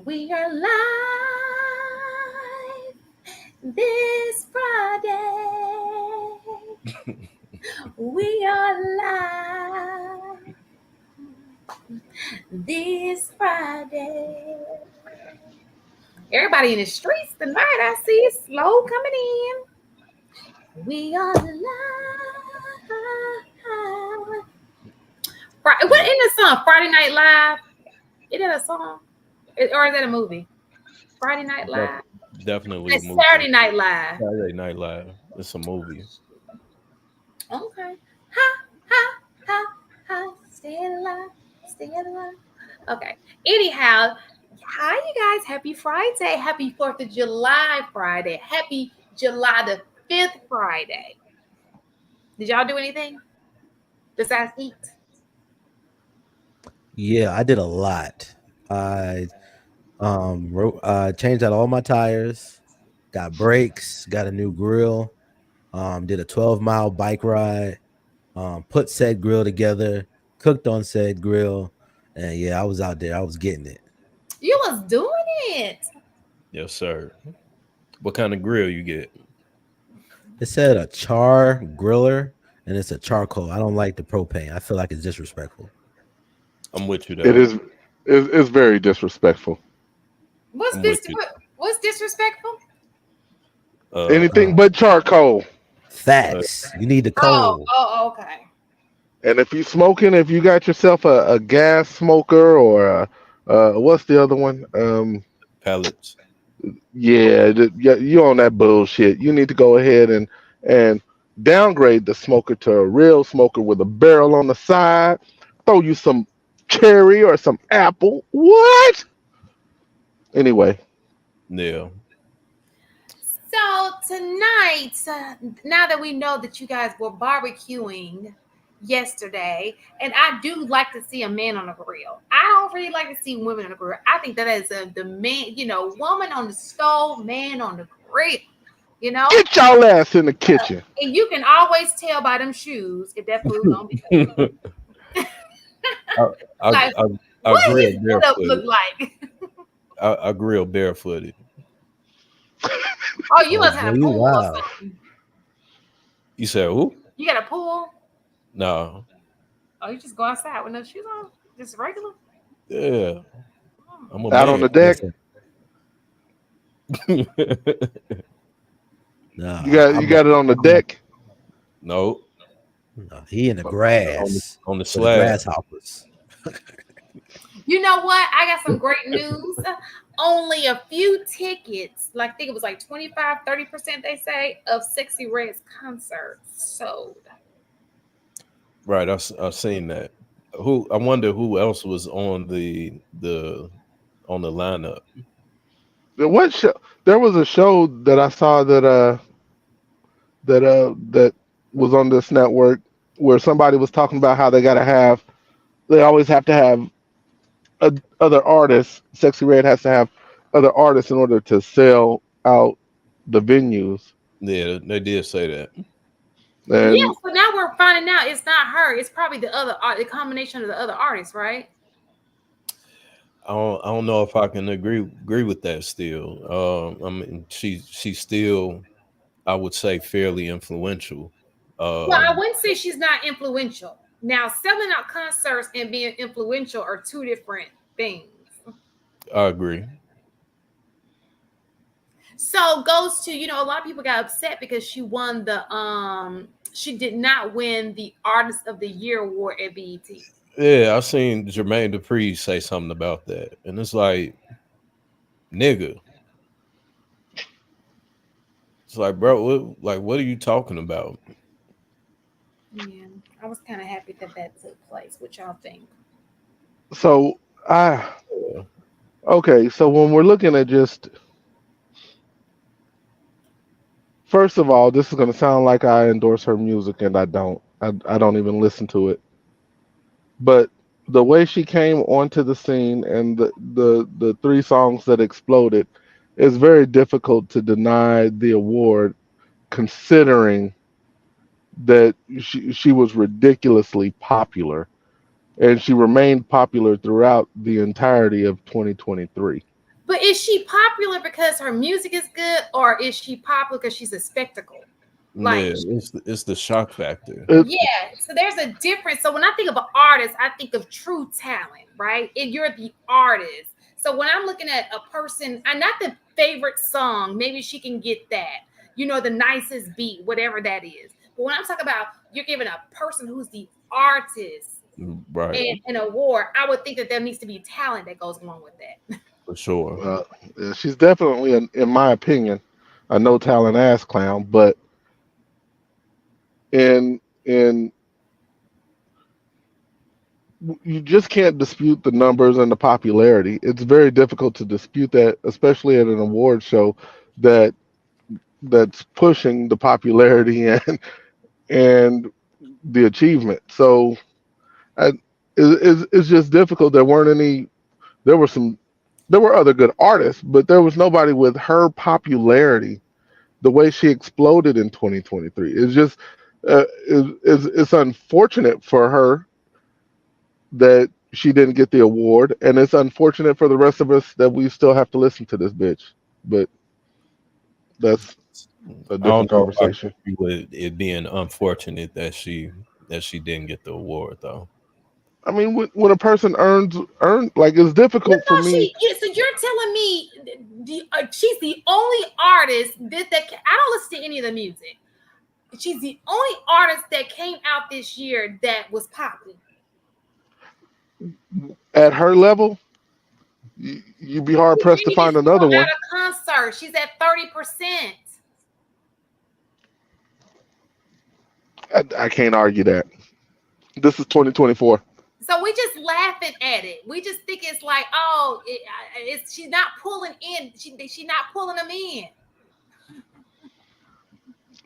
We are live this Friday. We are live this Friday. Everybody in the streets tonight, I see it slow coming in. We are live. What in the song? Friday Night Live? Is that a song? Or is that a movie? Friday Night Live? Definitely a It's movie. Saturday Night Live. Saturday Night Live. It's a movie. Okay. Ha, ha, ha, ha. Stay alive. Stay alive. Okay. Anyhow, hi, you guys. Happy Friday. Happy 4th of July Friday. Happy July the 5th Friday. Did y'all do anything besides eat? Yeah, I did a lot. I changed out all my tires, got brakes, got a new grill, did a 12-mile bike ride, put said grill together, cooked on said grill, and yeah, I was out there. I was getting it. You was doing it. Yes, sir. What kind of grill you get? It said a char griller, and it's a charcoal. I don't like the propane. I feel like it's disrespectful. I'm with you It though. is. It's very disrespectful. What's I'm this? with you. What's disrespectful? Anything but charcoal. Facts. You need the Oh, coal. okay. And if you smoking, if you got yourself a gas smoker or what's the other one? Pellets. Yeah, you on that bullshit. You need to go ahead and downgrade the smoker to a real smoker with a barrel on the side. Throw you some cherry or some apple. What? Anyway, Yeah. So tonight, now that we know that you guys were barbecuing yesterday, and I do like to see a man on a grill. I don't really like to see women on a grill. I think that is the man, woman on the stove, man on the grill. You know, get y'all ass in the kitchen. and you can always tell by them shoes if that food gonna be good. I, I, Like, I, I what grill does his setup barefooted. look like? I grill barefooted. Oh, you Oh must boy, have a you pool or wow. something. You said who? You got a pool? No. Oh, you just go outside with no shoes on? Just regular? Yeah. I'm a Out on man. the deck. Listen, no, You got I'm it on the deck. No. no, he in the On the grass on the for the slab. grasshoppers. You know what? I got some great news. Only a few tickets, like I think it was like 25-30%, they say, of Sexy Red's concerts sold. Right. I've seen that. Who? I wonder who else was on on the lineup. What show? There was a show that I saw that was on this network where somebody was talking about how they always have to have other artists. Sexy Red has to have other artists in order to sell out the venues. Yeah, they did say that. Yeah, And so now we're finding out it's not her. It's probably the combination of the other artists, right? I don't know if I can agree with that still. I mean, she's still, I would say, fairly influential. Well, I Um, wouldn't say she's not influential. Now, selling out concerts and being influential are two different things. I agree. So goes to, a lot of people got upset because she did not win the Artist of the Year award at BET. Yeah, I seen Jermaine Dupri say something about that, and it's like, nigga, it's like, bro, what are you talking about? Yeah, I was kind of happy that took place. What y'all think? so I Yeah. okay, so when we're looking at just first of all, this is going to sound like I endorse her music, and I don't. I don't even listen to it. But the way she came onto the scene and the three songs that exploded, it's very difficult to deny the award, considering that she was ridiculously popular, and she remained popular throughout the entirety of 2023. But is she popular because her music is good, or is she popular because she's a spectacle? Like, Yeah, it's the shock factor. It, yeah. So there's a difference. So when I think of an artist, I think of true talent, right? And you're the artist. So when I'm looking at a person, and not the favorite song, maybe she can get that, the nicest beat, whatever that is. But when I'm talking about you're giving a person who's the artist Right, and an award, I would think that there needs to be talent that goes along with that. for sure. yeah, she's definitely, in my opinion, a no talent ass clown. But in you just can't dispute the numbers and the popularity. It's very difficult to dispute that, especially at an award show that that's pushing the popularity and the achievement. So I, it's just difficult. There weren't any. There were some. There were other good artists, but there was nobody with her popularity. The way she exploded in 2023 is just it's unfortunate for her that she didn't get the award, and it's unfortunate for the rest of us that we still have to listen to this bitch. But that's a I don't different know if I conversation. agree with it being unfortunate that she didn't get the award though. I mean, when a person earn like it's No, difficult for me. so you're telling me she's the only artist I don't listen to any of the music. She's the only artist that came out this year that was popular. At her level, you'd be hard pressed to She find just another sold one. out a concert. She's at 30%. I can't argue that. This is 2024. So we just laughing at it. We just think it's like, oh, she's not pulling in. She's not pulling them in.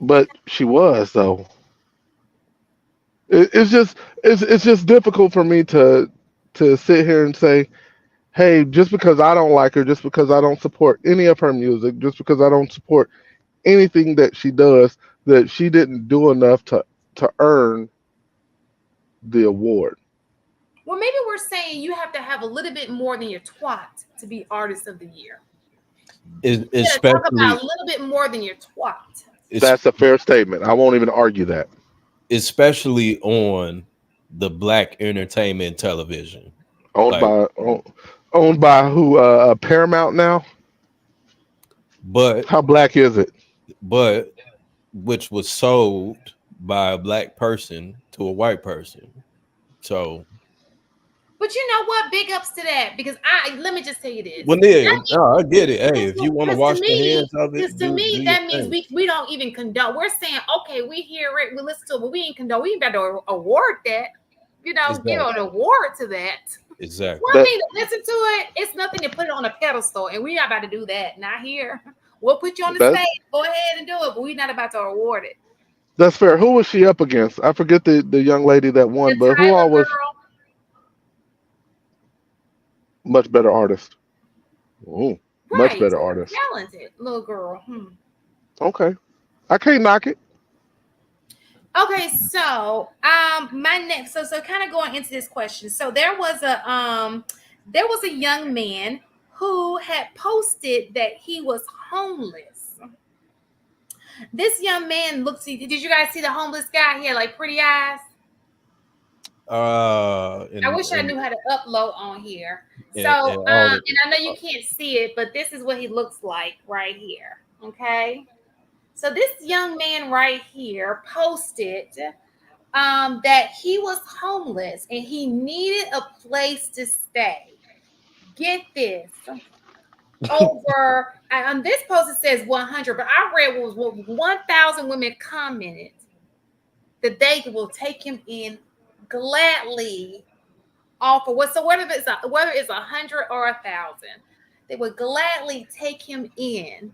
But she was though. It's just difficult for me to sit here and say, hey, just because I don't like her, just because I don't support any of her music, just because I don't support anything that she does, that she didn't do enough to earn the award. Well, maybe we're saying you have to have a little bit more than your twat to be artist of the year. You gotta talk about Especially a little bit more than your twat. That's a fair statement. I won't even argue that. especially on the black entertainment television. Owned Like, by who? Paramount now. but How black is it? but which was sold by a black person to a white person. So But you know what? Big ups to that, because let me just tell you this. well, yeah, no, I get it. Hey, if you want to Because wash the hands of because it, to do me, your that means thing. we don't even condone. We're saying, okay, we hear it, we listen to it, but we ain't condone. We ain't about to award that. Give Exactly. an award to that. Exactly. One thing to listen to it, it's nothing to put it on a pedestal, and we're not about to do that. Not here. We'll put you on the That's stage. Go ahead and do it, but we're not about to award it. that's fair. Who was she up against? I forget the young lady that The won, but who Tyler all was girl, much better artist? Ooh, much right? better artist. Talented little girl. Okay, I can't knock it. Okay, so my next, so kind of going into this question. So there was a young man who had posted that he was homeless. This young man looks. Did you guys see the homeless guy? He had like pretty eyes. I wish I knew how to upload on here. So and all and I know you can't see it, but this is what he looks like right here. Okay. So this young man right here posted that he was homeless and he needed a place to stay. Get this. Over on this post it says 100, but I read was 1,000 women commented that they will take him in gladly, offer what. So whether it's 100 or 1,000, they would gladly take him in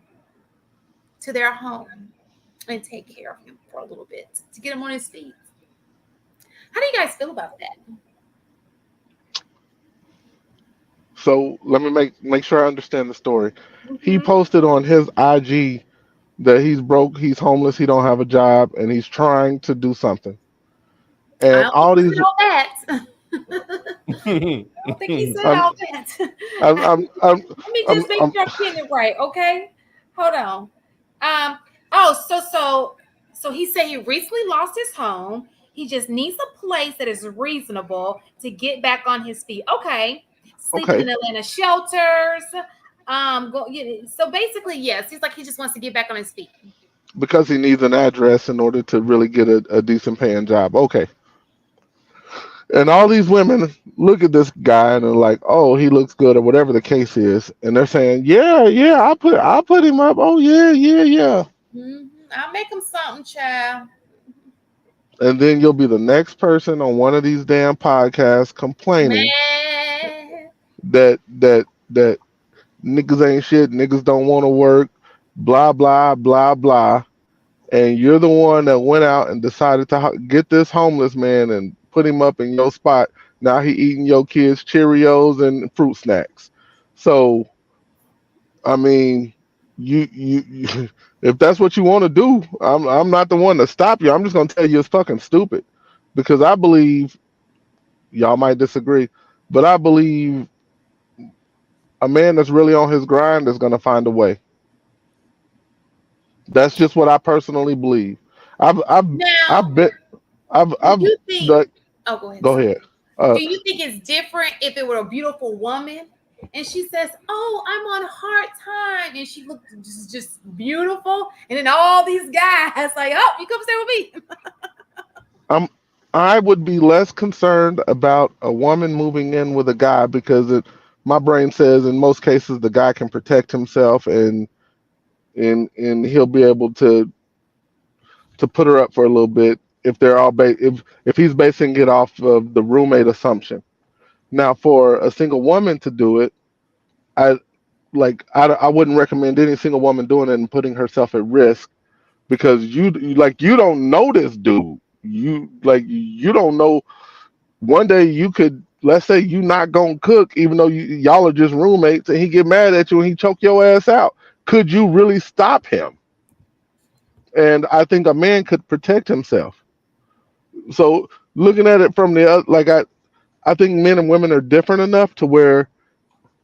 to their home and take care of him for a little bit to get him on his feet. How do you guys feel about that? So let me make sure I understand the story. He Mm-hmm. posted on his IG that he's broke, he's homeless, he don't have a job, and he's trying to do something. I And don't all think he these, said all that. I don't think he said um, all that. I'm, Let me just make sure I'm getting it right, okay? Hold on. Um. Oh, so he said he recently lost his home. He just needs a place that is reasonable to get back on his feet. Okay. Sleeping okay in Atlanta shelters. So basically, yes, he's like he just wants to get back on his feet. because he needs an address in order to really get a decent paying job. Okay. And all these women look at this guy and are like, "Oh, he looks good," or whatever the case is, and they're saying, "Yeah, yeah, I'll put him up. Oh, yeah, yeah, yeah." I'll make him something, child. And then you'll be the next person on one of these damn podcasts complaining Man. that niggas ain't shit, niggas don't want to work, blah blah blah blah, and you're the one that went out and decided to get this homeless man and put him up in your spot. Now he eating your kids Cheerios and fruit snacks. So I mean, you if that's what you want to do, I'm not the one to stop you. I'm just gonna tell you it's fucking stupid, because I believe y'all might disagree, but I believe a man that's really on his grind is gonna find a way. That's just what I personally believe. I've I've Now, I've been do I've you think? like Oh, go ahead. go Sorry. ahead. Uh, Do you think it's different if it were a beautiful woman and she says, "Oh, I'm on a hard time," and she looked just beautiful, and then all these guys like, "Oh, you come stay with me." I'm I would be less concerned about a woman moving in with a guy, because my brain says in most cases the guy can protect himself, and he'll be able to put her up for a little bit if they're all if he's basing it off of the roommate assumption. Now, for a single woman to do it, I I wouldn't recommend any single woman doing it and putting herself at risk, because you don't know this dude. You don't know. One day you could, let's say, you not gonna cook, even though y'all are just roommates, and he get mad at you and he choke your ass out. Could you really stop him? And I think a man could protect himself. So looking at it from the other, I think men and women are different enough to where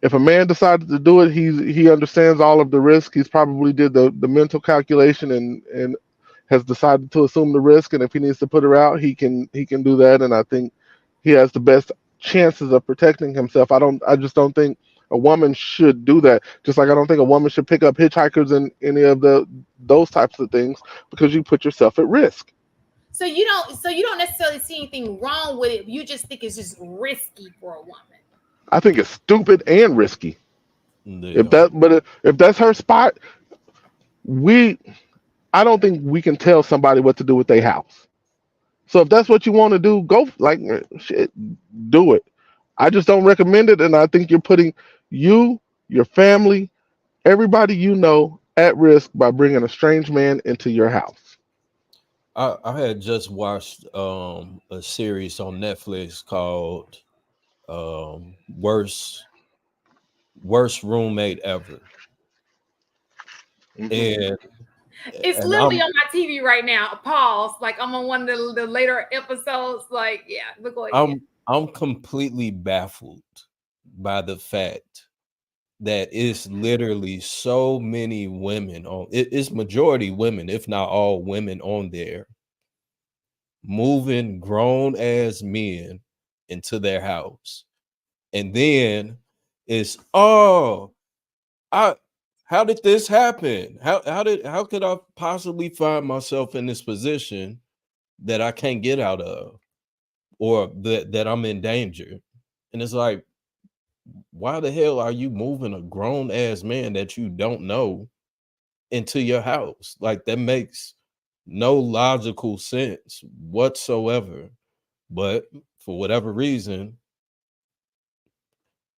if a man decided to do it, he understands all of the risk. He's probably did the mental calculation, and has decided to assume the risk. And if he needs to put her out, he can do that. And I think he has the best chances of protecting himself. I just don't think a woman should do that. Just like I don't think a woman should pick up hitchhikers and any of those types of things, because you put yourself at risk. So you don't necessarily see anything wrong with it. You just think it's just risky for a woman. I think it's stupid and risky. Yeah. If that's her spot, we I don't think we can tell somebody what to do with their house. So if that's what you want to do, go, shit, do it. I just don't recommend it, and I think you're putting you, your family, everybody you know at risk by bringing a strange man into your house. I had just watched a series on Netflix called Worst Roommate Ever. Hmm. And It's and literally on my TV right now. Pause. Like I'm on one of the later episodes. Like, yeah, but go ahead. I'm completely baffled by the fact that it's literally so many women on it's majority women, if not all women on there, moving grown ass men into their house. And then it's I how did this happen? How could I possibly find myself in this position that I can't get out of, or that I'm in danger? And it's like, why the hell are you moving a grown ass man that you don't know into your house? Like, that makes no logical sense whatsoever. But for whatever reason,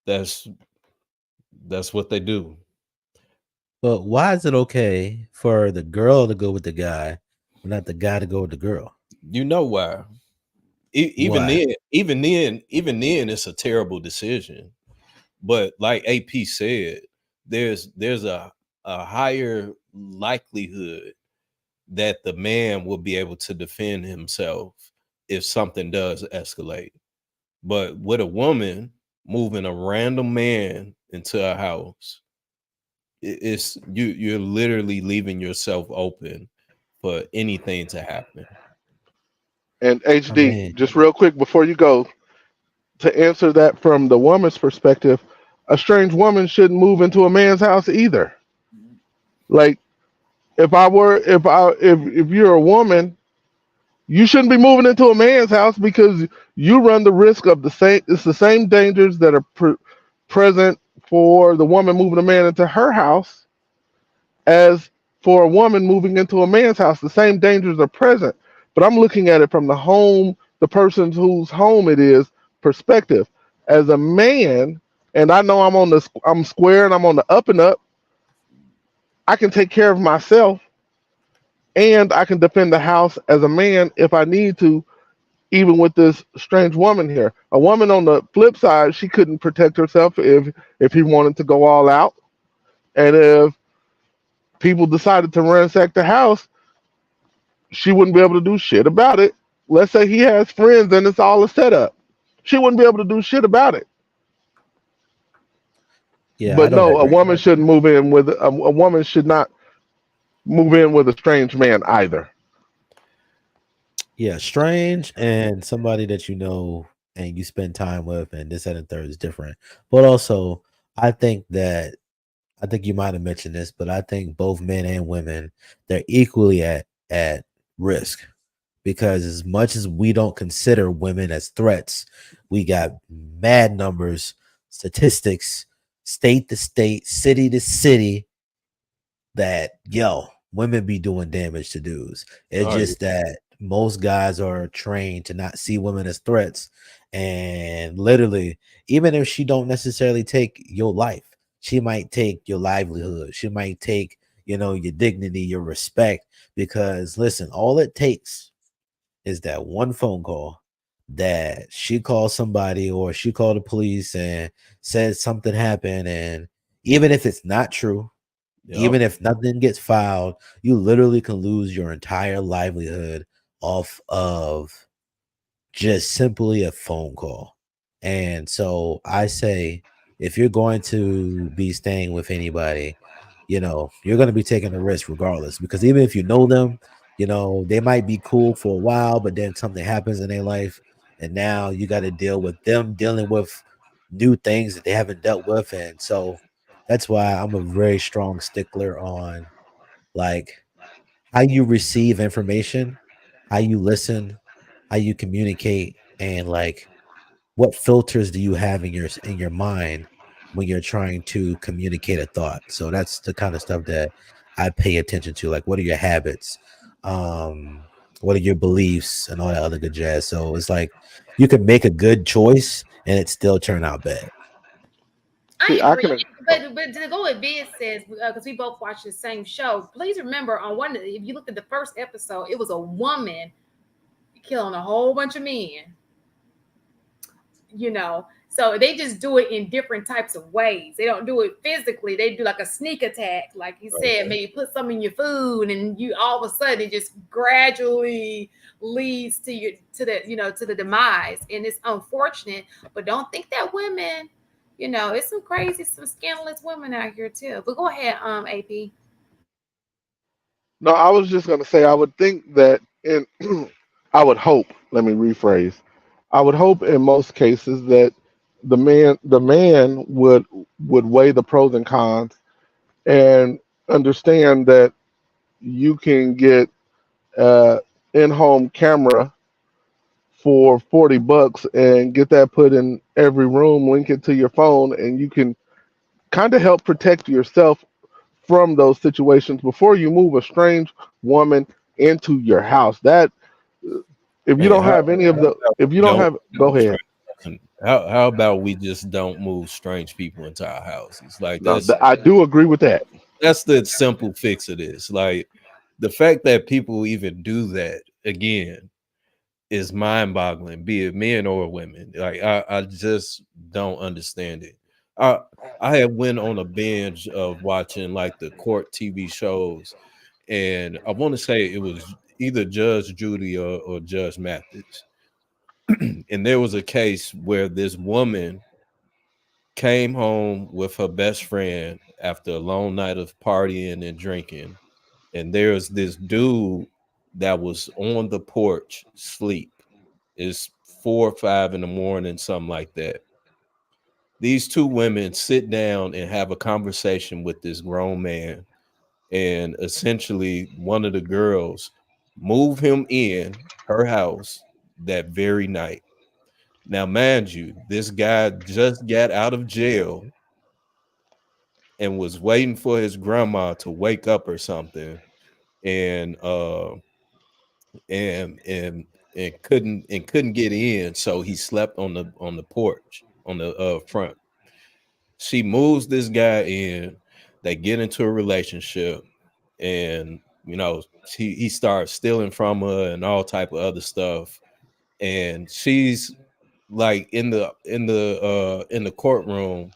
that's that's what they do. But why is it okay for the girl to go with the guy, but not the guy to go with the girl? You know why? Why? Even then, it's a terrible decision. But like AP said, there's a higher likelihood that the man will be able to defend himself if something does escalate. But with a woman moving a random man into a house, it's you're literally leaving yourself open for anything to happen. And I HD, mean, just real quick before you go, to answer that from the woman's perspective, a strange woman shouldn't move into a man's house either. Like if you're a woman, you shouldn't be moving into a man's house because you run the risk of the same. It's the same dangers that are present for the woman moving a man into her house as for a woman moving into a man's house. The same dangers are present, but I'm looking at it from the person whose home it is perspective. As a man, and I know I'm square and I'm on the up and up. I can take care of myself and I can defend the house as a man if I need to, even with this strange woman here. A woman on the flip side, she couldn't protect herself if he wanted to go all out. And if people decided to ransack the house, she wouldn't be able to do shit about it. Let's say he has friends and it's all a setup. She wouldn't be able to do shit about it. yeah, I But don't no, a agree. woman shouldn't move in with a woman should not move in with a strange man either. Yeah, strange and somebody that you know and you spend time with, and this, that, and third is different. But also, I think that I think you might have mentioned this, but I think both men and women, they're equally at risk, because as much as we don't consider women as threats, we got mad numbers, statistics, state to state, city to city, that women be doing damage to dudes. It's Oh, yeah. just that most guys are trained to not see women as threats, and literally, even if she don't necessarily take your life, she might take your livelihood. She might take, your dignity, your respect. Because listen, all it takes is that one phone call that she called somebody or she called the police and said something happened, and even if it's not true, Yep. even if nothing gets filed, you literally can lose your entire livelihood off of just simply a phone call. And so I say, if you're going to be staying with anybody, you're going to be taking a risk regardless, because even if you know them, they might be cool for a while, but then something happens in their life, and now you got to deal with them dealing with new things that they haven't dealt with. And so that's why I'm a very strong stickler on, like, how you receive information, how you listen, how you communicate, and like what filters do you have in your mind when you're trying to communicate a thought. So that's the kind of stuff that I pay attention to. Like, what are your habits? Um, what are your beliefs and all that other good jazz? So it's like you can make a good choice and it still turn out bad. See, I I agree, can. but to go with Biz says, because we both watched the same show. Please remember, on if you looked at the first episode, it was a woman killing a whole bunch of men. So they just do it in different types of ways. They don't do it physically. They do like a sneak attack, like you said, maybe put some in your food, and you all of a sudden it just gradually leads to the demise. And it's unfortunate, but don't think that women, it's some scandalous women out here too. But go ahead, AP. No, I was just gonna say I would think that in I would hope, let me rephrase. I would hope in most cases that the man would weigh the pros and cons and understand that you can get uh in-home camera for $40 and get that put in every room, link it to your phone, and you can kind of help protect yourself from those situations before you move a strange woman into your house. That if you Hey, don't have any of how the, about if you we don't don't have, go ahead. how about we just don't move strange people into our houses? Like No, I do agree with that. that's the simple fix of this. Like the fact that people even do that again is mind-boggling, be it men or women. Like I just don't understand it. I I had went on a binge of watching like the court TV shows, and I want to say it was either Judge Judy or Judge Mathis. And there was a case where this woman came home with her best friend after a long night of partying and drinking, and there's this dude that was on the porch sleep. It's 4 or 5 in the morning, something like that. These two women sit down and have a conversation with this grown man, and essentially one of the girls move him in her house that very night. Now, mind you, this guy just got out of jail and was waiting for his grandma to wake up or something, and and and and couldn't get in, so he slept on the porch on the front. She moves this guy in. They get into a relationship, and he starts stealing from her and all type of other stuff. And she's like in the courtroom,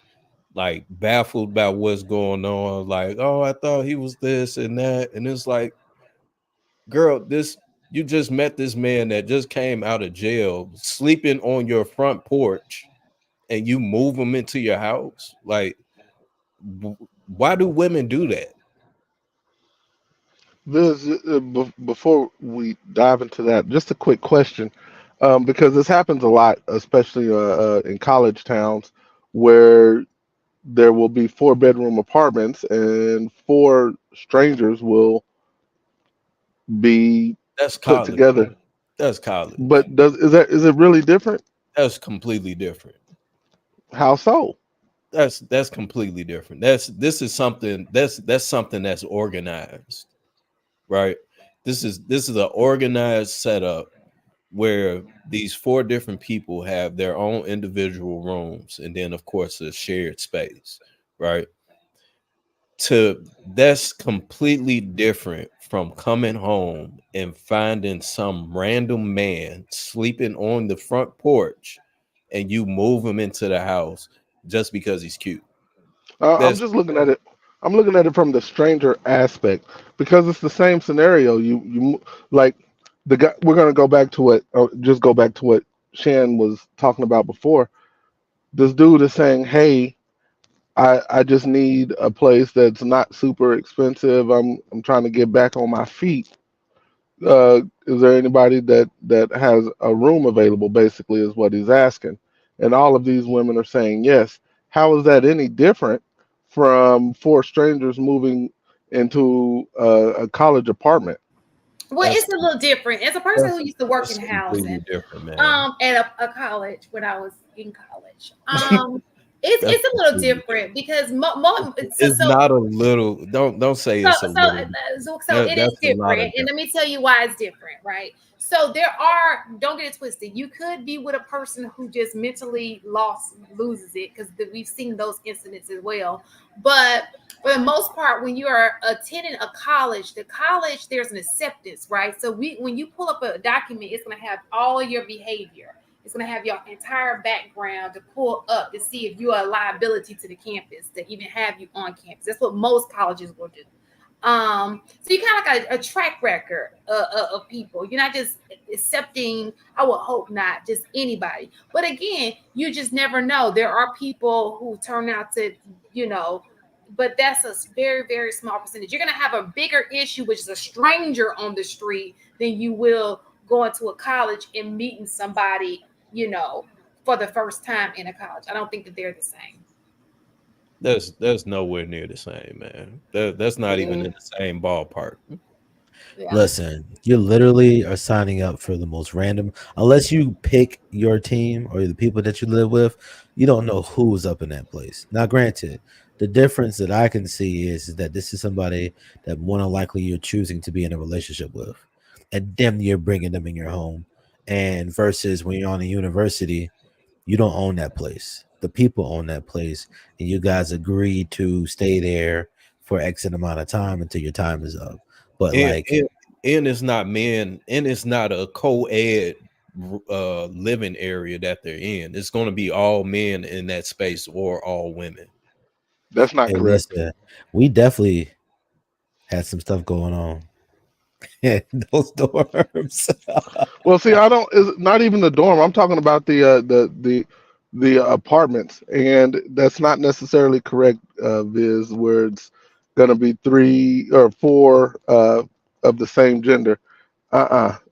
like baffled by what's going on. Like, oh, I thought he was this and that, and it's like, girl, this you just met this man that just came out of jail, sleeping on your front porch, and you move him into your house. Like, why do women do that? This before we dive into that, just a quick question, because this happens a lot, especially in college towns, where there will be four-bedroom apartments and four strangers will be That's put college. together. That's college. But is it really different? That's completely different. How so? That's completely different. That's something that's organized, right? This is an organized setup where these four different people have their own individual rooms, and then of course a shared space, right? To That's completely different from coming home and finding some random man sleeping on the front porch, and you move him into the house just because he's cute. I'm That's just looking at it. I'm looking at it from the stranger aspect because it's the same scenario. Like the guy. We're gonna go back to what. Just go back to what Shan was talking about before. This dude is saying, "Hey, I just need a place that's not super expensive. I'm trying to get back on my feet. Is there anybody that has a room available?" Basically, is what he's asking, and all of these women are saying yes. How is that any different from four strangers moving into a college apartment? Well, that's it's a little different. As a person that's who used to work that's in completely housing, different, man. at a college when I was in college, it's That's it's a little completely different different. because It's not a little. Don't say so it's a so little. so it is That's a lot different, of and let different. me tell you why it's different, right? So there are, don't get it twisted, you could be with a person who just mentally loses it, because we've seen those incidents as well. But for the most part, when you are attending a college, the college, there's an acceptance, right? So when you pull up a document, it's going to have all your behavior. It's going to have your entire background to pull up to see if you are a liability to the campus, to even have you on campus. That's what most colleges will do. So you kind of got a track record of people. You're not just accepting, I would hope not, just anybody. But again, you just never know. There are people who turn out to, you know, but that's a very, very small percentage. You're going to have a bigger issue, which is a stranger on the street, than you will going to a college and meeting somebody, for the first time in a college. I don't think that they're the same. That's nowhere near the same, man. That's not even Mm, in the same ballpark. Yeah. Listen, you literally are signing up for the most random. Unless you pick your team or the people that you live with, you don't know who's up in that place. Now, granted, the difference that I can see is that this is somebody that more than likely you're choosing to be in a relationship with, and then you're bringing them in your home. And versus when you're on a university, you don't own that place. The people own that place, and you guys agree to stay there for X amount of time until your time is up. But And like, and, and it's not men, and it's not a co-ed living area that they're in. It's going to be all men in that space or all women. that's not hey, correct. listen, we definitely had some stuff going on in those dorms. Well, see, I don't. Is not even the dorm. I'm talking about the the apartments, and that's not necessarily correct, Viz. Where it's going to be three or four of the same gender.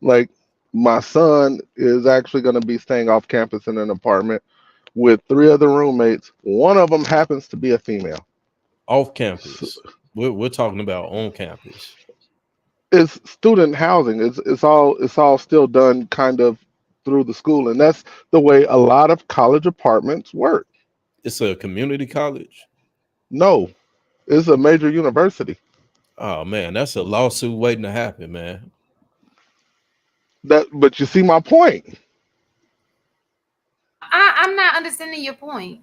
Like my son is actually going to be staying off campus in an apartment with three other roommates. One of them happens to be a female. Off So campus. We're talking about on campus. it's student housing. It's all still done kind of through the school, and that's the way a lot of college apartments work. It's a community college. No, it's a major university. Oh man, that's a lawsuit waiting to happen, man. But you see my point. I'm not understanding your point.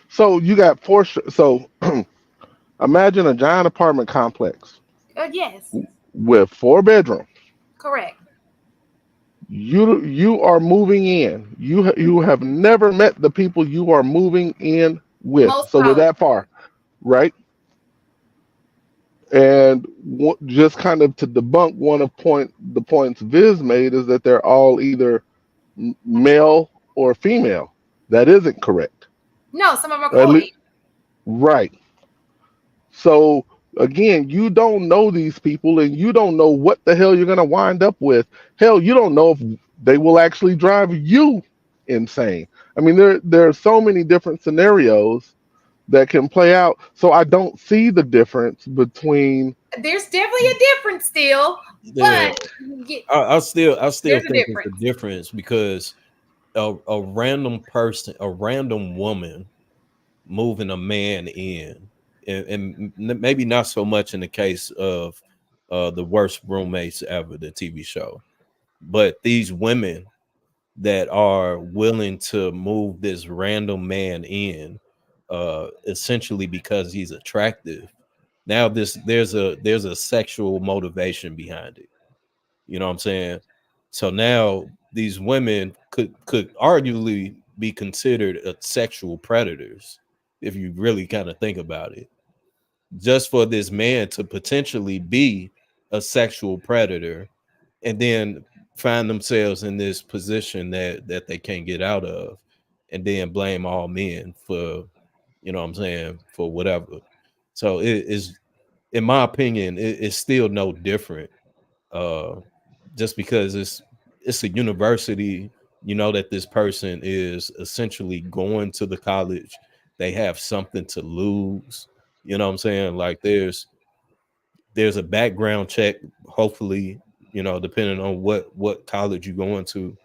So you got four. So imagine a giant apartment complex Yes, with four bedrooms. correct. You are moving in. You have never met the people you are moving in with. Most So we're college. that far, right? And just kind of to debunk one of the points Viz made is that they're all either male or female. That isn't correct. No, some of them are At least, co-ed. right. So again, you don't know these people and you don't know what the hell you're going to wind up with. Hell, you don't know if they will actually drive you insane. I mean, there are so many different scenarios that can play out. So I don't see the difference between There's definitely a difference still, Yeah, but y- I still there's a think it's a difference. difference because a random person, a random woman moving a man in, and maybe not so much in the case of the worst roommates ever, the TV show, but these women that are willing to move this random man in, essentially because he's attractive. Now there's a sexual motivation behind it. You know what I'm saying? So now these women could arguably be considered sexual predators if you really kind of think about it. Just for this man to potentially be a sexual predator and then find themselves in this position that they can't get out of and then blame all men for, you know what I'm saying, for whatever. So it is, in my opinion, it's still no different, uh just because it's a university. You know that this person is essentially going to the college. They have something to lose. You know what I'm saying? Like there's a background check, hopefully, depending on what college you're going to.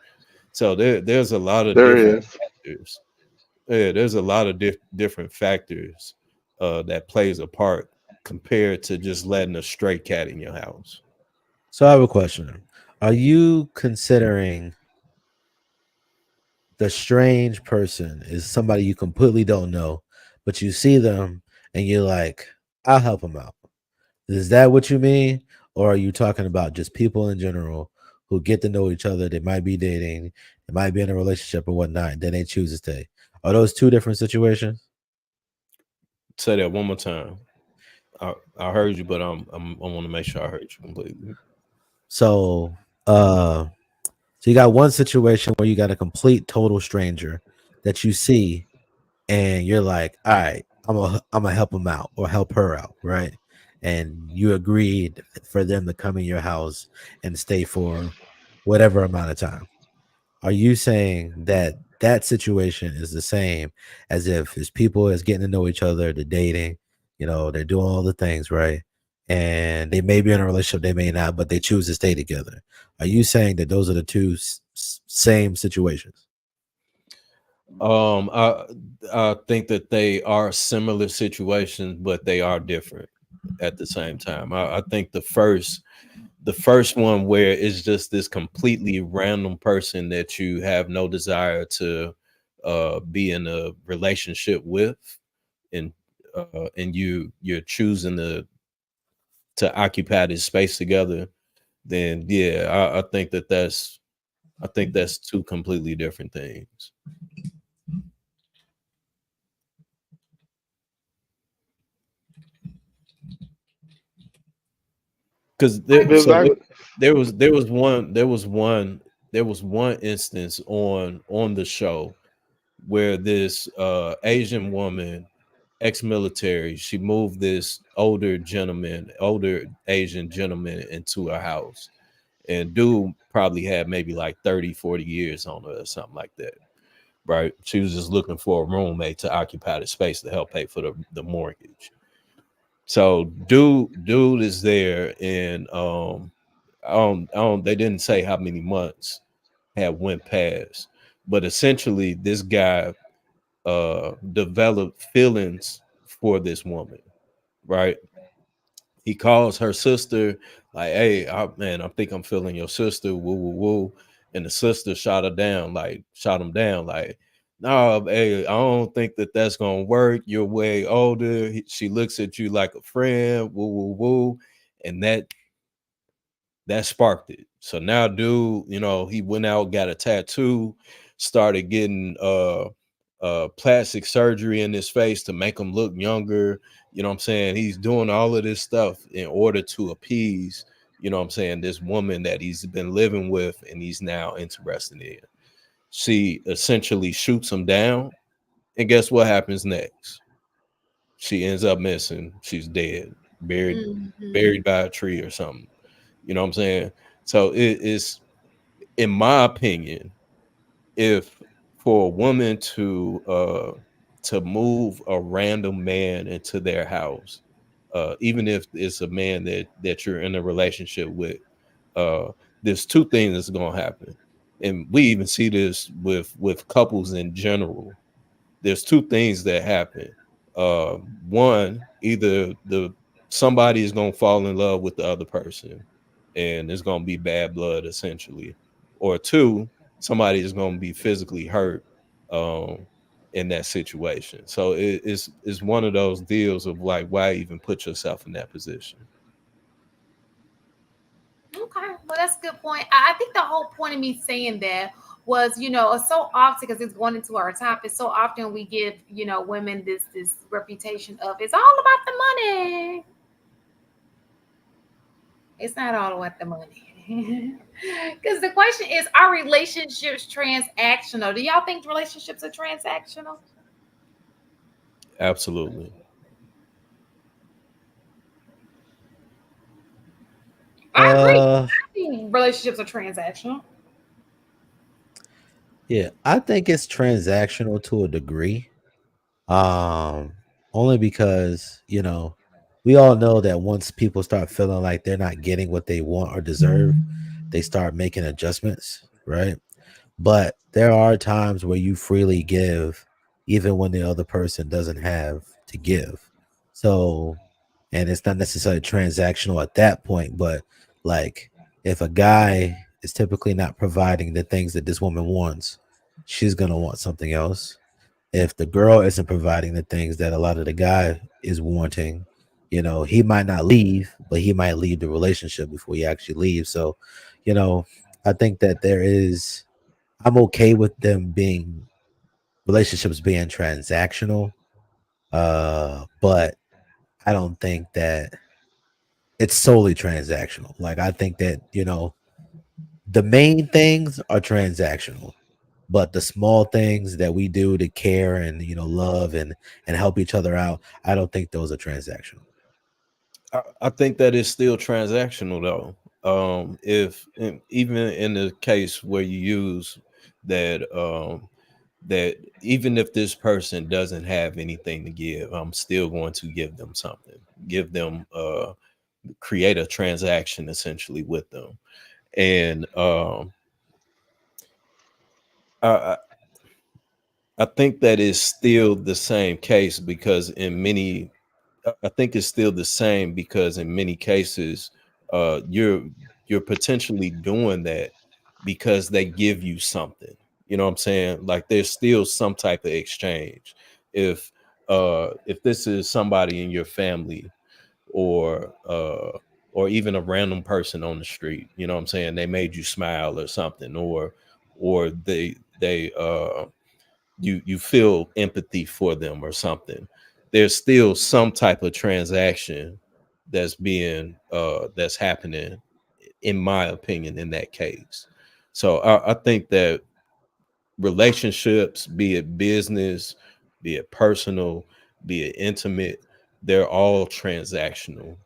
So there's a lot of there different is. factors. Yeah, there's a lot of different factors that plays a part compared to just letting a stray cat in your house. So I have a question. Are you considering the strange person is somebody you completely don't know, but you see them and you're like, I'll help them out? Is that what you mean? Or are you talking about just people in general who get to know each other? They might be dating, they might be in a relationship or whatnot, and then they choose to stay. Are those two different situations? Say that one more time. I heard you, but I want to make sure I heard you completely. So, uh, so you got one situation where you got a complete total stranger that you see, and you're like, all right, I'm gonna help him out or help her out, right? And you agreed for them to come in your house and stay for whatever amount of time. Are you saying that that situation is the same as if it's people that's getting to know each other, they're dating, they're doing all the things, right? And they may be in a relationship, they may not, but they choose to stay together. Are you saying that those are the two same situations? Um, I I think that they are similar situations, but they are different at the same time. I think the first one where it's just this completely random person that you have no desire to be in a relationship with, and you're choosing to occupy this space together, then yeah, I think that's two completely different things. Because there, Viz, so I, there was one instance on the show where this Asian woman, ex-military, she moved this older Asian gentleman into her house. And dude probably had maybe like 30, 40 years on her or something like that. Right. She was just looking for a roommate to occupy the space to help pay for the mortgage. So dude is there, and they didn't say how many months had went past, but essentially this guy developed feelings for this woman, right? He calls her sister, like, "Hey, man, I think I'm feeling your sister." Woo, woo, woo. And the sister shot him down, like, "No, hey, I don't think that that's gonna work. You're way older." She looks at you like a friend. Woo, woo, woo, and that sparked it. So now, dude, he went out, got a tattoo, started getting plastic surgery in his face to make him look younger. You know what I'm saying? He's doing all of this stuff in order to appease, what I'm saying, this woman that he's been living with and he's now interested in. She essentially shoots him down, and guess what happens next? She ends up missing. She's dead, buried, Mhm. buried by a tree or something. You know what I'm saying? So it is, in my opinion, if for a woman to move a random man into their house, even if it's a man that you're in a relationship with, uh, there's two things that's gonna happen, and we even see this with couples in general. There's two things that happen. Uh, One, either the somebody is gonna fall in love with the other person, and it's gonna be bad blood essentially, or two, somebody is gonna be physically hurt um, in that situation. So it's one of those deals of like, why even put yourself in that position? Okay, well, that's a good point. I think the whole point of me saying that was, so often, because it's going into our topic. So often we give, women this reputation of it's all about the money. It's not all about the money. Because the question is, are relationships transactional? Do y'all think relationships are transactional? Absolutely. I agree. Uh, I think relationships are transactional. yeah, I think it's transactional to a degree. Um, Only because, we all know that once people start feeling like they're not getting what they want or deserve, they start making adjustments, right? But there are times where you freely give, even when the other person doesn't have to give. So, and it's not necessarily transactional at that point, but like if a guy is typically not providing the things that this woman wants, she's going to want something else. If the girl isn't providing the things that a lot of the guy is wanting, he might not leave, but he might leave the relationship before he actually leaves. So, you know, I think that I'm okay with them being relationships being transactional. But I don't think that it's solely transactional. Like I think that, the main things are transactional, but the small things that we do to care and love and help each other out, I don't think those are transactional. I think that is still transactional though. If even in the case where you use that that even if this person doesn't have anything to give, I'm still going to give them something. Give them create a transaction essentially with them. And I I think that is still the same case because in many I think it's still the same because in many cases, you're potentially doing that because they give you something. You know what I'm saying? Like there's still some type of exchange. If if this is somebody in your family or even a random person on the street, you know what I'm saying? They made you smile or something, or they you feel empathy for them or something. There's still some type of transaction that's happening, in my opinion, in that case. So I think that relationships, be it business, be it personal, be it intimate, they're all transactional.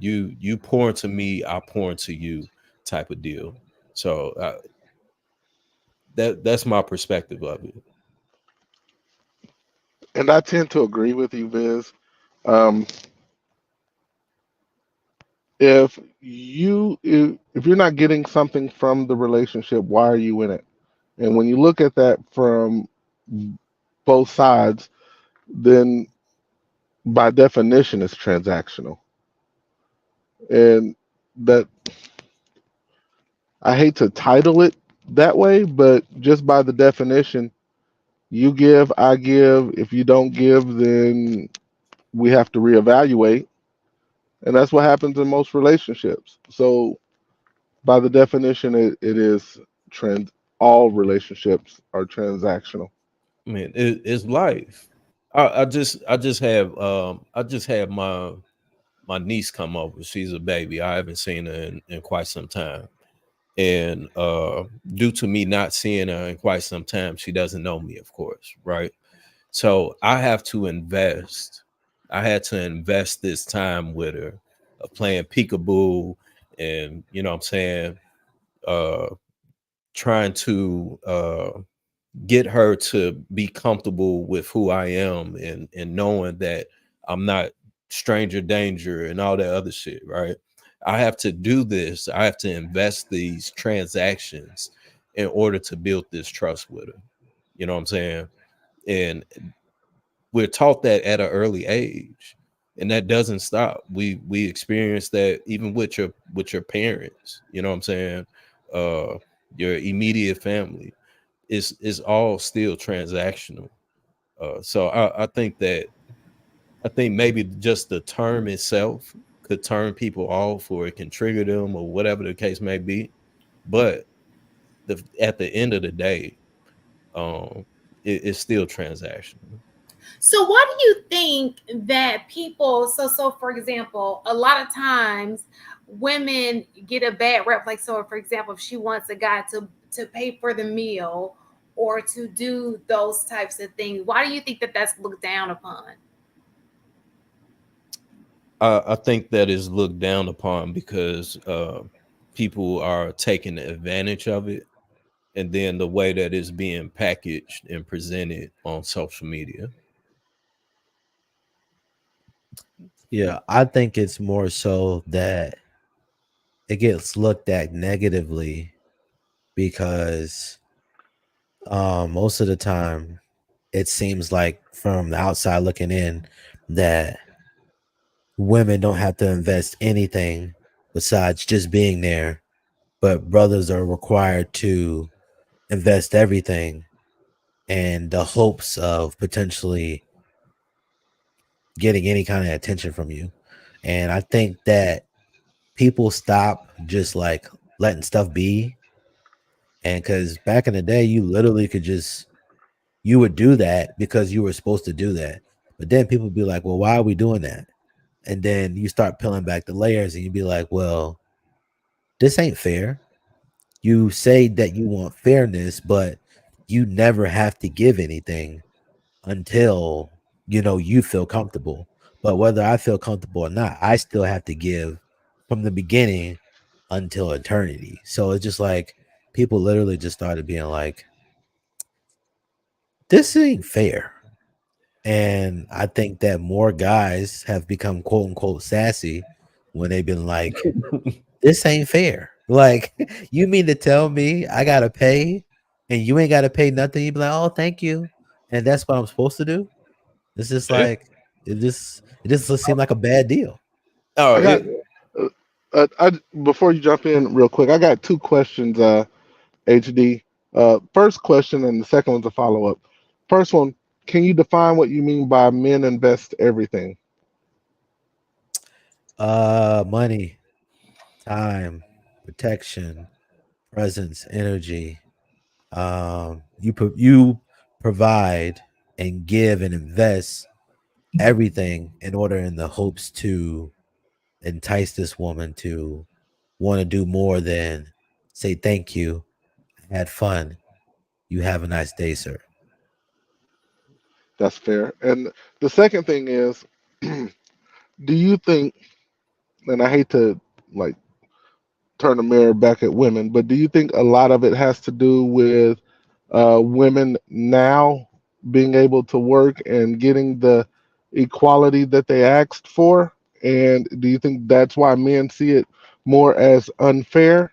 You pour into me, I pour into you, type of deal. So that's my perspective of it. And I tend to agree with you, Viz. Um, if you're not getting something from the relationship, why are you in it? And when you look at that from both sides, then by definition, it's transactional. And that I hate to title it that way, but just by the definition, you give, I give. If you don't give, then we have to reevaluate. And that's what happens in most relationships. So by the definition, it is trans. All relationships are transactional. I mean, it's life. I just had my niece come over. She's a baby. I haven't seen her in quite some time. And due to me not seeing her in quite some time, she doesn't know me, of course, right? So I have to invest. I had to invest this time with her, playing peekaboo, and you know what I'm saying, uh, trying to get her to be comfortable with who I am, and knowing that I'm not stranger danger and all that other shit, right? I have to do this. I have to invest these transactions in order to build this trust with her. You know what I'm saying? And we're taught that at an early age, and that doesn't stop. We experience that even with your parents. You know what I'm saying? Uh, your immediate family is all still transactional. So I think maybe just the term itself could turn people off, or it can trigger them, or whatever the case may be. But at the end of the day, um, it's still transactional. So what do you think that people, so for example, a lot of times women get a bad rep, like, so for example, if she wants a guy to pay for the meal or to do those types of things, why do you think that that's looked down upon? I think that is looked down upon because people are taking advantage of it, and then the way that it's being packaged and presented on social media. Yeah, I think it's more so that it gets looked at negatively because most of the time it seems like from the outside looking in that women don't have to invest anything besides just being there, but brothers are required to invest everything and the hopes of potentially getting any kind of attention from you. And I think that people stop just like letting stuff be. And because back in the day, you literally could just, you would do that because you were supposed to do that. But then people would be like, well, why are we doing that? And then you start peeling back the layers and you'd be like, well, this ain't fair. You say that you want fairness, but you never have to give anything until you feel comfortable. But whether I feel comfortable or not, I still have to give from the beginning until eternity. So it's just like people literally just started being like, this ain't fair. And I think that more guys have become quote unquote sassy when they've been like, this ain't fair. Like, you mean to tell me I gotta pay and you ain't gotta pay nothing? You be like, oh, thank you. And that's what I'm supposed to do. It's just Yeah. like it just seemed like a bad deal. Oh, I got uh, before you jump in real quick, I got two questions. HD. First question, and the second one's a follow up. First one, can you define what you mean by men invest everything? Money, time, protection, presence, energy. You provide and give and invest everything in order in the hopes to entice this woman to want to do more than say thank you, I had fun. You have a nice day, sir. That's fair. And the second thing is, do you think, and I hate to like turn the mirror back at women, but do you think a lot of it has to do with women now being able to work and getting the equality that they asked for? And do you think that's why men see it more as unfair?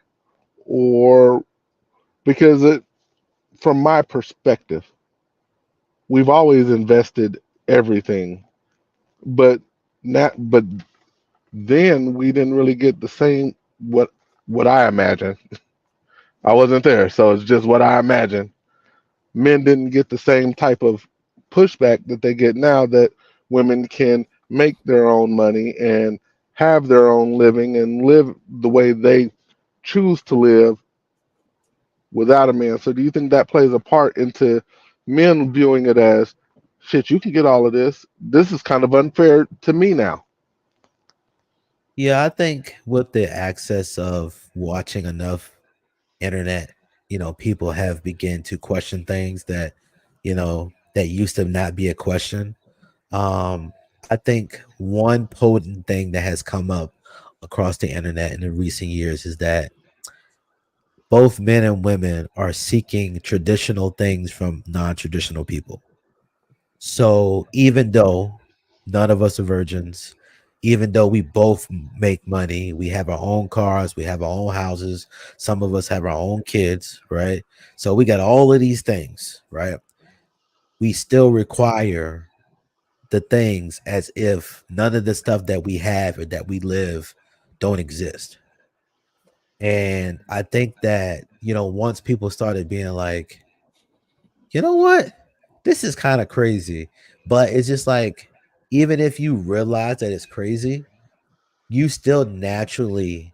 Or because from my perspective, we've always invested everything, but but then we didn't really get the same what I imagine. I wasn't there, so it's just what I imagine. Men didn't get the same type of pushback that they get now that women can make their own money and have their own living and live the way they choose to live without a man. So do you think that plays a part into men viewing it as shit, you can get all of this. This is kind of unfair to me now. Yeah, I think with the access of watching enough internet, people have begun to question things that used to not be a question. I think one potent thing that has come up across the internet in the recent years is that both men and women are seeking traditional things from non-traditional people. So even though none of us are virgins, even though we both make money, we have our own cars, we have our own houses, some of us have our own kids, right? So we got all of these things, right? We still require the things as if none of the stuff that we have or that we live don't exist. And I think that, once people started being like, you know what? This is kind of crazy. But it's just like, even if you realize that it's crazy, you still naturally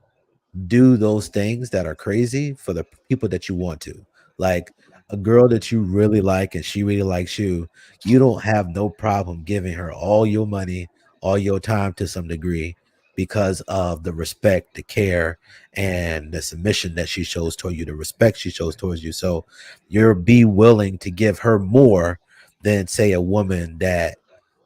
do those things that are crazy for the people that you want to. Like a girl that you really like and she really likes you, you don't have no problem giving her all your money, all your time to some degree because of the respect, the care, and the submission that she shows toward you, the respect she shows towards you. So you're be willing to give her more than say a woman that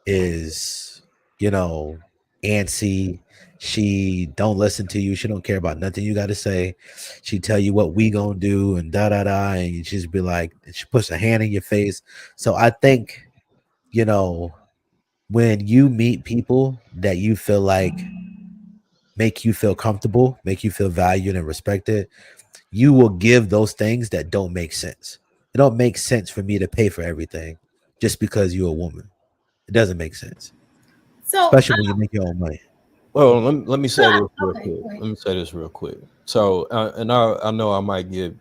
is, you know, antsy. She don't listen to you. She don't care about nothing you got to say. She tell you what we gonna do and da da da, and you just be like, she puts a hand in your face. So I think, you know, when you meet people that you feel like make you feel comfortable, make you feel valued and respected, you will give those things that don't make sense. It don't make sense for me to pay for everything just because you're a woman. It doesn't make sense, So, especially when you make your own money. Well, let me so say this real okay, quick. go ahead. Let me say this real quick. So, and I know I might get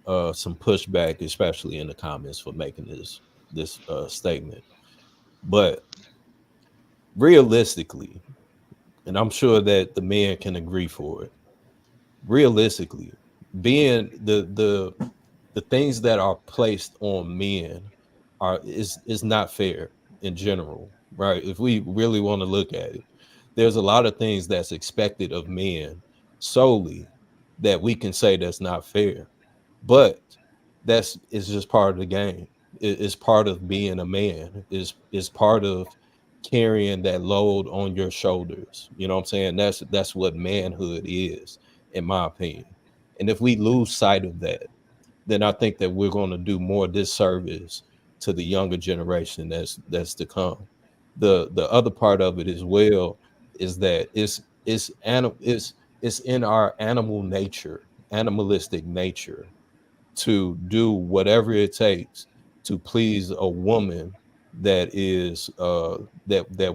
some pushback, especially in the comments, for making this statement. But realistically, and I'm sure that the men can agree for it. Realistically, being the things that are placed on men is not fair in general, right? If we really want to look at it, there's a lot of things that's expected of men solely that we can say that's not fair, but that's it's just part of the game. It's part of being a man. Is part of carrying that load on your shoulders. You know what I'm saying? That's what manhood is, in my opinion. And if we lose sight of that, then I think that we're going to do more disservice to the younger generation that's to come. The other part of it as well is that it's in our animalistic nature to do whatever it takes to please a woman that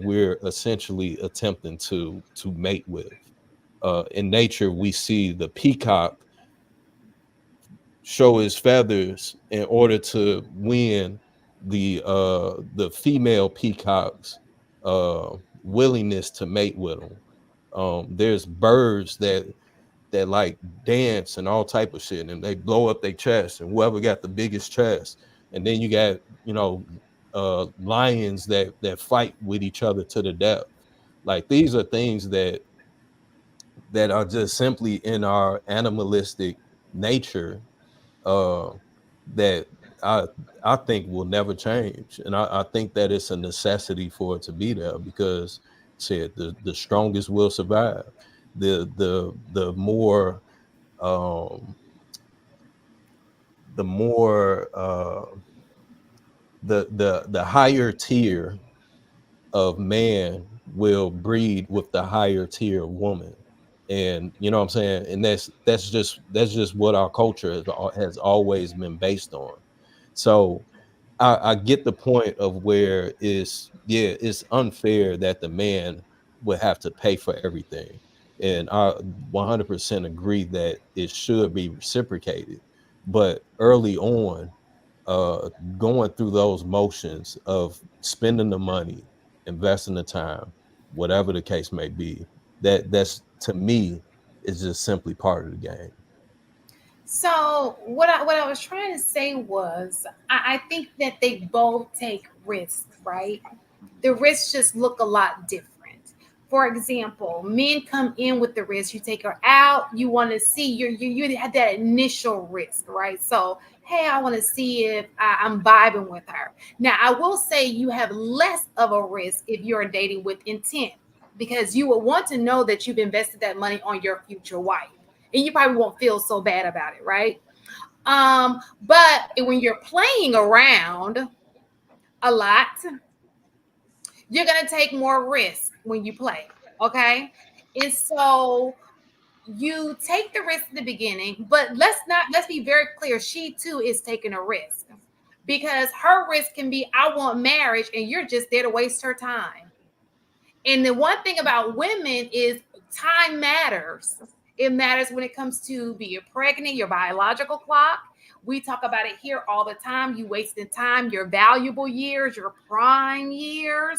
we're essentially attempting to mate with. In nature, we see the peacock show his feathers in order to win the female peacock's willingness to mate with him. There's birds that like dance and all type of shit, and they blow up their chest, and whoever got the biggest chest. And then you got lions that fight with each other to the death. Like these are things that are just simply in our animalistic nature, uh, that I I think will never change, and I think that it's a necessity for it to be there because said the strongest will survive. The more um the more the higher tier of man will breed with the higher tier woman. And you know what I'm saying? And that's just what our culture has always been based on. So I get the point of where it's unfair that the man would have to pay for everything. And I 100% agree that it should be reciprocated. But early on, uh going through those motions of spending the money, investing the time, whatever the case may be, that's to me is just simply part of the game. So what I was trying to say was I think that they both take risks, right? The risks just look a lot different. For example, men come in with the risk. You take her out. You want to see you had that initial risk, right? So hey, I want to see if I'm vibing with her. Now I will say you have less of a risk if you're dating with intent because you will want to know that you've invested that money on your future wife, and you probably won't feel so bad about it, right? But when you're playing around a lot, you're gonna take more risk when you play. Okay. And so you take the risk in the beginning, but let's be very clear. She too is taking a risk because her risk can be I want marriage, and you're just there to waste her time. And the one thing about women is time matters. It matters when it comes to being pregnant, your biological clock. We talk about it here all the time. You wasting time, your valuable years, your prime years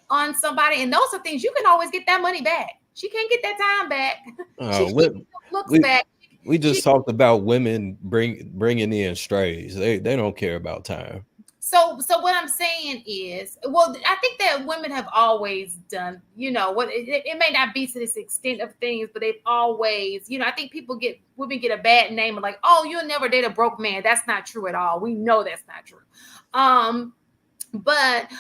on somebody. And those are things you can always get that money back. She can't get that time back. uh She we, can looks we back. we She just talked about women bringing in strays. They don't care about time. so what I'm saying is, well, I think that women have always done, what it may not be to this extent of things, but they've always, I think women get a bad name of like, oh, you'll never date a broke man. That's not true at all. We know that's not true. But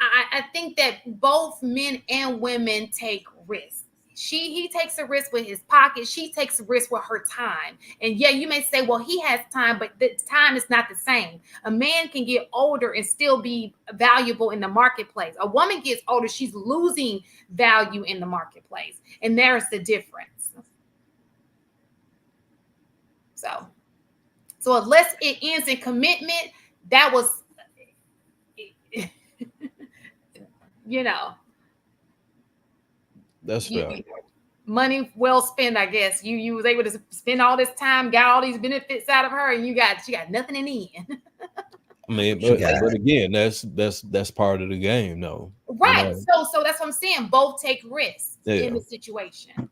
I think that both men and women take risks. He takes a risk with his pocket. She takes a risk with her time. And yeah, you may say, well, he has time, but the time is not the same. A man can get older and still be valuable in the marketplace. A woman gets older, she's losing value in the marketplace. And there's the difference. So unless it ends in commitment, that was you know, That's you, fair. money well spent, I guess. You was able to spend all this time, got all these benefits out of her, and you got nothing in the end. I mean, She got but again, that's part of the game, though. You Right. know, So that's what I'm saying. Both take risks yeah, in the situation.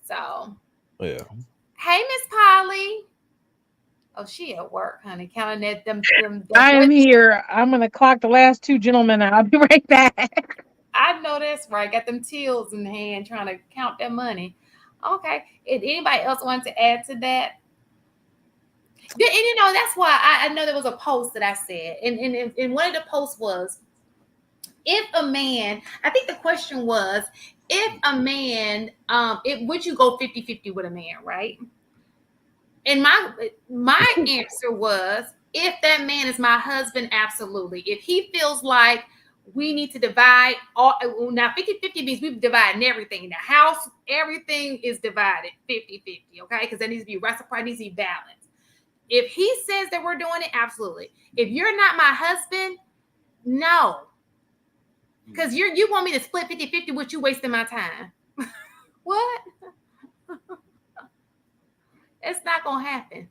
So yeah. hey, Miss Polly. Oh, she at work, honey, counting that I am here. I'm gonna clock the last two gentlemen and I'll be right back. I know that's right. Got them tills in the hand trying to count that money. Okay. If anybody else want to add to that? And that's why I know there was a post that I said, and one of the posts was, if a man, I think the question was, if a man, would you go 50-50 with a man, right? And my answer was, if that man is my husband, absolutely. If he feels like we need to divide all, now 50-50 means we've divided everything. The house, everything is divided 50-50, okay? Because there needs to be reciprocity, needs to be balanced. If he says that we're doing it, absolutely. If you're not my husband, no. Because you want me to split 50-50 with you wasting my time. What? That's not gonna happen.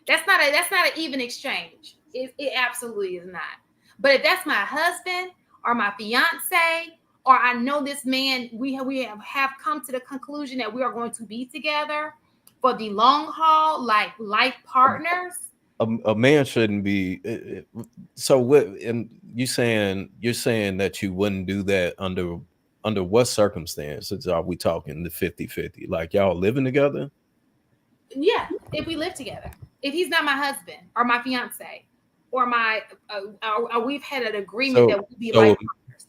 That's not an even exchange. It absolutely is not. But if that's my husband or my fiance, or I know this man, we have come to the conclusion that we are going to be together for the long haul, like life partners. A man shouldn't be. So what? And you're saying that you wouldn't do that under what circumstances are we talking the 50-50? Like y'all living together? Yeah, if we live together. If he's not my husband or my fiance. or my or we've had an agreement So that we'll be so life partners.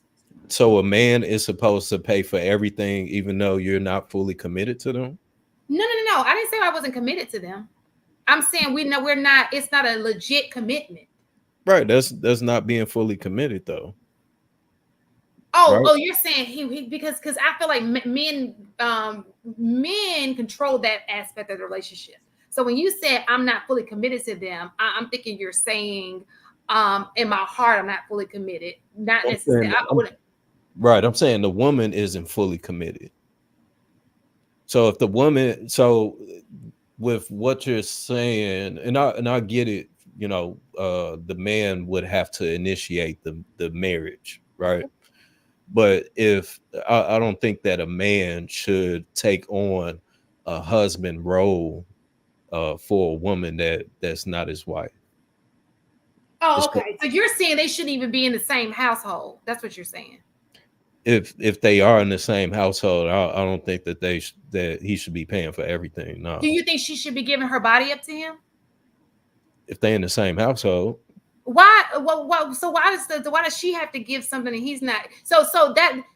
so a man is supposed to pay for everything, even though you're not fully committed to them. No. I didn't say I wasn't committed to them. I'm saying we know we're not. It's not a legit commitment. Right. That's not being fully committed though. Right. You're saying he because I feel like men control that aspect of the relationship. So when you said I'm not fully committed to them, I'm thinking you're saying in my heart I'm not fully committed. Not I'm necessarily. saying, right. I'm saying the woman isn't fully committed. So if the woman, so with what you're saying, and I get it, the man would have to initiate the marriage, right? But if I don't think that a man should take on a husband role for a woman that's not his wife. Oh, It's, okay. So you're saying they shouldn't even be in the same household. That's what you're saying. if they are in the same household, I don't think that that he should be paying for everything. Do No, you think she should be giving her body up to him? if they in the same household. Why? Well, so why does she have to give something and he's not? But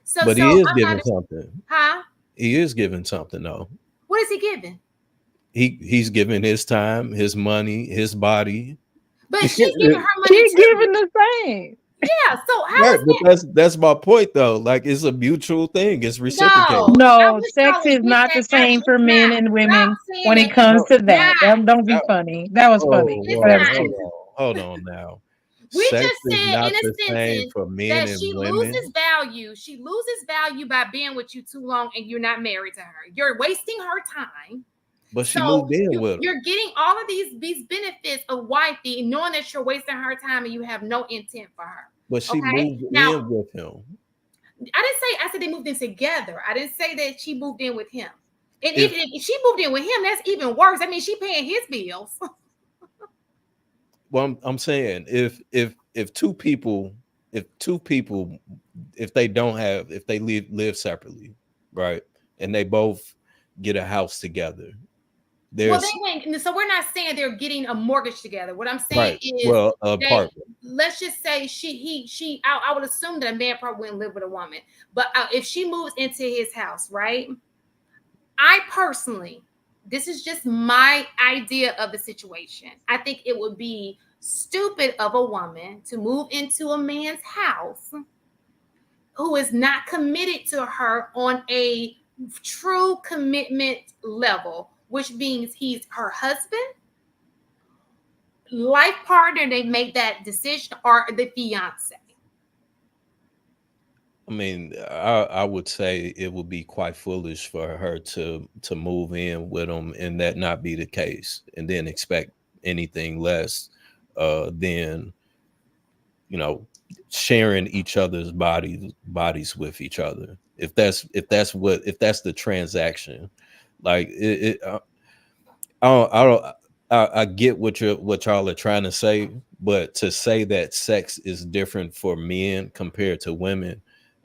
So he is I'm giving not. something. Huh? He is giving something though. What is he giving? He's giving his time, his money, his body. But she's giving her money She too. giving the same. Yeah. So how Right, is but that? that's my point though. Like it's a mutual thing. It's reciprocated. No, I No, wish sex y'all would is get not that the out. same for It's men not. and Stop women saying when that it it's comes No, to not. that. Don't be that, funny. That was funny. oh, It's But that whoa, was not. cute. hold on now. We Sex just is said not in a the same sentence for men that and she women, loses value. She loses value by being with you too long and you're not married to her. You're wasting her time. but she So moved in with him. you're getting all of these benefits of wifey, knowing that you're wasting her time and you have no intent for her. But she Okay. moved Now, in with him. I said they moved in together. I didn't say that she moved in with him. And If if she moved in with him, that's even worse. I mean, she paying his bills. well, I'm saying if two people if they don't have if they live separately, right, and they both get a house together, Well, they there's went. So we're not saying they're getting a mortgage together. What I'm saying right. is Well, that apartment. let's just say she. I would assume that a man probably wouldn't live with a woman, but if she moves into his house, right? I personally, this is just my idea of the situation. I think it would be stupid of a woman to move into a man's house who is not committed to her on a true commitment level, which means he's her husband, life partner. They make that decision, or the fiance. I mean, I would say it would be quite foolish for her to move in with him and that not be the case, and then expect anything less than sharing each other's bodies with each other. If that's the transaction, like I don't I get what y'all are trying to say, but to say that sex is different for men compared to women,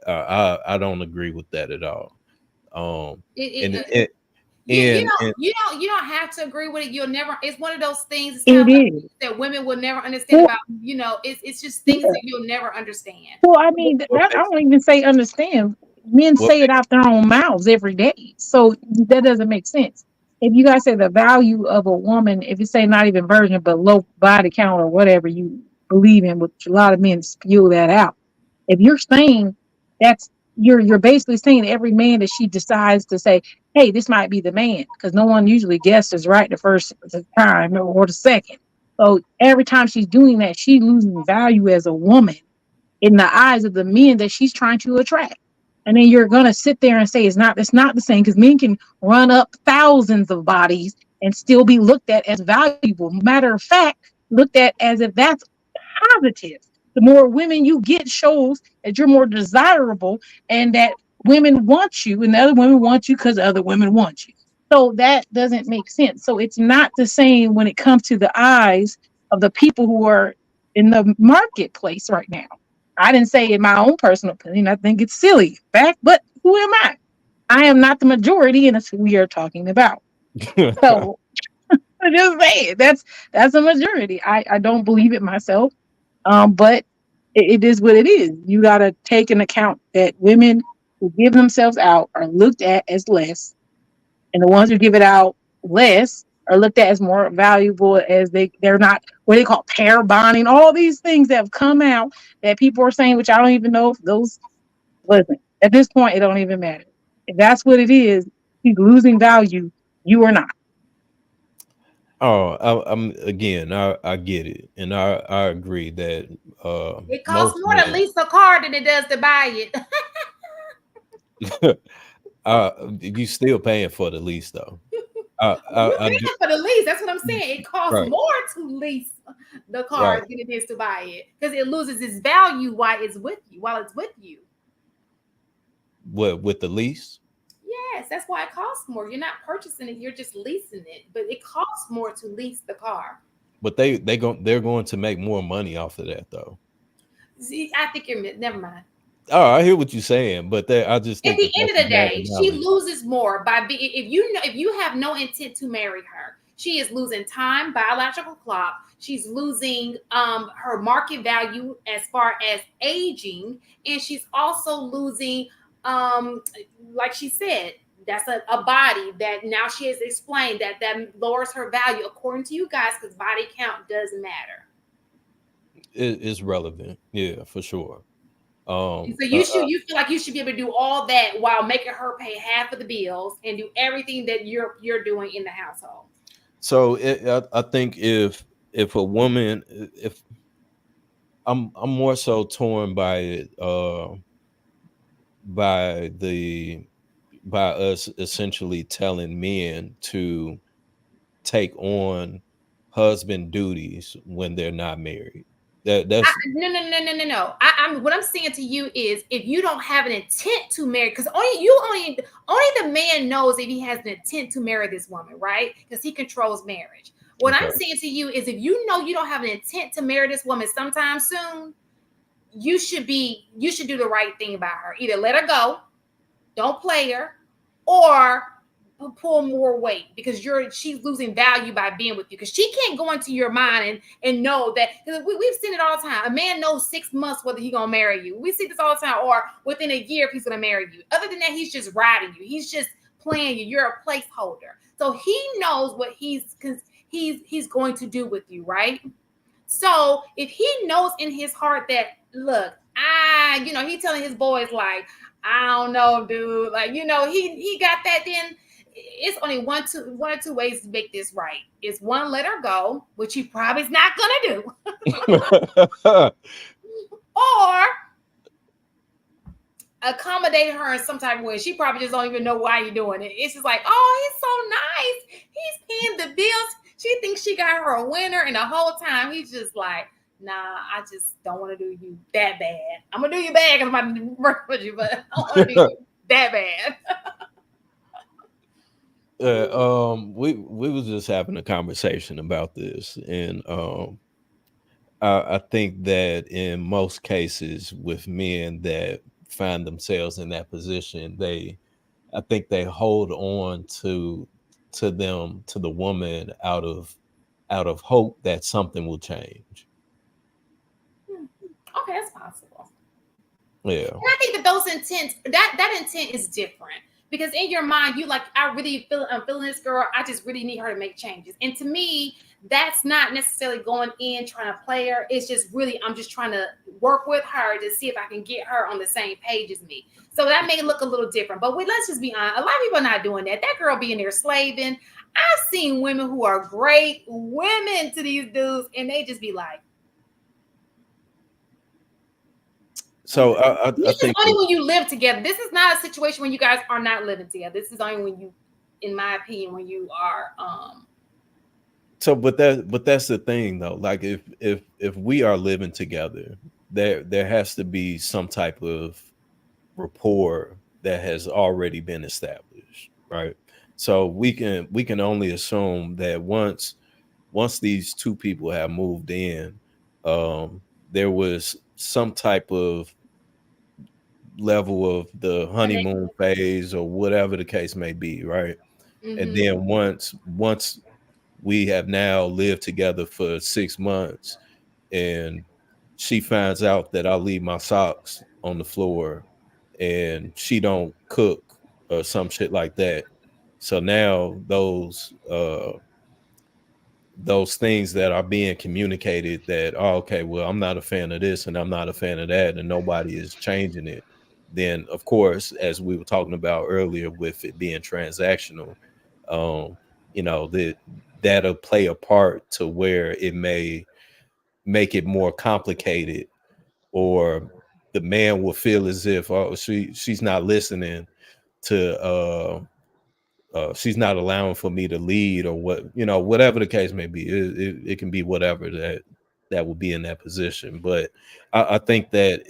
I don't agree with that at all. Um, It, and it, and you and, don't and have to agree with it. You'll never. It's one of those things. It's kind It of like is. that women will never understand Well, about. It's just things yeah. that you'll never understand. Well, I mean, what that I makes don't even say understand. Men what say it makes out their own mouths every day, so that doesn't make sense. If you guys say the value of a woman, if you say not even virgin but low body count or whatever you believe in, which a lot of men spew that out. If you're saying that's you're basically saying every man that she decides to say, hey, this might be the man, because no one usually guesses right the first time or the second. So every time she's doing that, she's losing value as a woman in the eyes of the men that she's trying to attract. And then you're gonna sit there and say it's not the same, because men can run up thousands of bodies and still be looked at as valuable. Matter of fact, looked at as if that's positive. The more women you get shows that you're more desirable and that women want you and the other women want you because other women want you. So that doesn't make sense. So it's not the same when it comes to the eyes of the people who are in the marketplace right now. I didn't say in my own personal opinion. I think it's silly fact, but who am I? I am not the majority, and it's who we are talking about. So I'm just saying that's a majority. I don't believe it myself. But it is what it is. You got to take into account that women who give themselves out are looked at as less, and the ones who give it out less are looked at as more valuable, as they're not what they call pair bonding. All these things that have come out that people are saying, which I don't even know if those. Listen, at this point, it don't even matter. If that's what it is, he's losing value. You are not. Oh, I'm again. I get it, and I agree that It costs most more to men, lease a car than it does to buy it. you still paying for the lease though. You I do paying for the lease. That's what I'm saying. It costs right, more to lease the car right. than it is to buy it because it loses its value while it's with you. While it's with you. What with the lease? Yes, that's why it costs more. You're not purchasing it, you're just leasing it. But it costs more to lease the car. But they're going to make more money off of that though. See, I think you're never mind. Oh, I hear what you're saying, but I just At think the that end that's of a the bad day, she analogy. loses more by being if you know if you have no intent to marry her, she is losing time, biological clock. She's losing her market value as far as aging, and she's also losing um like she said, that's a body that now she has explained that lowers her value according to you guys because body count does matter. It's relevant, yeah, for sure. And so you feel like you should be able to do all that while making her pay half of the bills and do everything that you're doing in the household. So I think if a woman, if I'm more so torn by it, by the by us essentially telling men to take on husband duties when they're not married. That's No. I'm what I'm saying to you is if you don't have an intent to marry, because only the man knows if he has an intent to marry this woman, right? Because he controls marriage. What I'm okay. saying to you is if you know you don't have an intent to marry this woman sometime soon, you should do the right thing about her. Either let her go, don't play her, or pull more weight because she's losing value by being with you because she can't go into your mind and know that because we've seen it all the time. A man knows 6 months whether he's gonna marry you. We see this all the time, or within a year if he's gonna marry you. Other than that, he's just riding you. He's just playing you. You're a placeholder. So he knows what he's going to do with you, right? So if he knows in his heart that look, he's telling his boys like, I don't know, dude, like he got that. Then it's only one or two ways to make this right. It's one, let her go, which he probably is not gonna do, or accommodate her in some type of way. She probably just don't even know why you're doing it. It's just like, oh, he's so nice. He's paying the bills. She thinks she got her a winner, and the whole time he's just like, nah, I just don't want to do you that bad. I'm gonna do you bad because I'm about to work with you, but I don't want to do you that bad. We was just having a conversation about this, and I think that in most cases with men that find themselves in that position, I think they hold on to the woman out of hope that something will change. Okay, that's possible. Yeah. And I think that those intents, that intent is different because in your mind, you like, I'm feeling this girl. I just really need her to make changes. And to me, that's not necessarily going in trying to play her. It's just really, I'm just trying to work with her to see if I can get her on the same page as me. So that may look a little different, but let's just be honest. A lot of people are not doing that. That girl being there slaving. I've seen women who are great women to these dudes, and they just be like, So I this is think only when you live together. This is not a situation when you guys are not living together. This is only when you, in my opinion, when you are so, but that's the thing though. Like if we are living together, there has to be some type of rapport that has already been established, right? So we can only assume that once these two people have moved in, there was some type of level of the honeymoon phase or whatever the case may be, right? And mm-hmm. then once we have now lived together for 6 months, and she finds out that I leave my socks on the floor and she don't cook or some shit like that. So now those things that are being communicated that, oh, okay, well, I'm not a fan of this and I'm not a fan of that, and nobody is changing it. Then of course, as we were talking about earlier with it being transactional, um, that'll play a part to where it may make it more complicated, or the man will feel as if, oh, she's not listening to she's not allowing for me to lead, or whatever the case may be. It can be whatever that will be in that position. But I think that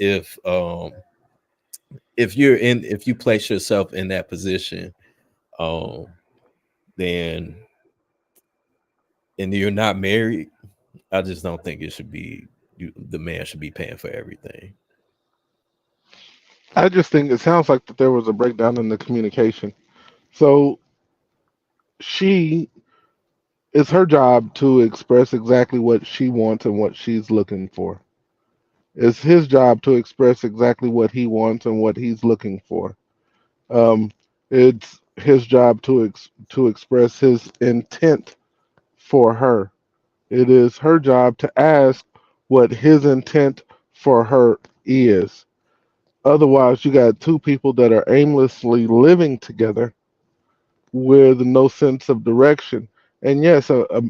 if you place yourself in that position, um then, and you're not married, I just don't think it should be the man should be paying for everything. I just think it sounds like that there was a breakdown in the communication. So she it's her job to express exactly what she wants and what she's looking for. It's his job to express exactly what he wants and what he's looking for. Um, it's his job to express his intent for her. It is her job to ask what his intent for her is. Otherwise, you got two people that are aimlessly living together with no sense of direction. And yes, a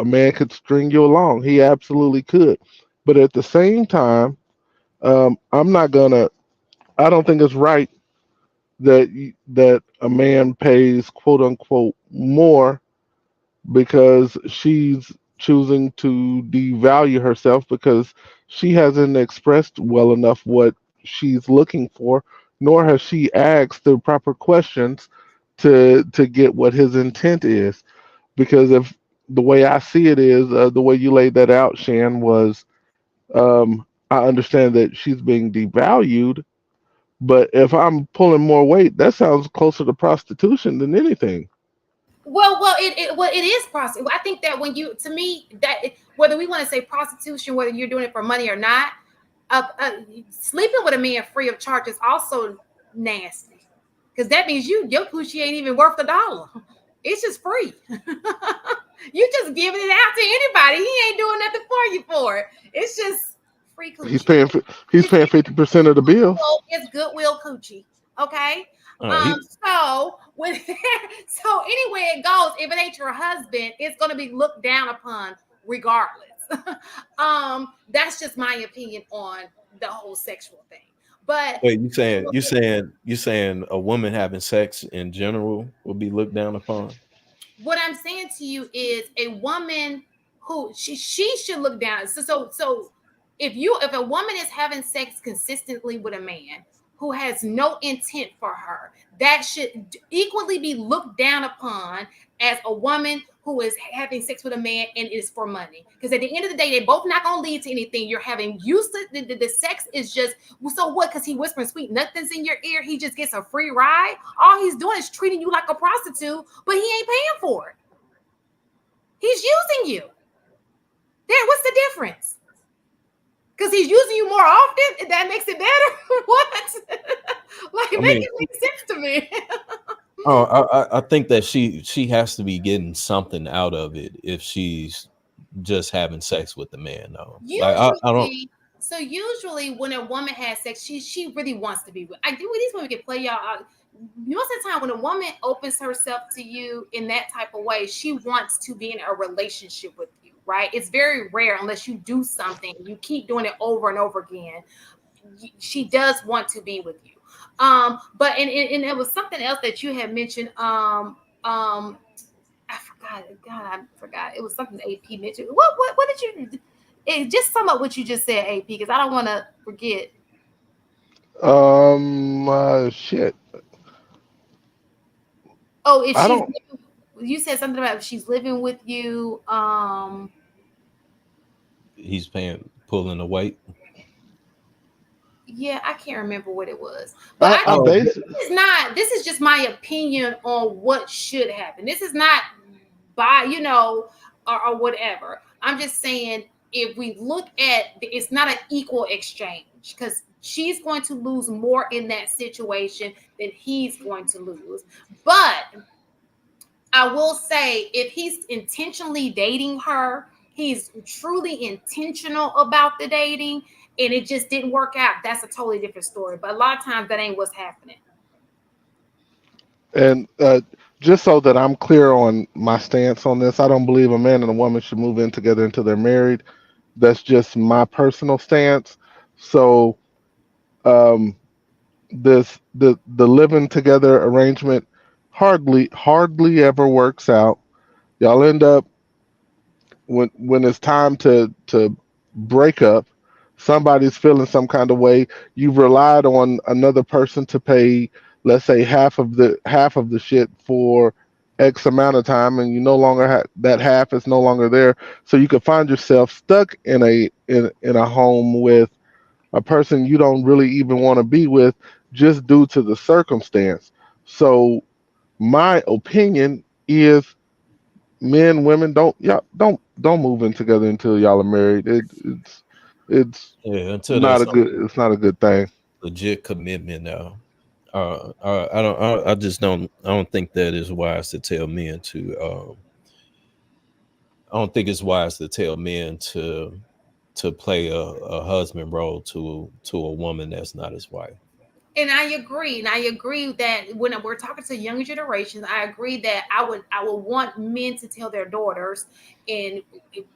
man could string you along. He absolutely could. But at the same time, I'm not gonna. I don't think it's right that a man pays quote unquote more because she's choosing to devalue herself because she hasn't expressed well enough what she's looking for, nor has she asked the proper questions to get what his intent is. Because if the way I see it is the way you laid that out, Shan, was I understand that she's being devalued, but if I'm pulling more weight, that sounds closer to prostitution than anything. Well, it is prostitution. I think that when you, to me, whether we want to say prostitution, whether you're doing it for money or not, uh, uh, sleeping with a man free of charge is also nasty, because that means your coochie ain't even worth $1. It's just free. You just giving it out to anybody. He ain't doing nothing for you for it. It's just free He's coochie. paying he's It's paying 50% of the bills. it's goodwill coochie. Okay. He So when so anyway it goes, if it ain't your husband, it's gonna be looked down upon regardless. That's just my opinion on the whole sexual thing. But Wait, you saying a woman having sex in general will be looked down upon? what I'm saying to you is a woman who she should look down. So if a woman is having sex consistently with a man who has no intent for her, that should equally be looked down upon as a woman who is having sex with a man and is for money. Because at the end of the day, they both not gonna lead to anything. You're having useless. The sex is just, so what? Because he whispering sweet nothings in your ear, he just gets a free ride. All he's doing is treating you like a prostitute, but he ain't paying for it. He's using you. Then what's the difference? Because he's using you more often, that makes it better. What? Like, I make mean, it make sense to me. oh, I think that she has to be getting something out of it if she's just having sex with the man, though. Like I don't. Usually when a woman has sex, she really wants to be with. I do. These women can play y'all out. Most of the time, when a woman opens herself to you in that type of way, she wants to be in a relationship with you, right? It's very rare unless you do something, you keep doing it over and over again. She does want to be with you. But and it was something else that you had mentioned. I forgot. God, I forgot. It was something AP mentioned. What did you? Just sum up what you just said, AP, because I don't want to forget. Shit. Oh, if I she's, don't. you said something about if she's living with you. He's pulling the weight. Yeah, I can't remember what it was, but I base. this is not. This is just my opinion on what should happen. This is not buy, or whatever. I'm just saying, if we look at it's not an equal exchange, because she's going to lose more in that situation than he's going to lose. But I will say, if he's intentionally dating her, he's truly intentional about the dating, and it just didn't work out, that's a totally different story. But a lot of times that ain't what's happening. And just so that I'm clear on my stance on this, I don't believe a man and a woman should move in together until they're married. That's just my personal stance. So um, the living together arrangement hardly ever works out. Y'all end up, when it's time to break up, somebody's feeling some kind of way. You've relied on another person to pay, let's say, half of the shit for X amount of time, and you no longer that half is no longer there. So you could find yourself stuck in a home with a person you don't really even want to be with, just due to the circumstance. So my opinion is, men, women, don't move in together until y'all are married. It's Yeah, until not there's a good some it's not a good thing. legit commitment now. I don't. I just don't. I don't think that is wise to tell men to. I don't think it's wise to tell men to play a husband role to a woman that's not his wife. And I agree. And I agree that when we're talking to younger generations, I agree that I would want men to tell their daughters and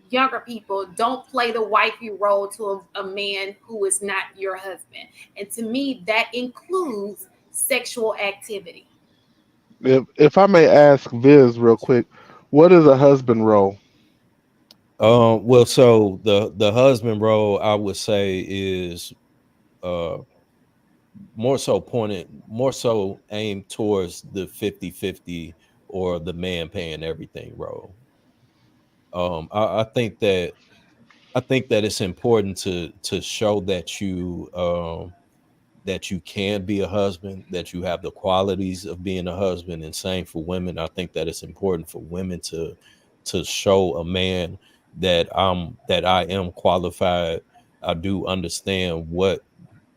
younger people, don't play the wifey role to a man who is not your husband. And to me, that includes sexual activity. If I may ask Viz real quick, what is a husband role? Well, so the husband role, I would say, is uh more so aimed towards the 50-50 or the man paying everything role. I think that it's important to show that you can be a husband, that you have the qualities of being a husband, and same for women. I think that it's important for women to show a man that I am qualified. I do understand what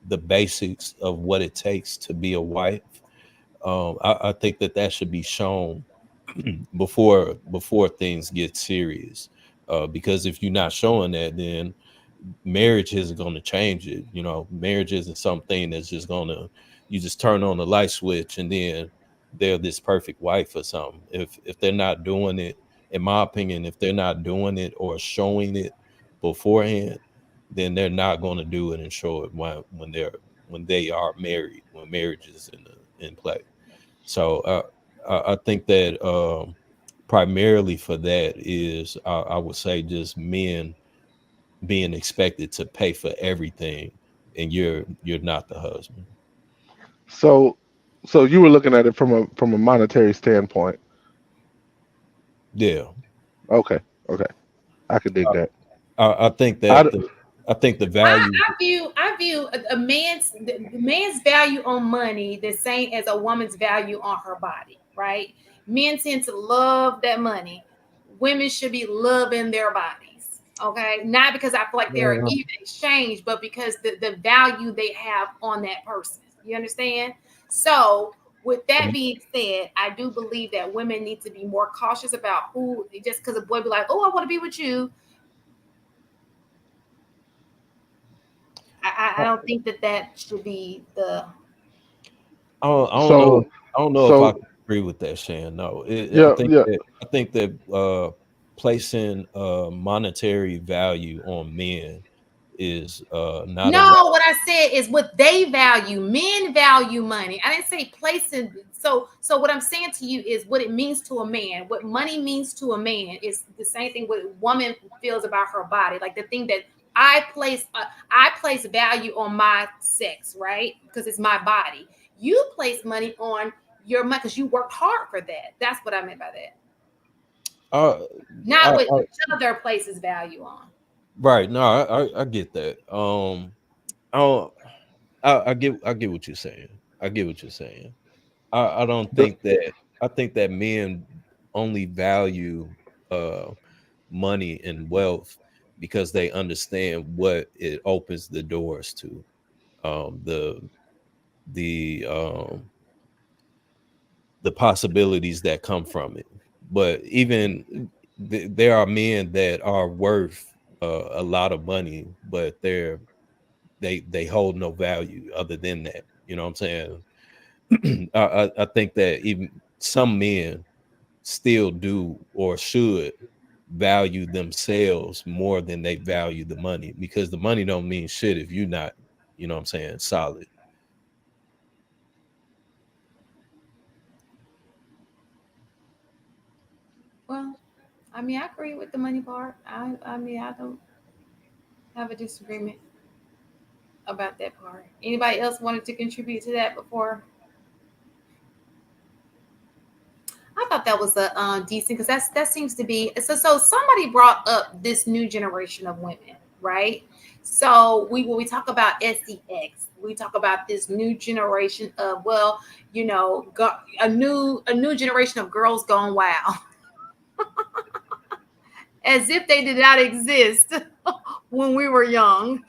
the basics of what it takes to be a wife. I think that that should be shown before things get serious. Because if you're not showing that, then marriage isn't going to change it. You know, marriage isn't something that's just going to, you just turn on the light switch and then they're this perfect wife or something. If they're not doing it, in my opinion, if they're not doing it or showing it beforehand, then they're not going to do it and show it when they are married, when marriage is in play. So I think that primarily for that is, I would say, just men being expected to pay for everything, and you're not the husband. So you were looking at it from a monetary standpoint. Yeah, Okay, okay, I could dig that. I think I that d- I think the I, value. I view a man's value on money the same as a woman's value on her body, right? Men tend to love that money. Women should be loving their bodies. Okay. Not because I feel like they're an Yeah. even exchange, but because the value they have on that person. You understand? So with that being said, I do believe that women need to be more cautious about who, just because a boy be like, oh, I want to be with you. I don't think that should be the. I don't know. so I don't know if I so can agree with that, Shan. No, yeah, yeah. I think that placing monetary value on men is not a right. No, what I said is what they value. Men value money. I didn't say placing. So what I'm saying to you is what it means to a man. What money means to a man is the same thing what a woman feels about her body. Like the thing that I place value on my sex, right? Because it's my body. You place money on your money because you worked hard for that. That's what I meant by that. Uh, Not what I, each other places value on. right. No, I get that. I don't, I get what you're saying. I get what you're saying. I don't The, think that I think that men only value uh money and wealth because they understand what it opens the doors to, um the the um the possibilities that come from it. But even there are men that are worth a lot of money, but they hold no value other than that. You know what I'm saying? I think that even some men still do or should value themselves more than they value the money, because the money don't mean shit if you're not, you know what I'm saying, solid. Well, I mean, I agree with the money part. I mean, I don't have a disagreement about that part. Anybody else wanted to contribute to that before? I thought that was a decent, because that seems to be so. So somebody brought up this new generation of women, right? So when we talk about SEX, we talk about this new generation of, well, a new generation of girls gone wild, as if they did not exist when we were young.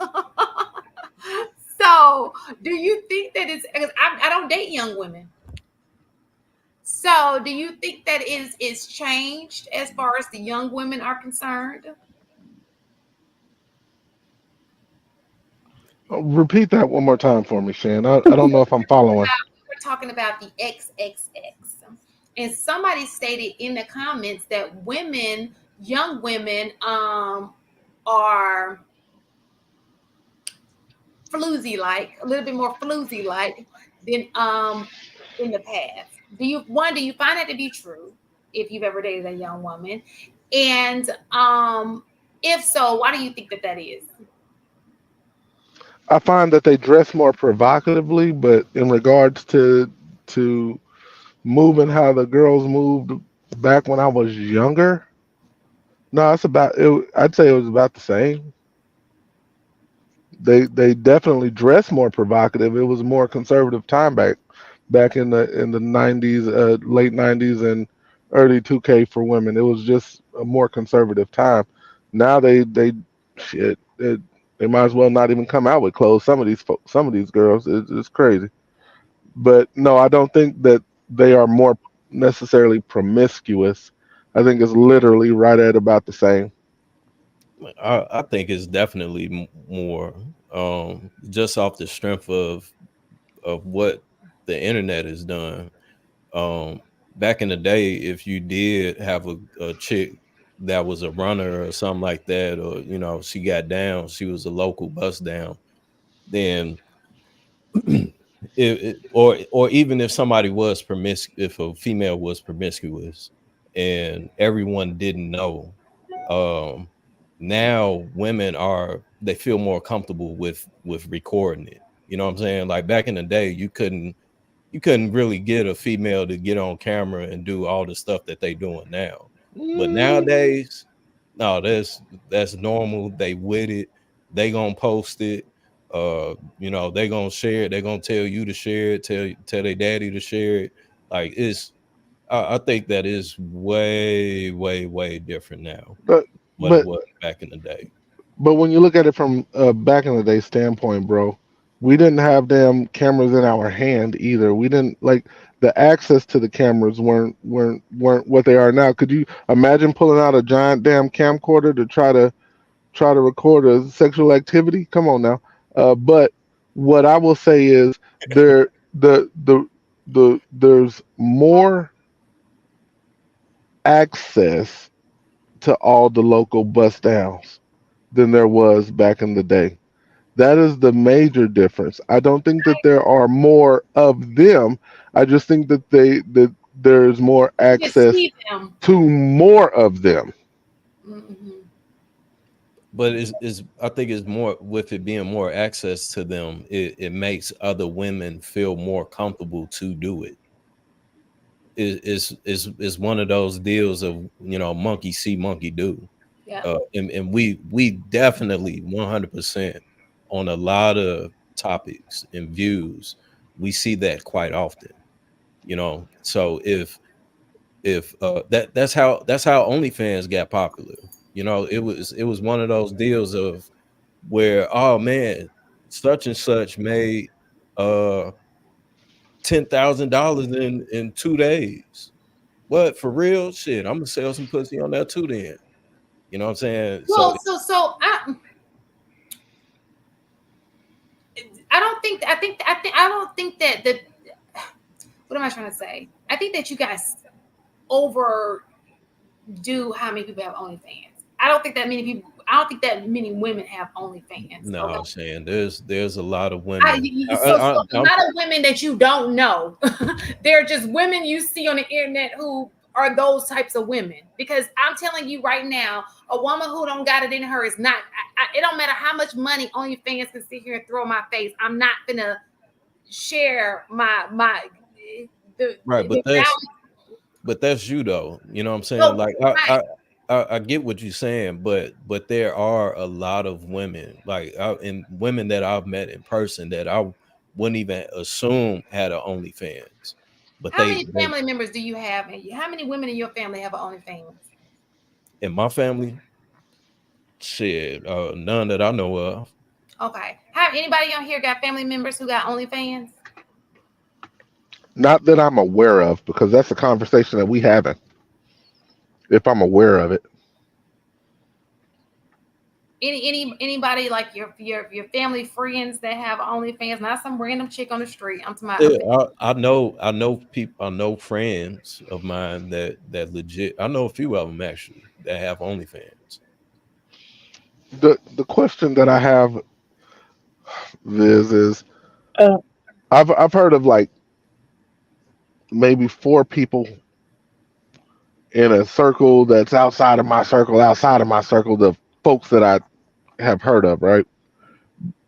So do you think that it's? 'Cause I don't date young women. So, do you think that is changed as far as the young women are concerned? Repeat that one more time for me, Shan. I don't know if I'm following. We're talking about the XXX, and somebody stated in the comments that young women, are floozy like, a little bit more floozy like than in the past. Do you find that to be true? If you've ever dated a young woman, and if so, why do you think that is? I find that they dress more provocatively, but in regards to moving how the girls moved back when I was younger, no, it's about it. I'd say it was about the same. They definitely dress more provocative. It was more conservative time back in the 90s, late 90s and early 2K for women. It was just a more conservative time. Now they shit. They might as well not even come out with clothes. Some of these girls, it's crazy. But no, I don't think that they are more necessarily promiscuous. I think it's literally right at about the same. I think it's definitely more, just off the strength of what the internet has done. Um, Back in the day, if you did have a chick that was a runner or something like that, or she got down, she was a local bust down, then or even if somebody was if a female was promiscuous and everyone didn't know, um now women they feel more comfortable with recording it. You know what I'm saying? Like back in the day, you couldn't really get a female to get on camera and do all the stuff that they doing now. But Mm, nowadays, no, that's normal. They with it. They gonna post it. They gonna share it. They gonna tell you to share it. Tell their daddy to share it. Like I think that is way, way, way different now but what it but was back in the day. But when you look at it from back in the day standpoint, bro, we didn't have damn cameras in our hand either. We didn't like the access to the cameras weren't what they are now. Could you imagine pulling out a giant damn camcorder to try to record a sexual activity? Come on now. But what I will say is there there's more access to all the local bust downs than there was back in the day. That is the major difference. I don't think that there are more of them. I just think that there's more You access see them. to more of them. Hmm. But is I think it's more with it being more access to them, it makes other women feel more comfortable to do it. Is one of those deals of monkey see monkey do. Yeah. And we definitely 100% on a lot of topics and views, we see that quite often. So if that's how OnlyFans got popular. You know, it was one of those deals of where, oh man, such and such made uh $10,000 in 2 days. What, for real? Shit, I'm gonna sell some pussy on that too then. You know what I'm saying? So Well, so I don't think I don't think that the what am I trying to say? I think that you guys overdo how many people have OnlyFans. I don't think that many people. I don't think that many women have OnlyFans. no, Okay. I'm saying there's a lot of women. So a lot of women that you don't know, they're just women you see on the internet who are those types of women. Because I'm telling you right now, a woman who don't got it in her is not. It don't matter how much money OnlyFans can sit here and throw in my face. I'm not gonna share my Right, the value. but that's you though. You know what I'm saying? So Like right. I get what you're saying, but there are a lot of women, like and women that I've met in person that I wouldn't even assume had a OnlyFans, but How they many they family members do you have? And how many women in your family have an OnlyFans? in my family, shit, none that I know of. Okay. Have anybody on here got family members who got OnlyFans? Not that I'm aware of, because that's a conversation that we having. If I'm aware of it, Anybody like your family friends that have OnlyFans? Not some random chick on the street. I'm talking about Yeah, I know people, I know friends of mine that legit. I know a few of them actually that have OnlyFans. the question that I have is Uh, I've heard of like maybe four people in a circle that's outside of my circle, the folks that I have heard of, right?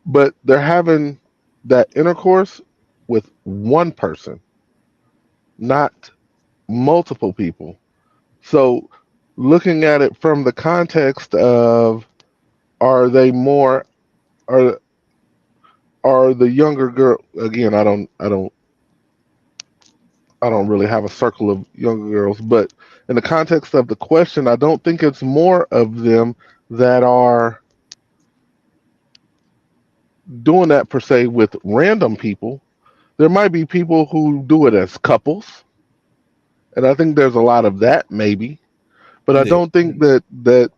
But they're having that intercourse with one person, not multiple people. So looking at it from the context of, are they more are are the younger girl, again, I don't really have a circle of younger girls, but in the context of the question, I don't think it's more of them that are doing that per se with random people. There might be people who do it as couples, and I think there's a lot of that maybe, but I Yeah, don't think that the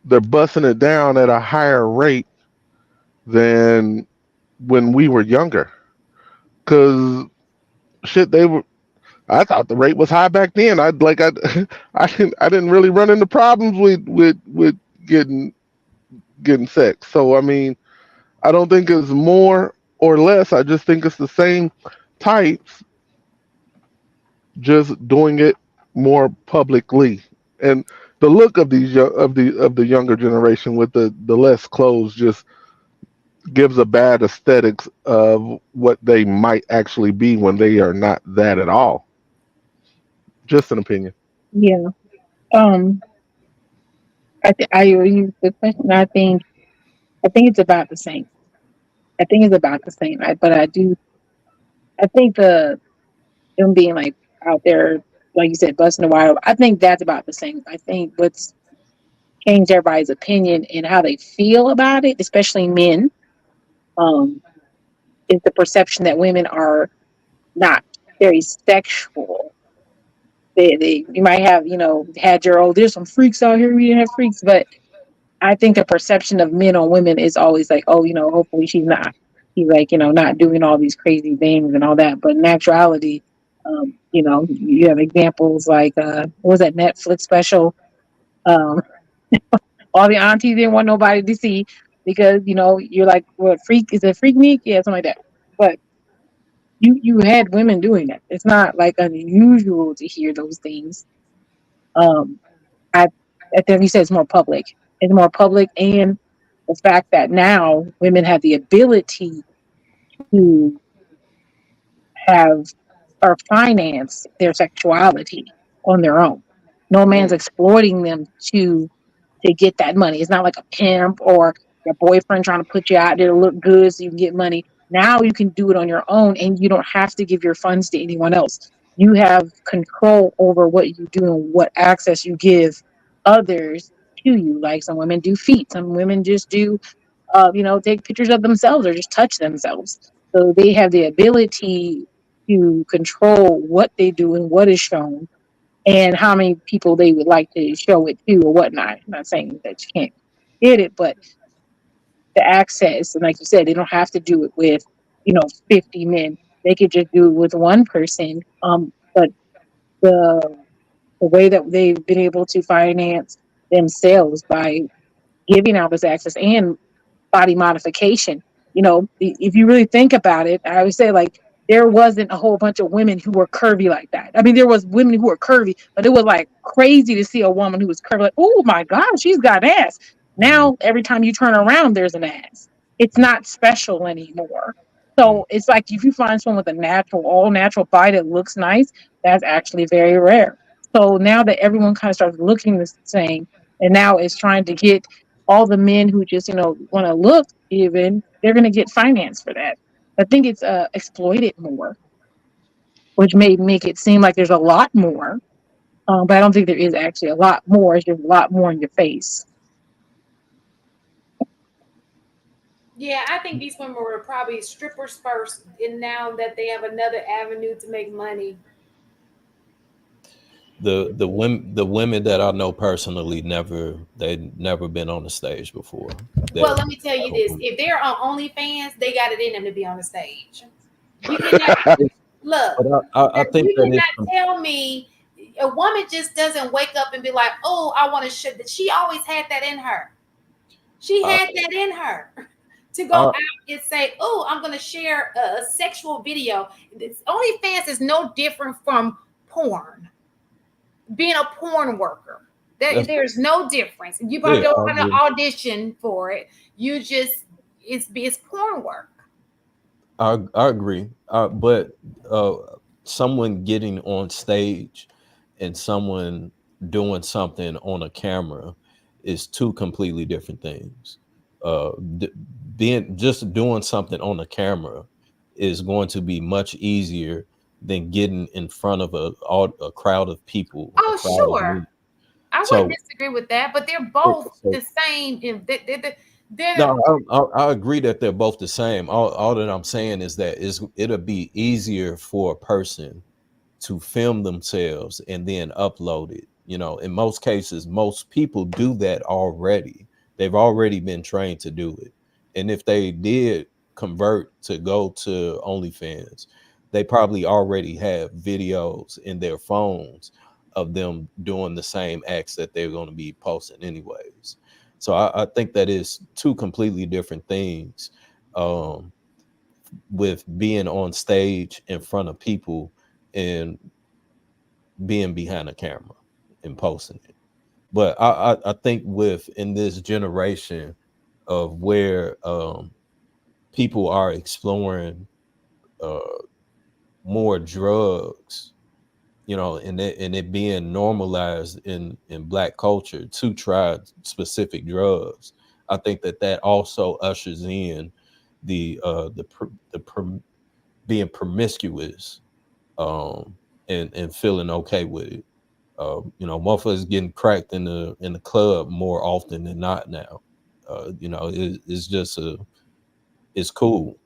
they're busting it down at a higher rate than when we were younger. Cause shit, they were. I thought the rate was high back then. I didn't really run into problems with getting getting sex. So I mean, I don't think it's more or less. I just think it's the same types, just doing it more publicly. And the look of the younger generation with the less clothes just gives a bad aesthetics of what they might actually be when they are not that at all. Just an opinion. yeah. Um, I agree with the question. I think it's about the same. I think it's about the same. But I think them being like out there, like you said, busting the wide open. I think that's about the same. I think what's changed everybody's opinion and how they feel about it, especially men, um, is the perception that women are not very sexual. You might have, had your, oh, there's some freaks out here. We didn't have freaks, but I think the perception of men on women is always like, oh, hopefully she's not. He's like, not doing all these crazy things and all that. But in actuality, you have examples like, what was that Netflix special? Um, all the aunties didn't want nobody to see because, you're like, what, freak? Is it freak meek? Yeah, something like that. But you had women doing that. It's not like unusual to hear those things. Um, I I think you said it's more public. It's more public, and the fact that now women have the ability to have or finance their sexuality on their own. No man's Mm. exploiting them to get that money. It's not like a pimp or your boyfriend trying to put you out there to look good so you can get money. Now you can do it on your own and you don't have to give your funds to anyone else. You have control over what you do and what access you give others to you. Like some women do feet, some women just do, take pictures of themselves or just touch themselves. So they have the ability to control what they do and what is shown and how many people they would like to show it to or whatnot. I'm not saying that you can't get it, but the access, and like you said, they don't have to do it with, 50 men. They could just do it with one person. But the the way that they've been able to finance themselves by giving out this access and body modification. If you really think about it, I would say like there wasn't a whole bunch of women who were curvy like that. I mean, there was women who were curvy, but it was like crazy to see a woman who was curvy. Like, oh my God, she's got ass. Mhm. Now every time you turn around, there's an ass. It's not special anymore. Mhm. So it's like if you find someone with a natural, all natural body that looks nice, that's actually very rare. So now that everyone kind of starts looking the same, and now it's trying to get all the men who just want to look even, they're going to get finance for that. I think it's exploited more, which may make it seem like there's a lot more, but I don't think there is actually a lot more. It's just a lot more in your face. Yeah, I think these women were probably strippers first, and now that they have another avenue to make money. The women that I know personally they never been on the stage before. Well, That let me tell you this: if they're on OnlyFans, they got it in them to be on the stage. You cannot look. but I think You that it's cannot tell me a woman just doesn't wake up and be like, "Oh, I want to show that." She always had that in her. She I, had that in her to go I, out and say, "Oh, I'm going to share a sexual video." OnlyFans is no different from porn. Being a porn worker, that's there's no difference. You probably yeah, don't I have to agree. audition for it. You just it's porn work. I agree. But uh, someone getting on stage and someone doing something on a camera is two completely different things. Uh, d- being just doing something on a camera is going to be much easier than getting in front of a crowd of people, a Oh, crowd of sure. men. I wouldn't So, disagree with that, but they're so, both so the same. They're no, I agree that they're both the same. All that I'm saying is that it'll be easier for a person to film themselves and then upload it. In most cases, most people do that already. They've already been trained to do it. And if they did convert to go to OnlyFans, they probably already have videos in their phones of them doing the same acts that they're going to be posting anyways. So I think that is two completely different things. Um, with being on stage in front of people and being behind a camera and posting it. But I think with in this generation of where people are exploring uh, more drugs, and it being normalized in Black culture to try specific drugs, I think that also ushers in the being promiscuous, and feeling okay with it. Motherfuckers getting cracked in the club more often than not now. It's just it's cool.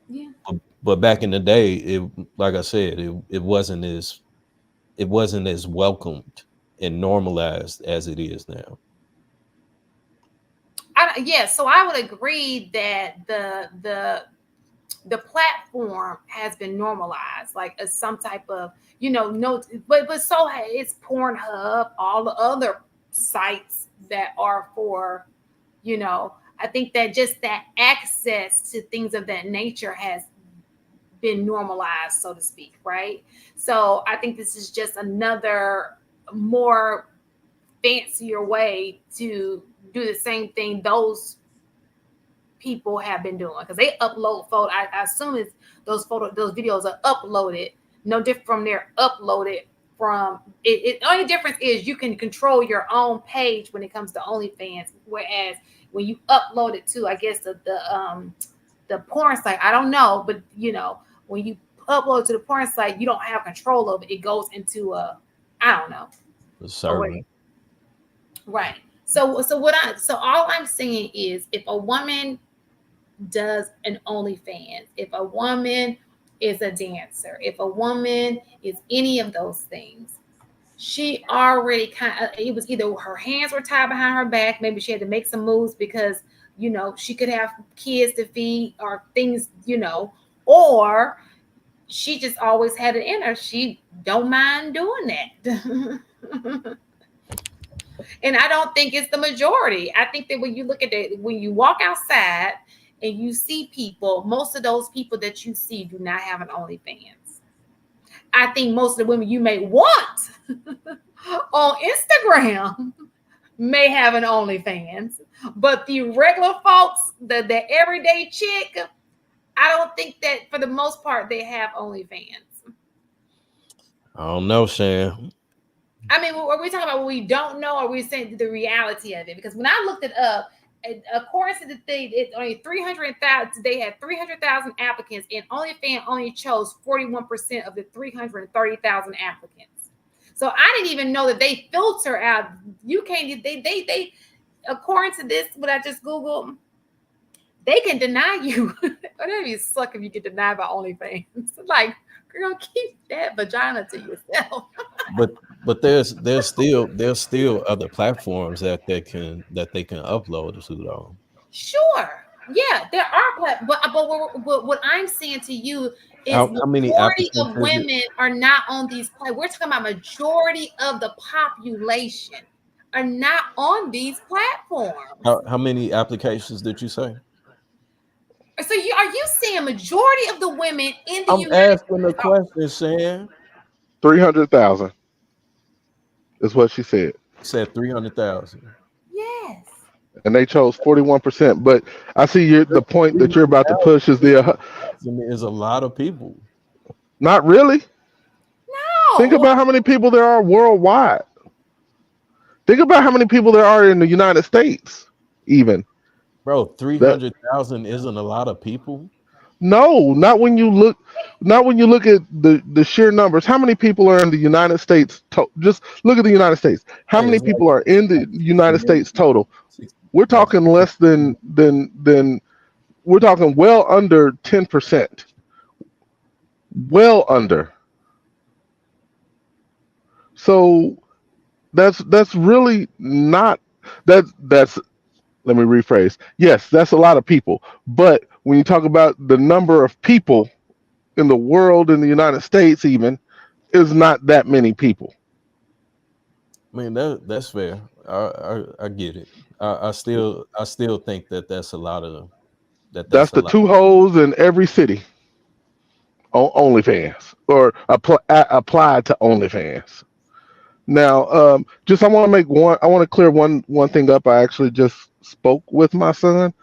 yeah. But back in the day, it like I said, it wasn't as welcomed and normalized as it is now. Yeah, so I would agree that the platform has been normalized, like as some type of no, but so it's Pornhub, all the other sites that are for you know. I think that just that access to things of that nature has been normalized, so to speak, right? So I think this is just another more fancier way to do the same thing those people have been doing because they upload photo. I assume it's those videos are uploaded, no different from they're uploaded from it. Only difference is you can control your own page when it comes to OnlyFans, whereas when you upload it to, I guess the porn site. I don't know, but when you upload to the porn site, you don't have control over it. It goes into I don't know. The Or server. right. So all I'm saying is, if a woman does an OnlyFans, if a woman is a dancer, if a woman is any of those things, she already it was either her hands were tied behind her back, maybe she had to make some moves because she could have kids to feed or things, or she just always had it in her. She don't mind doing that. And I don't think it's the majority. I think that when you look at it, when you walk outside and you see people, most of those people that you see do not have an OnlyFans. I think most of the women you may want on Instagram may have an OnlyFans, but the regular folks, the everyday chick, I don't think that for the most part they have OnlyFans. I don't know, Shan. I mean, are we talking about what we don't know, or are we saying the reality of it? Because when I looked it up, according to the thing, it's only 300,000. They had 300,000 applicants, and OnlyFans only chose 41% of the 330,000 applicants. So I didn't even know that they filter out. You can't. They. According to this, what I just googled, they can deny you. Whatever you suck if you get denied by OnlyFans. Like, girl, keep that vagina to yourself. But there's still other platforms that they can upload to though. Sure. Yeah, there are, but what I'm saying to you is How many majority applicants of is it? women are not on these platforms. We're talking about majority of the population are not on these platforms. How many applications did you say? So are you saying majority of the women in the I'm United asking the States are, question, Shan. 300,000 is what she said, Said 300,000. yes. and they chose 41%. But I see the point that you're about to push is the 300,000 is a lot of people. not really. Think No. about how many people there are worldwide. Think about how many people there are in the United States. Even Bro, that 300,000 isn't a lot of people. no, not when you look at the sheer numbers. How many people are in the United States? Just look at the United States. How Hey, many it's like people are in the 60 United million. States total? 60, We're like talking less than we're talking well under 10%. Well under. So that's really not that's let me rephrase. Yes, that's a lot of people. But when you talk about the number of people in the world, in the United States even, is not that many people. I mean that's fair. I get it. I still think that that's a lot of That's that's a the lot. two hoes in every city on OnlyFans or applied to OnlyFans. Now, just I want to make one. I want to clear one thing up. I actually just spoke with my son,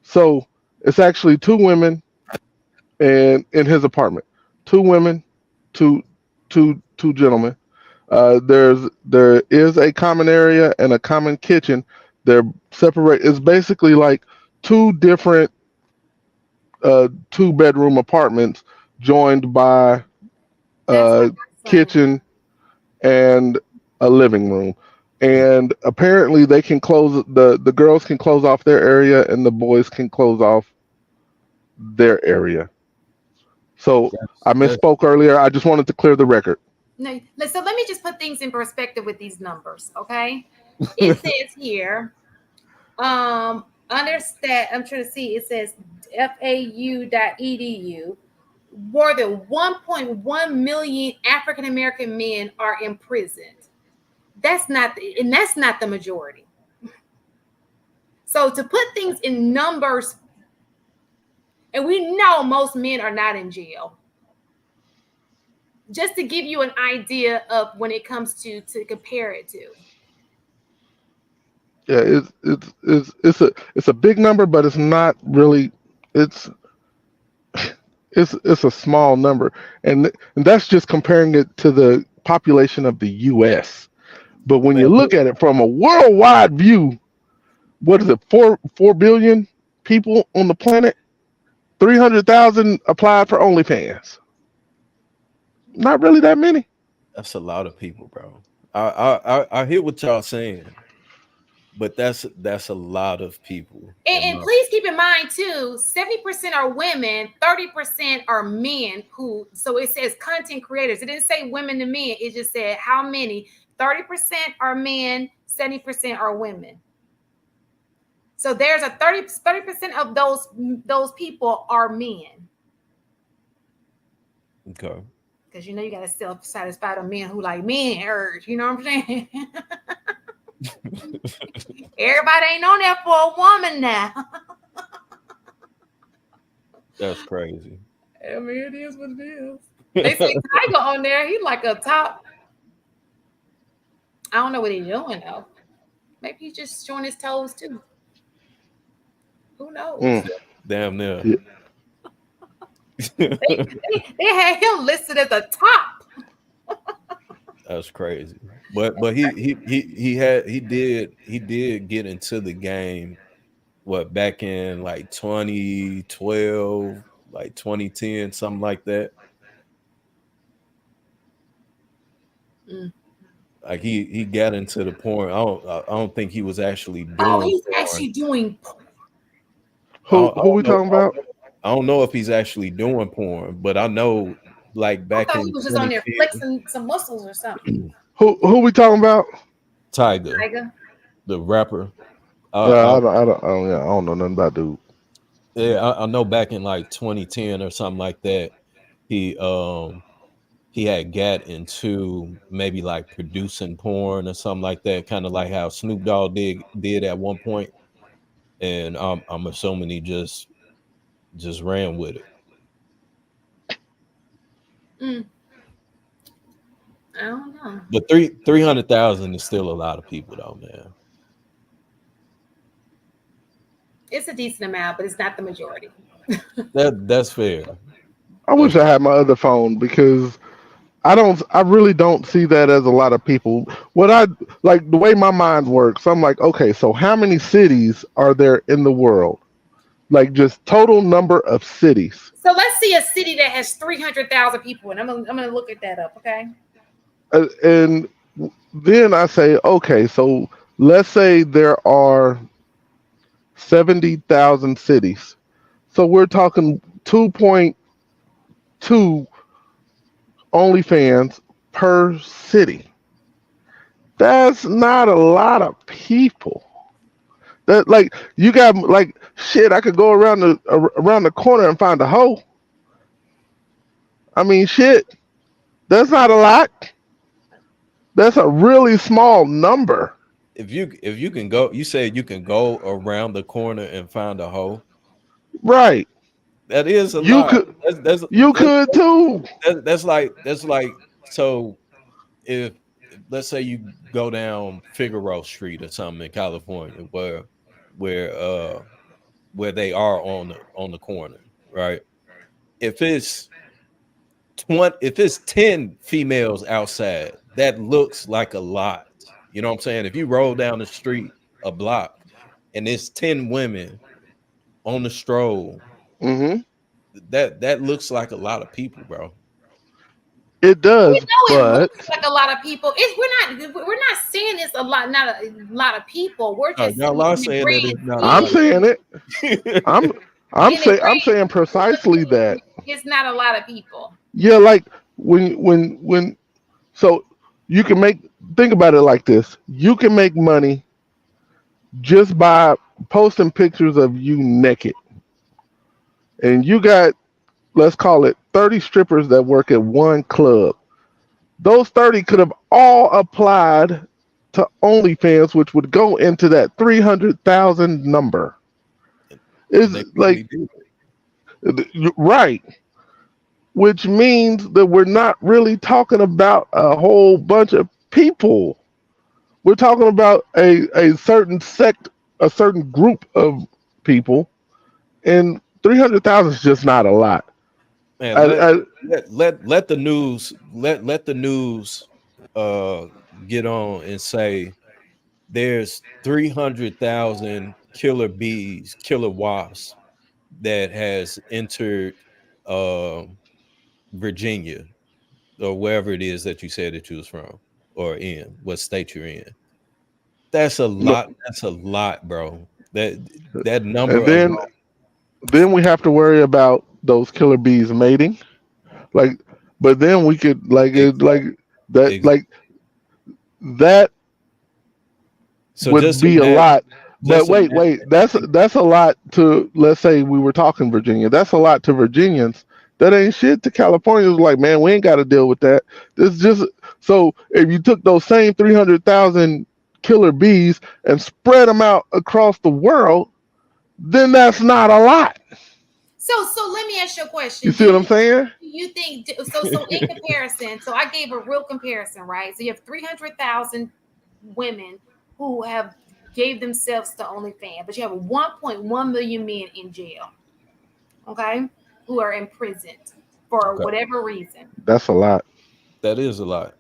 so it's actually two women and in his apartment, two women, two two gentlemen. There is a common area and a common kitchen. They're separate. It's basically like two different two bedroom apartments joined by That's like a my son. kitchen and a living room. And apparently they can close the girls can close off their area and the boys can close off their area. So I That's misspoke earlier. I just wanted to clear the record. No, so let me just put things in perspective with these numbers, okay? It says here, understand. I'm trying to see. It says fau.edu. More than 1.1 million African American men are imprisoned. That's not the majority. So to put things in numbers, and we know most men are not in jail. Just to give you an idea of when it comes to compare it to. Yeah, it's a big number, but it's not really. It's it's a small number, and that's just comparing it to the population of the U.S. But when you man. look at it from a worldwide view, what is it, 4 billion people on the planet. 300,000 applied for OnlyFans. Not really that many. That's a lot of people, bro. I hear what y'all saying, but that's a lot of people. And please keep in mind too, 70% are women, 30% are men who, so it says content creators. It didn't say women to men. It just said how many. 30% are men, 70% are women. So there's a 30% of those people are men. Okay. Because you know you gotta self-satisfy the men who like men urge, you know what I'm saying? Everybody ain't on there for a woman now. That's crazy. I mean, it is what it is. They say Tiger on there, he's like a top. I don't know what he's doing though. Maybe he's just showing his toes too. Who knows? Damn near. Yeah. They had him listed at the top. That's crazy. But he did get into the game what back in like 2012, like 2010, something like that. Like he got into the porn. I don't think he was actually doing Oh, he's porn. actually doing porn. Who we talking about? I don't know if he's actually doing porn, but I know like I back thought in he was just on there 2010, flexing some muscles or something. Who we talking about? Tiger, the rapper. I don't know nothing about dude. Yeah, I know back in like 2010 or something like that, he had got into maybe like producing porn or something like that, kind of like how Snoop Dogg did at one point, and I'm assuming he just ran with it. I don't know. But 300,000 is still a lot of people, though, man. It's a decent amount, but it's not the majority. That's fair. I wish I had my other phone because I really don't see that as a lot of people. What I like the way my mind works, I'm like, okay, so how many cities are there in the world? Like just total number of cities. So let's see a city that has 300,000 people, and I'm gonna look at that up, okay? And then I say, okay, so let's say there are 70,000 cities. So we're talking 2.2 OnlyFans per city. That's not a lot of people. That like you got like shit. I could go around the corner and find a hoe. I mean, shit. That's not a lot. That's a really small number. If you can go, you said you can go around the corner and find a hoe. Right. That is a You lot. could. You could too. That's like so if let's say you go down Figueroa Street or something in California where where they are on the corner, right? If it's 10 females outside, that looks like a lot. You know what I'm saying? If you roll down the street a block and it's 10 women on the stroll, Mm-hmm. that looks like a lot of people, bro. It We does, know it but looks like a lot of people. We're not saying it's a lot, not a lot of people. We're just Y'all are saying that it's not a I'm lot. saying it. I'm saying precisely that. It's not a lot of people. Yeah, like when so you can think about it like this. You can make money just by posting pictures of you naked. And you got, let's call it 30 strippers that work at one club. Those 30 could have all applied to OnlyFans, which would go into that 300,000 number. Is like right, which means that we're not really talking about a whole bunch of people. We're talking about a certain sect, a certain group of people, and 300,000 is just not a lot. Man, let the news get on and say there's 300,000 killer bees, killer wasps that has entered um, Virginia or wherever it is that you said that you was from or in what state you're in. That's a No, lot. That's a lot, bro. That number and alone. then we have to worry about those killer bees mating. Like, but then we could like it like Exactly. that Exactly. like that So would just be a imagine. lot. But Just wait, imagine. that's a lot to, let's say we were talking Virginia. That's a lot to Virginians. That ain't shit to Californians. Like, man, we ain't got to deal with that. This just so if you took those same 300,000 killer bees and spread them out across the world, then that's not a lot. So let me ask you a You question. see what I'm saying? You think so in comparison, so I gave a real comparison, right? So you have 300,000 women who have gave themselves to OnlyFans, but you have 1.1 million men in jail, okay, who are imprisoned for Okay, whatever reason. That's a lot. that is a lot.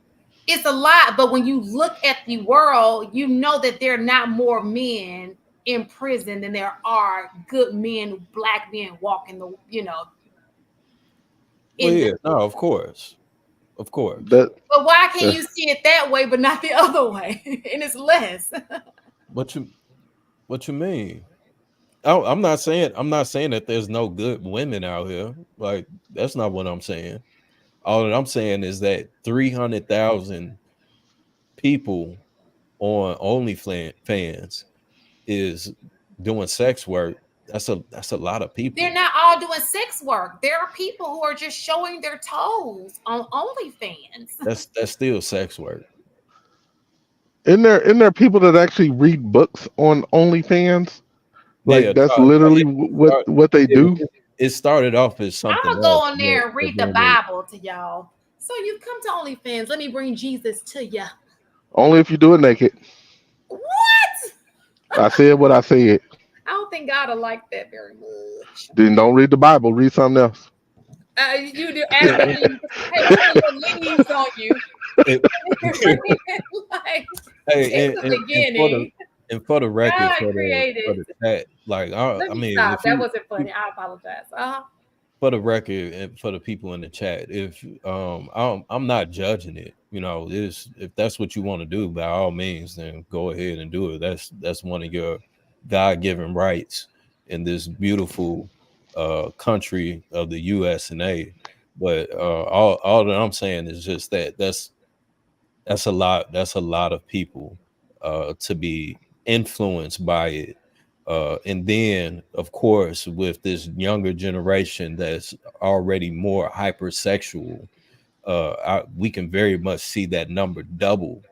It's a lot, but when you look at the world, you know that there are not more men in prison than there are good men, black men walking the, Well, in the. yeah, no, of course, of course. That But why can't uh, you see it that way, but not the other way? And it's less. What you what you mean? I'm not saying that there's no good women out here. Like that's not what I'm saying. All that I'm saying is that 300,000 people on OnlyFans is doing sex work. That's a lot of They're people. not all doing sex work. There are people who are just showing their toes on OnlyFans. That's still sex work. in there people that actually read books on OnlyFans. Yeah, Like that's no, literally yeah, what they do. it started off as I'm something gonna go else, on but there and read the then it, Bible to y'all. So you come to OnlyFans. Let me bring Jesus to you. Only if you do it naked. What? I said what I said. I don't think God will like that very much. Then don't read the Bible. Read something else. You do and, actually. Hey, I'm putting your leaves on you. it, Like hey, it's the beginning. and for the record, God for created. the chat, like Let I me mean, stop. That wasn't funny. I apologize. for the record and for the people in the chat, if I'm not judging it, is if that's what you want to do, by all means, then go ahead and do it. That's one of your God-given rights in this beautiful country of the US and A. But all that I'm saying is just that that's a lot of people to be influenced by it, and then of course with this younger generation that's already more hypersexual, we can very much see that number double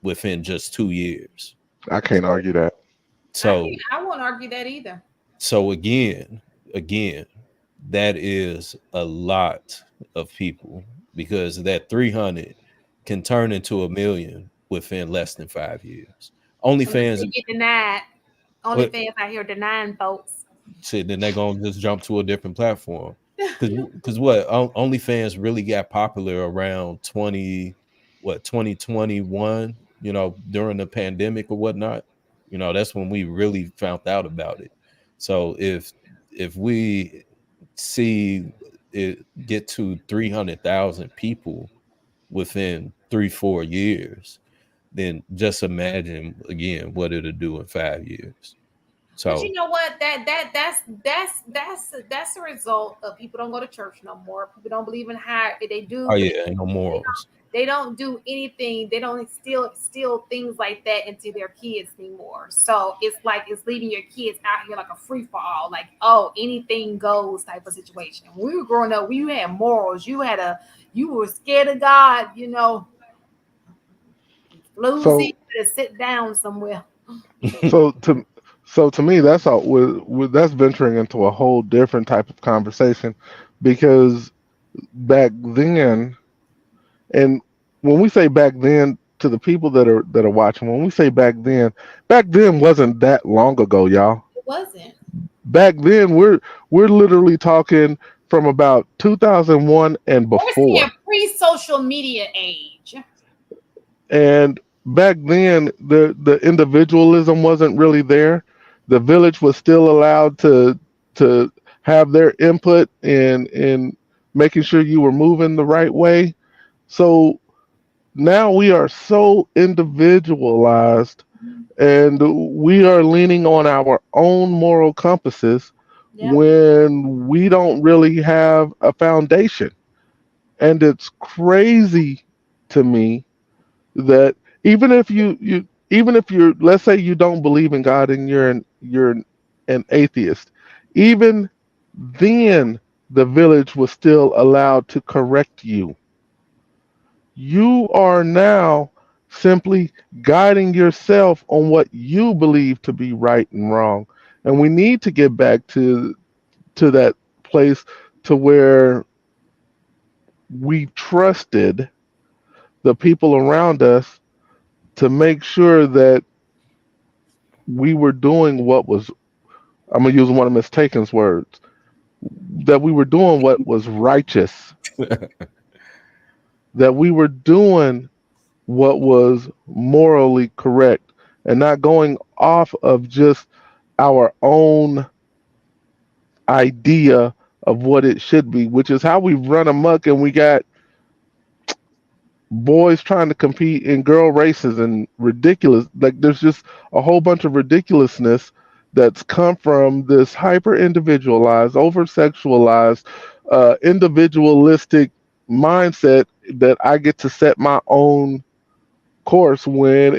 within just 2 years. I can't argue that. So I won't argue that either. so again, that is a lot of people because that 300 can turn into a million within less than 5 years. Unless OnlyFans, they get denied. what OnlyFans out here denying folks. shit, then they're gonna just jump to a different platform. Because what OnlyFans really got popular around 2021, during the pandemic or whatnot. That's when we really found out about it. So if we see it get to 300,000 people within 3-4 years, then just imagine again what it'll do in 5 years. But you So know what? That's a result of people don't go to church no more. People don't believe in high. They do, oh but yeah, ain't no morals. they don't do anything. They don't steal things like that into their kids anymore. So it's like it's leaving your kids out here like a free for all, like oh anything goes type of situation. When we were growing up, you had morals. You were scared of God. Floozy So to sit down somewhere. so to to me that's all that's venturing into a whole different type of conversation, because back then, and when we say back then, to the people that are watching, when we say back then wasn't that long ago, y'all. It wasn't. Back then we're literally talking from about 2001 and We're seeing before. pre-social media age. And back then the individualism wasn't really there. The village was still allowed to have their input in making sure you were moving the right way. So now we are so individualized, and we are leaning on our own moral compasses Yep. when we don't really have a foundation. And it's crazy to me that even if even if you're, let's say you don't believe in God and you're an atheist, even then the village was still allowed to correct you. You are now simply guiding yourself on what you believe to be right and wrong. And we need to get back to that place to where we trusted the people around us to make sure that we were doing what was, I'm gonna use one of Miss Taken's words, that we were doing what was righteous, that we were doing what was morally correct, and not going off of just our own idea of what it should be, which is how we run amok, and we got boys trying to compete in girl races and ridiculous, like there's just a whole bunch of ridiculousness that's come from this hyper individualized, over sexualized, individualistic mindset that I get to set my own course when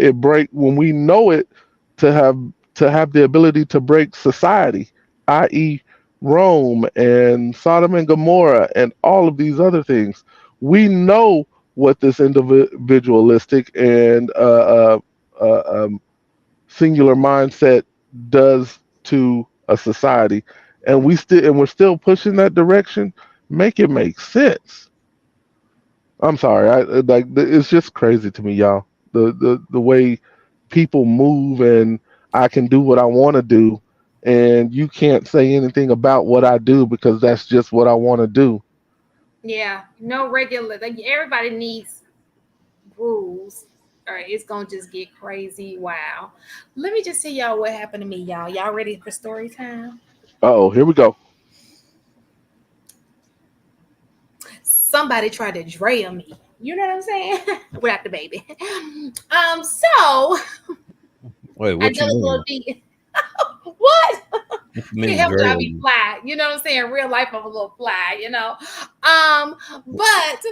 when we know it to have the ability to break society, i.e. Rome and Sodom and Gomorrah and all of these other things. We know what this individualistic and singular mindset does to a society, and we're still pushing that direction. Make it make sense. I'm sorry. It's just crazy to me, y'all. The way people move, and I can do what I want to do, and you can't say anything about what I do because that's just what I want to do. Yeah. No regular. Like everybody needs rules. All right, it's gonna just get crazy. Wow. Let me just tell y'all what happened to me, y'all. Y'all ready for story time? Oh, here we go. Somebody tried to drea me. You know what I'm saying? Without the baby. So Wait, I what know you it's a little mean? deep. What? What you Can't mean, help it. I drill be you? fly. You know what I'm saying? Real life, I'm a little fly. But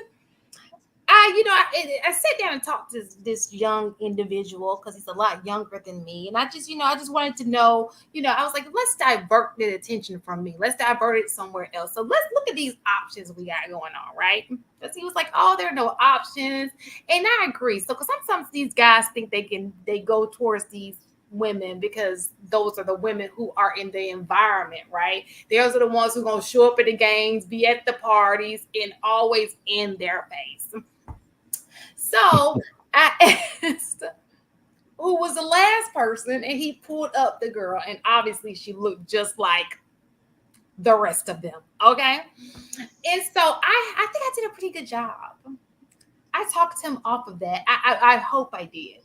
I sat down and talked to this young individual because he's a lot younger than me, and I just wanted to know. I was like, let's divert the attention from me. Let's divert it somewhere else. So let's look at these options we got going on, right? Because he was like, oh, there are no options, and I agree. So because sometimes these guys think they go towards these women because those are the women who are in the environment, right? Those are the ones who are gonna show up at the games, be at the parties, and always in their face. So I asked who was the last person, and he pulled up the girl, and obviously she looked just like the rest of them. Okay. And so I think I did a pretty good job. I talked him off of that. I hope I did.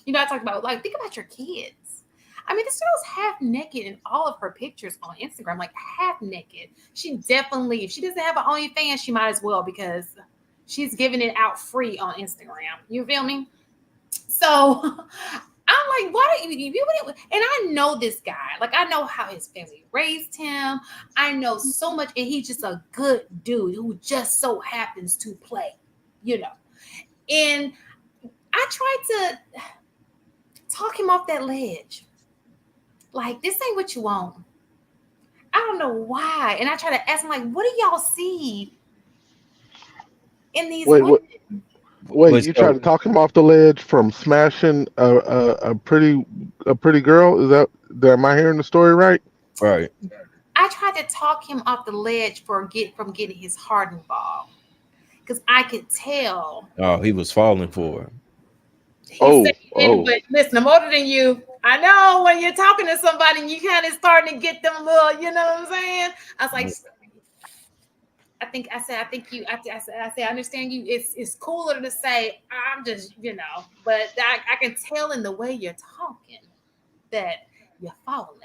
I talked about, like, think about your kids. I mean, this girl's half naked in all of her pictures on Instagram, like half naked. She definitely, if she doesn't have an OnlyFans, she might as well because she's giving it out free on Instagram. You feel me? So I'm like, why don't you and I know this guy. Like, I know how his family raised him. I know so much, and he's just a good dude who just so happens to play, you know. And I tried to talk him off that ledge. Like, this ain't what you want. I don't know why. And I try to ask him, like, what do y'all see in these Wait, women? wait. Wait, You try so to talk him off the ledge from smashing a pretty girl? Am I hearing the story right? right. I tried to talk him off the ledge from getting his heart involved. Because I could tell. Oh, he was falling for her. He said Oh, he didn't, oh. but listen, I'm older than you. I know when you're talking to somebody and you kind of starting to get them little, you know what I'm saying? I was like, I understand you. It's cooler to say I'm just, but I can tell in the way you're talking that you're falling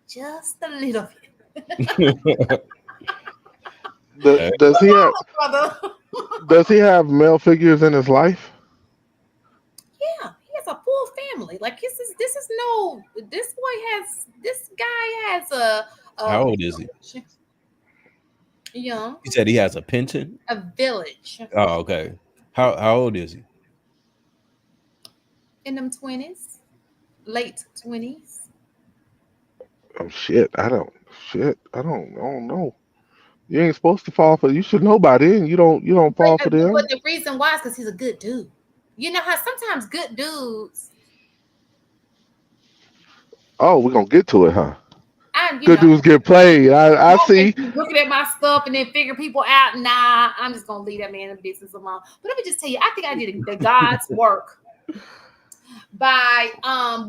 just a little bit. Hey, Does he have Brother. male figures in his life? Yeah, he has a full family. Like this is no this guy has how a old is he? village. Young, He said he has a pension. a village Oh, okay. How old is he? in them 20s, late 20s. Oh shit! I don't. Shit! I don't know. You ain't supposed to fall for. You should know by then. You don't fall for But them. the reason why is because he's a good dude. You know how sometimes good dudes, Oh, we're gonna get to it, huh? I Good dudes get played. I don't make see. you looking at my stuff and then figure people out. Nah, I'm just gonna leave that man in business alone. But let me just tell you, I think I did the God's work by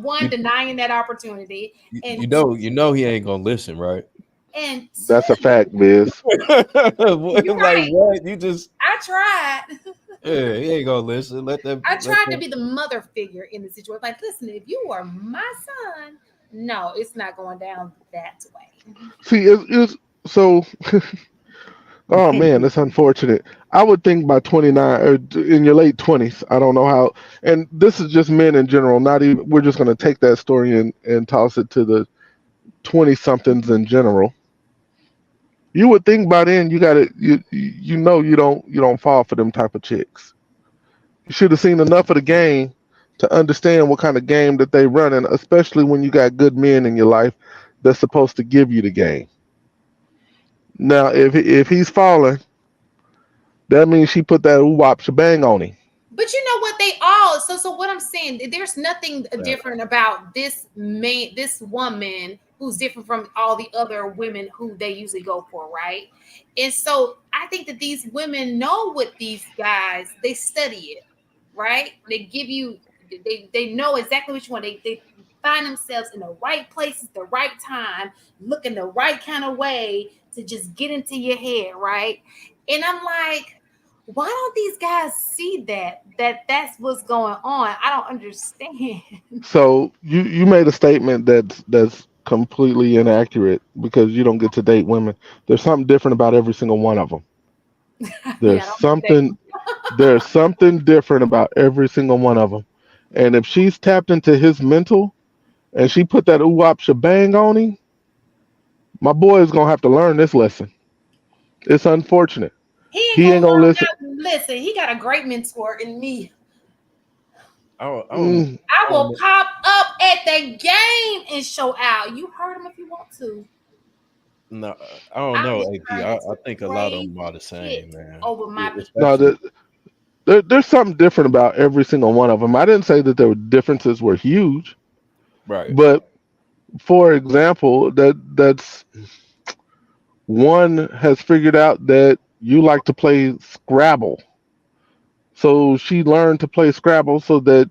one You, denying that opportunity, and you know he ain't gonna listen, right? and That's a two, fact, Biz. you're Like right. what? You just I tried. yeah, he ain't gonna listen. I Let tried to them. be the mother figure in the situation. Like, listen, if you are my son, no, it's not going down that way. See, it's so. Oh man, that's unfortunate. I would think by 29 or in your late 20s. I don't know how. And this is just men in general. Not even. We're just gonna take that story and toss it to the 20 somethings in general. You would think by then you got it. You know you don't fall for them type of chicks. You should have seen enough of the game to understand what kind of game that they run, and especially when you got good men in your life that's supposed to give you the game. Now, if he's falling, that means she put that ooh wop shebang on him. But you know what? They all so what I'm saying. There's nothing Right. different about this woman who's different from all the other women who they usually go for, right? And so I think that these women know what these guys they study it, right? They give you they know exactly what you want. They find themselves in the right places, the right time, looking the right kind of way to just get into your head, right? And I'm like, why don't these guys see that's what's going on? I don't understand. So you made a statement that's completely inaccurate because you don't get to date women. There's something different about every single one of them. Yeah, There's I don't think something there's something different about every single one of them. And if she's tapped into his mental and she put that ooh wop shebang on him, my boy is gonna have to learn this lesson. It's unfortunate. he ain't He gonna ain't gonna learn listen. nothing. Listen, he got a great mentor in me. I don't Mm, I I don't will know. pop up at the game and show out. You heard him if you want to. No, I don't I'm know, just AP. trying I to think a lot of praise them are and the same, shit man. over my people. no, Especially there's something different about every single one of them. I didn't say that their differences were huge, right. but for example, that's one has figured out that you like to play Scrabble, so she learned to play Scrabble so that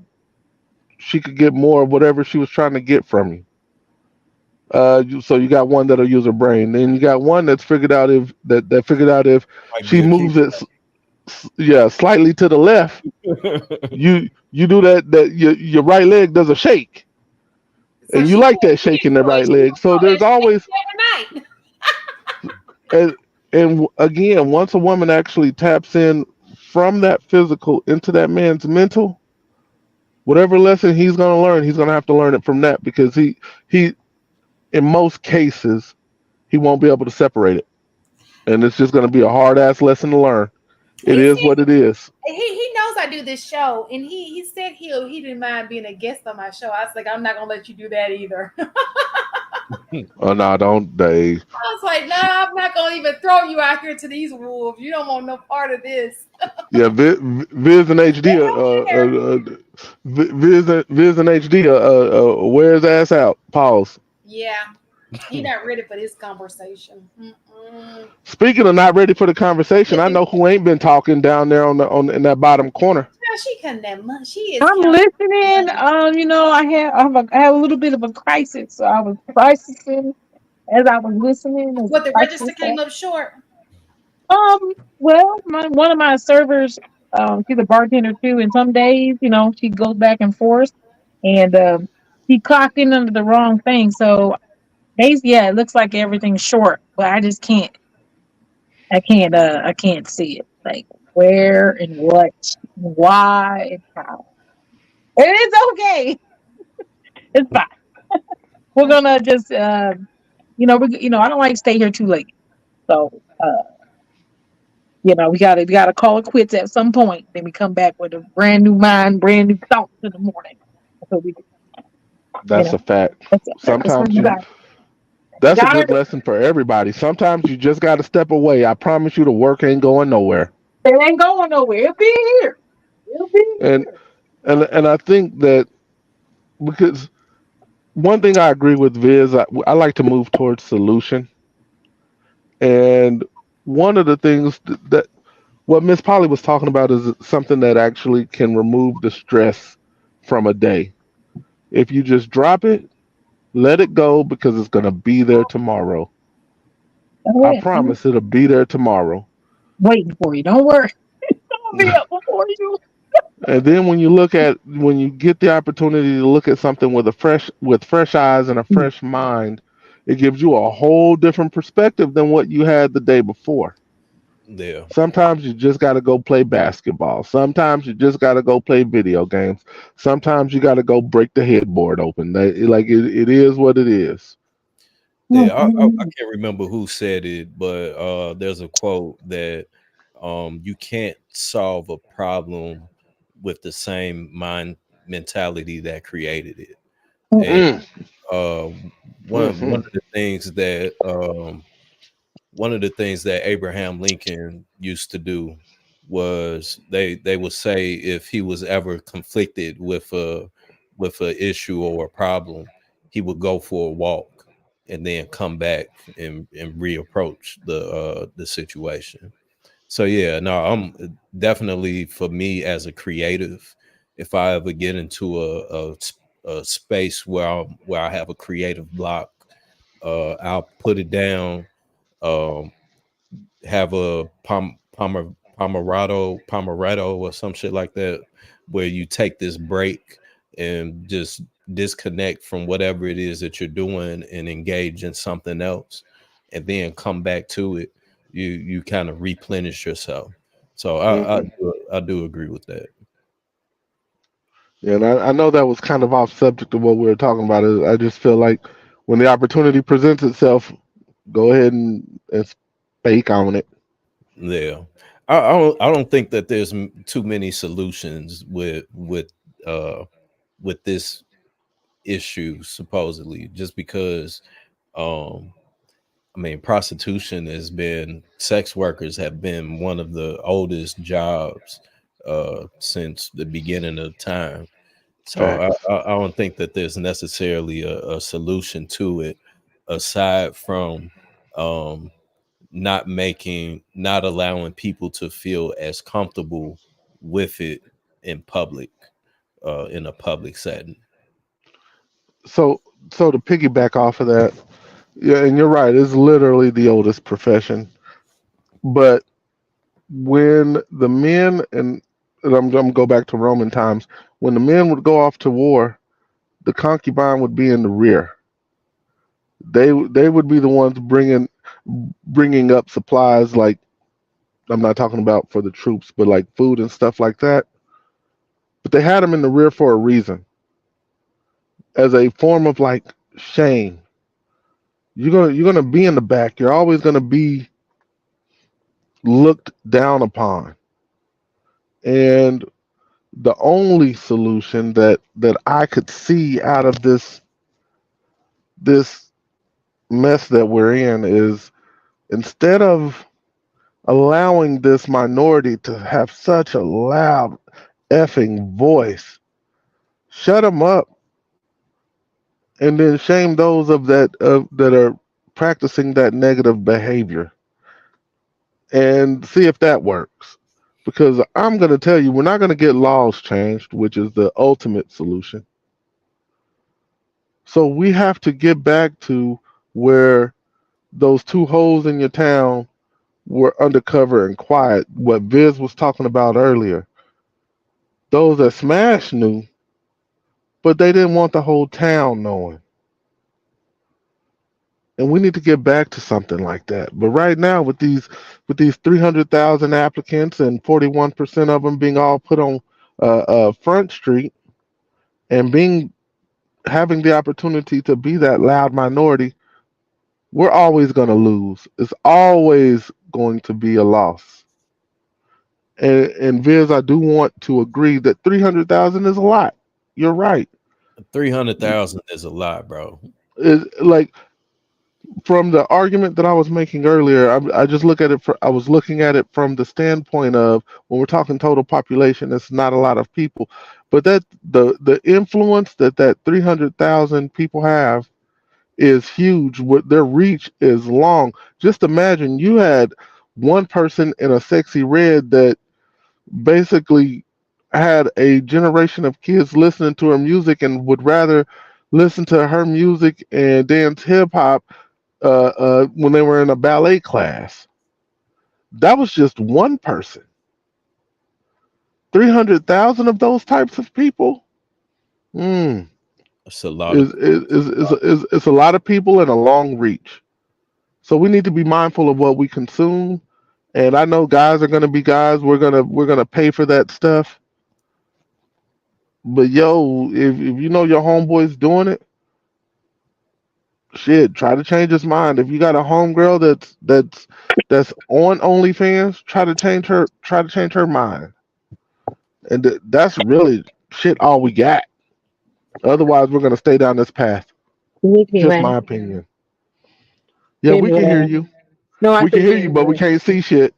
she could get more of whatever she was trying to get from you. So you got one that'll use her brain. Then you got one that's figured out that figured out if Might be she a moves keeper. it, yeah, slightly to the left, you do that your right leg does a shake, So and you she like can't that shake in the do it. right She leg. gonna So go there's and shake always it every night. and again, once a woman actually taps in from that physical into that man's mental, whatever lesson he's gonna learn, he's gonna have to learn it from that because he in most cases he won't be able to separate it, and it's just gonna be a hard ass lesson to learn. It He is said what it is. he knows I do this show, and he said he didn't mind being a guest on my show. I was like, I'm not gonna let you do that either. Oh no, don't they? I was like, nah, I'm not gonna even throw you out here to these wolves. You don't want no part of this. Yeah, Viz and HD, They don't care. Viz and HD, wear his ass out. Pause. Yeah, he not ready for this conversation. Mm-mm. Speaking of not ready for the conversation, I know who ain't been talking down there on in that bottom corner. Now she cutting that money. She is I'm counting listening. money. I have a little bit of a crisis, so I was processing as I was listening. As What the a register crisis, came up short. Well, one of my servers, she's a bartender too, and some days, she goes back and forth, and she clocked in under the wrong thing. So basically, yeah, it looks like everything's short, but I just can't, I can't see it, like where and what, and why and how. And it's okay, it's fine. We're gonna just, I don't like to stay here too late, so. We gotta call it quits at some point. Then we come back with a brand new mind, brand new thoughts in the morning. That's what we do. You That's know, a fact. that's what Sometimes you you got. You that's a got good it. lesson for everybody. Sometimes you just got to step away. I promise you the work ain't going nowhere. It ain't going nowhere. It'll be here. It'll be And here. and I think that because one thing I agree with Viz, I like to move towards solution. And one of the things that what Miss Polly was talking about is something that actually can remove the stress from a day. If you just drop it, let it go because it's going to be there tomorrow. Go I ahead. I'm promise it'll be there tomorrow. waiting for you. Don't worry. I'll be up before you. And then when you get the opportunity to look at something with fresh eyes and a fresh mind, it gives you a whole different perspective than what you had the day before. Yeah. Sometimes you just got to go play basketball. Sometimes you just got to go play video games. Sometimes you got to go break the headboard open. It is what it is. Yeah, I can't remember who said it, but there's a quote that you can't solve a problem with the same mind mentality that created it. And Mm, uh, one hmm of the things that Abraham Lincoln used to do was they would say if he was ever conflicted with a issue or a problem, he would go for a walk and then come back and reapproach the situation. So yeah, no, I'm definitely, for me as a creative, if I ever get into a space where I have a creative block, I'll put it down. Um, have a Pomerado or some shit like that, where you take this break and just disconnect from whatever it is that you're doing and engage in something else, and then come back to it. You kind of replenish yourself. So hmm I do agree with that. Yeah, and I know that was kind of off subject of what we were talking about. I just feel like when the opportunity presents itself, go ahead and speak on it. Yeah, I don't think that there's too many solutions uh with this issue, supposedly, just because um I mean, prostitution has been, sex workers have been one of the oldest jobs since the beginning of time. So Facts. I don't think that there's necessarily a solution to it, aside from um not allowing people to feel as comfortable with it in public, in a public setting. So so to piggyback off of that, yeah, and you're right, it's literally the oldest profession. But when the men and I'm gonna go back to Roman times, when the men would go off to war, the concubine would be in the rear. They would be the ones bringing up supplies, like I'm not talking about for the troops, but like food and stuff like that. But they had them in the rear for a reason, as a form of like shame. You're gonna be in the back. You're always gonna be looked down upon. And the only solution that I could see out of this mess that we're in is, instead of allowing this minority to have such a loud effing voice, shut them up, and then shame those that are practicing that negative behavior, and see if that works. Because I'm going to tell you, we're not going to get laws changed, which is the ultimate solution. So we have to get back to where those two holes in your town were undercover and quiet. What Viz was talking about earlier, those that smashed knew, but they didn't want the whole town knowing. And we need to get back to something like that. But right now, with these 300,000 applicants and 41% of them being all put on Front Street and being having the opportunity to be that loud minority, we're always going to lose. It's always going to be a loss. And Viz, I do want to agree that 300,000 is a lot. You're right. 300,000 is a lot, bro. Like from the argument that I was making earlier, I just look at it. I was looking at it from the standpoint of when we're talking total population, it's not a lot of people, but that the influence that 300,000 people have is huge. What their reach is long. Just imagine you had one person in a sexy red that basically had a generation of kids listening to her music and would rather listen to her music and dance hip hop when they were in a ballet class. That was just one person. 300,000 of those types of people. Mm, That's a lot of is a lot of people and a long reach. So we need to be mindful of what we consume. And I know guys are gonna be guys. We're gonna pay for that stuff. But yo, if you know your homeboy's doing it, shit, try to change his mind. If you got a homegirl that's on OnlyFans, try to change her mind. And that's really shit all we got. Otherwise, we're gonna stay down this path. You make me Just laugh. my opinion. Yeah, Made we me can hear laugh. you. No, I We can think hear made you, me but we laugh. can't see shit.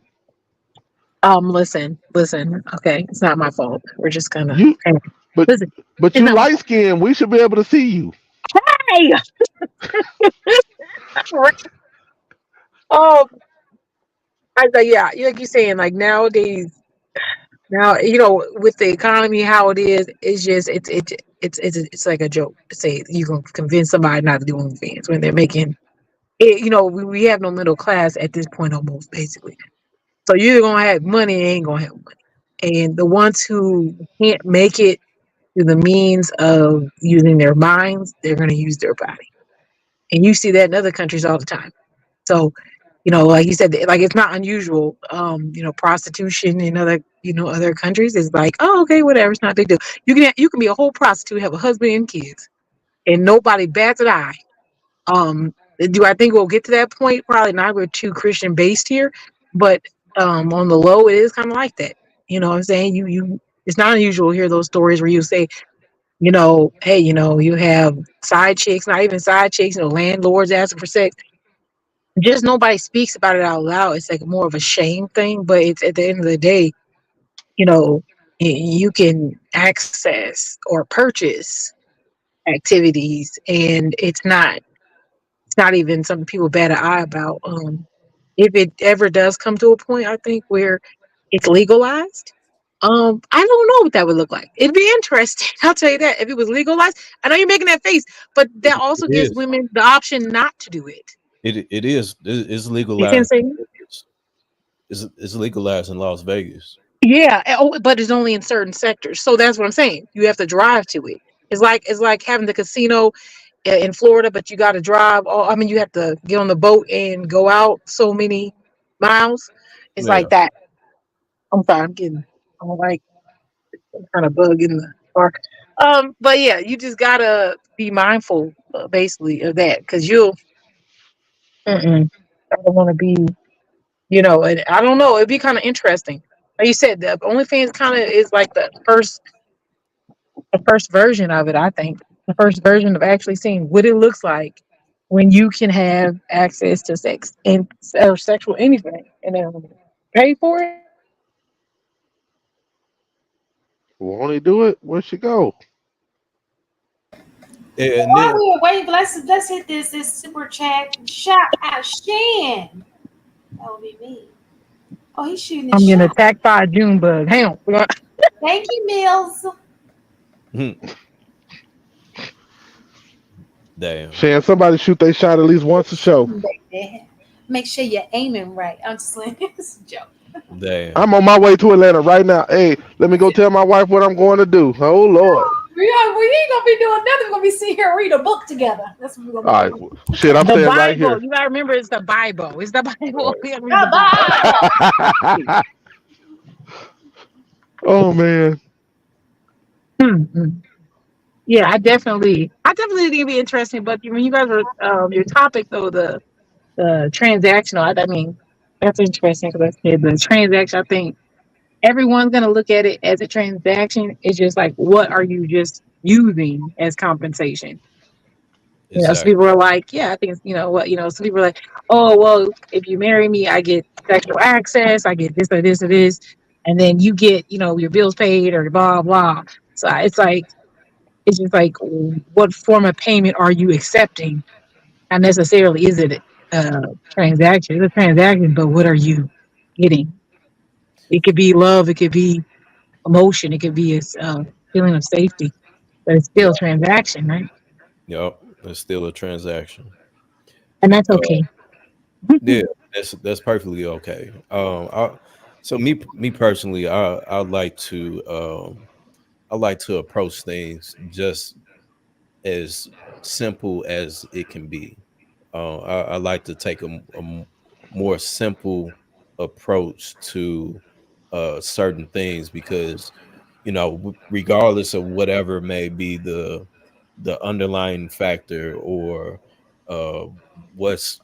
Listen. Okay, it's not my fault. We're just gonna. You, Okay, but listen. but It's you not my light skinned. We should be able to see you. hey. Oh, yeah, like you're saying, like nowadays, now with the economy how it is, it's just it's like a joke to say you can convince somebody not to do OnlyFans when they're making it. We have no middle class at this point almost basically. So you're gonna have money, and ain't gonna have money, and the ones who can't make it through the means of using their minds, they're gonna use their body, and you see that in other countries all the time. So like you said, like it's not unusual. Prostitution in other countries is like, oh, okay, whatever, it's not a big deal. You can be a whole prostitute, have a husband and kids, and nobody bats an eye. Do I think we'll get to that point? Probably not. We're too Christian based here, but on the low, it is kind of like that. You know what I'm saying? It's not unusual to hear those stories where you say, hey, you have side chicks, not even side chicks, landlords asking for sex. Just nobody speaks about it out loud. It's like more of a shame thing, but it's at the end of the day, you know, you can access or purchase activities, and it's not even something people bat an eye about. If it ever does come to a point, I think where it's legalized, I don't know what that would look like. It'd be interesting. I'll tell you that if it was legalized. I know you're making that face, but that also it gives is. women the option not to do it. It is. It's You can legalized. say. It's legalized in Las Vegas. Yeah, but it's only in certain sectors. So that's what I'm saying. You have to drive to it. It's like having the casino in Florida, but you got to drive. I mean, you have to get on the boat and go out so many miles. It's Yeah. like that. I'm sorry, I'm like some kind of bug in the car. But yeah, you just gotta be mindful, basically, of that because you'll. Mm-mm, I don't want to be. And I don't know. It'd be kind of interesting. Like you said, the OnlyFans kind of is like the first version of it. I think the first version of actually seeing what it looks like when you can have access to sex and or sexual anything, and then pay for it. Won't he do it? Where'd she go? And While then we were waiting, let's hit this super chat. Shout out Shan. That would be me. Oh, he's shooting his I'm getting shot. attacked by a June bug. Hang on. Thank you, Mills. damn. Shan, somebody shoot they shot at least once a show. Baby. Make sure you're aiming right. I'm just like, it's a joke. Damn. I'm on my way to Atlanta right now. Hey, let me go tell my wife what I'm going to do. Oh Lord. We ain't gonna be doing nothing. We're gonna be sitting here and read a book together. That's what we're gonna All be right, doing. shit, I'm The staying right Bible. here. You gotta remember it's the Bible. It's the Bible. Right. We gotta read The the Bible. Bible. Oh man, Mm. Yeah, I definitely think it'd be interesting. But when you guys were, your topic though, the transactional, I mean, that's interesting because I said the transaction. I think everyone's gonna look at it as a transaction. It's just like, what are you just using as compensation? You know, some Exactly. people are like, yeah, I think it's, what, some people are like, oh, well, if you marry me, I get sexual access, I get this or this or this, and then you get, your bills paid or blah blah. So it's like, it's just like, what form of payment are you accepting? Not necessarily is it a transaction. It's a transaction, but what are you getting? It could be love, it could be emotion, it could be a feeling of safety, but it's still a Yeah. transaction, right? Yep. It's still a transaction. And that's Uh, okay. yeah, that's perfectly okay. So me personally, I like to approach things just as simple as it can be. I like to take more simple approach to certain things because regardless of whatever may be the underlying factor or uh, what's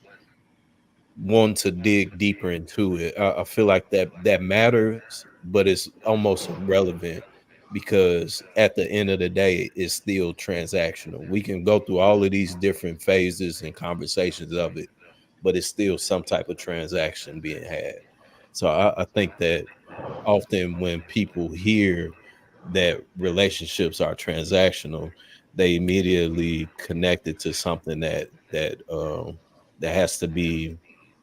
want to dig deeper into it. I feel like that matters, but it's almost irrelevant because at the end of the day, it's still transactional. We can go through all of these different phases and conversations of it, but it's still some type of transaction being had. So I think that often when people hear that relationships are transactional, they immediately connect it to something that has to be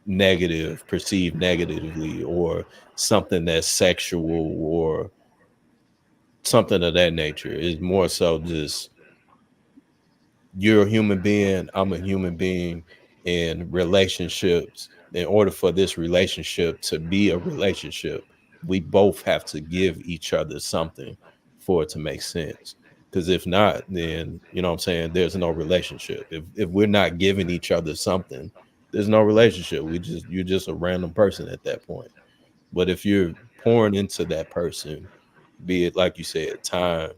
negative, perceived negatively, or something that's sexual or something of that nature. Is more so just you're a human being, I'm a human being, and relationships, in order for this relationship to be a relationship, we both have to give each other something for it to make sense. Because if not, then what I'm saying, there's no relationship. If we're not giving each other something, there's no relationship. You're just a random person at that point. But if you're pouring into that person, be it like you said, time,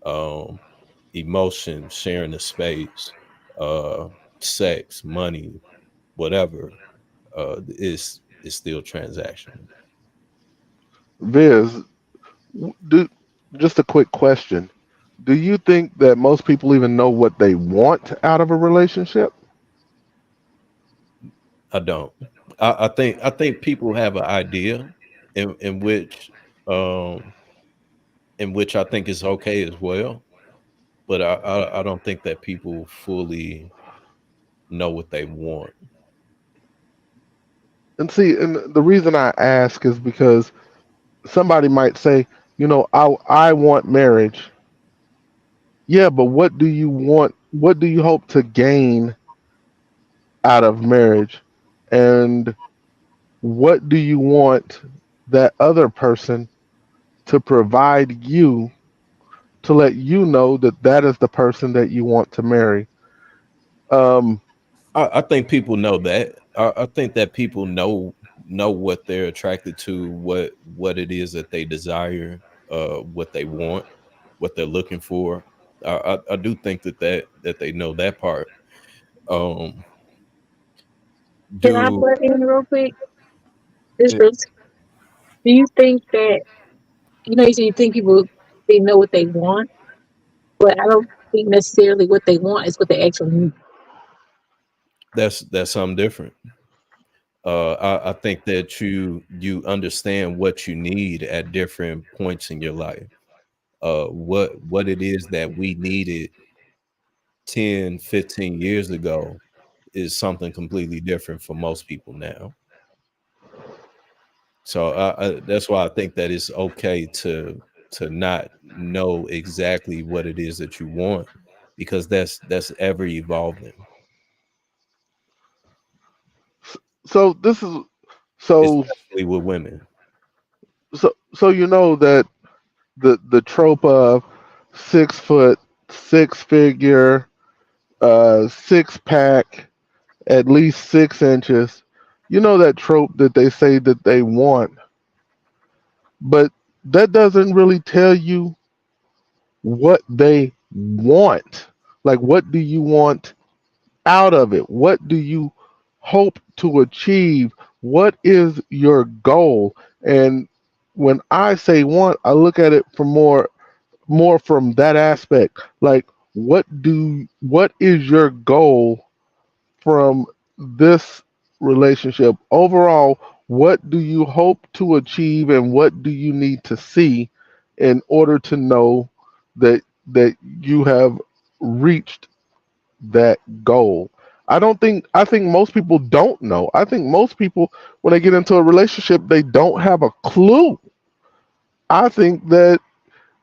um, emotion, sharing the space, uh, sex, money, whatever, is still transactional. Viz, do just a quick question. Do you think that most people even know what they want out of a relationship? I don't. I think people have an idea in which um I think is okay as well, but I don't think that people fully know what they want. And see, and the reason I ask is because somebody might say, I want marriage. Yeah, but what do you want? What do you hope to gain out of marriage? And what do you want that other person to provide you to let you know that that is the person that you want to marry? Um, I think people know that. I think that people know what they're attracted to, what it is that they desire, what they want, what they're looking for. I do think that they know that part. Um, Can I do butt in real quick? This eh, real Do you think that, you say you think people, they know what they want, but I don't think necessarily what they want is what they actually need. that's something different. I think that you understand what you need at different points in your life. What it is that we needed 10, 15 years ago is something completely different for most people now. So that's why I think that it's okay to not know exactly what it is that you want because that's ever evolving. So this is so especially with women. so you know that the trope of 6 foot, 6 figure, 6 pack, at least 6 inches. You know that trope that they say that they want, but that doesn't really tell you what they want. Like, what do you want out of it? What do you hope to achieve? What is your goal? And when I say want, I look at it from more from that aspect. Like, what is your goal from this relationship overall? What do you hope to achieve, and what do you need to see in order to know that you have reached that goal? I think most people don't know. I think most people, when they get into a relationship, they don't have a clue. I think that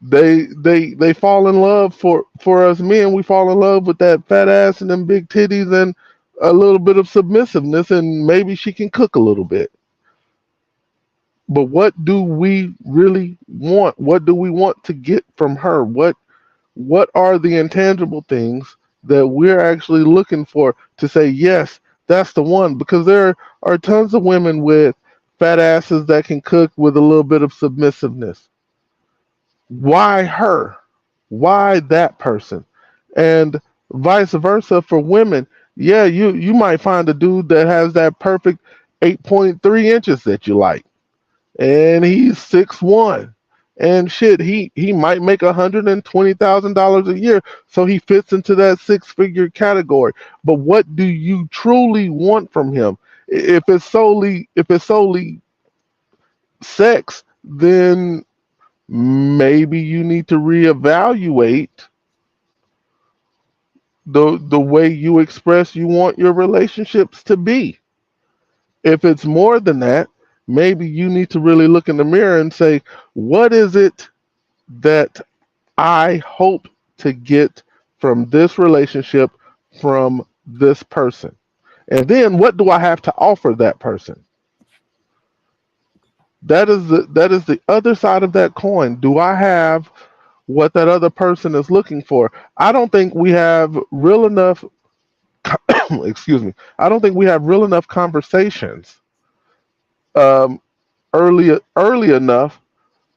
they fall in love. For us men, we fall in love with that fat ass and them big titties and a little bit of submissiveness, and maybe she can cook a little bit. But what do we really want? What do we want to get from her? What are the intangible things that we're actually looking for to say yes, that's the one? Because there are tons of women with fat asses that can cook with a little bit of submissiveness. Why her? Why that person? And vice versa for women. Yeah, you might find a dude that has that perfect 8.3 inches that you like, and he's 6'1", and shit, he might make $120,000 a year, so he fits into that 6 figure category. But what do you truly want from him? If it's solely sex, then maybe you need to reevaluate the way you express you want your relationships to be. If it's more than that, maybe you need to really look in the mirror and say, what is it that I hope to get from this relationship, from this person? And then what do I have to offer that person? That is the other side of that coin. Do I have what that other person is looking for? I don't think we have real enough excuse me. I don't think we have real enough conversations um, early enough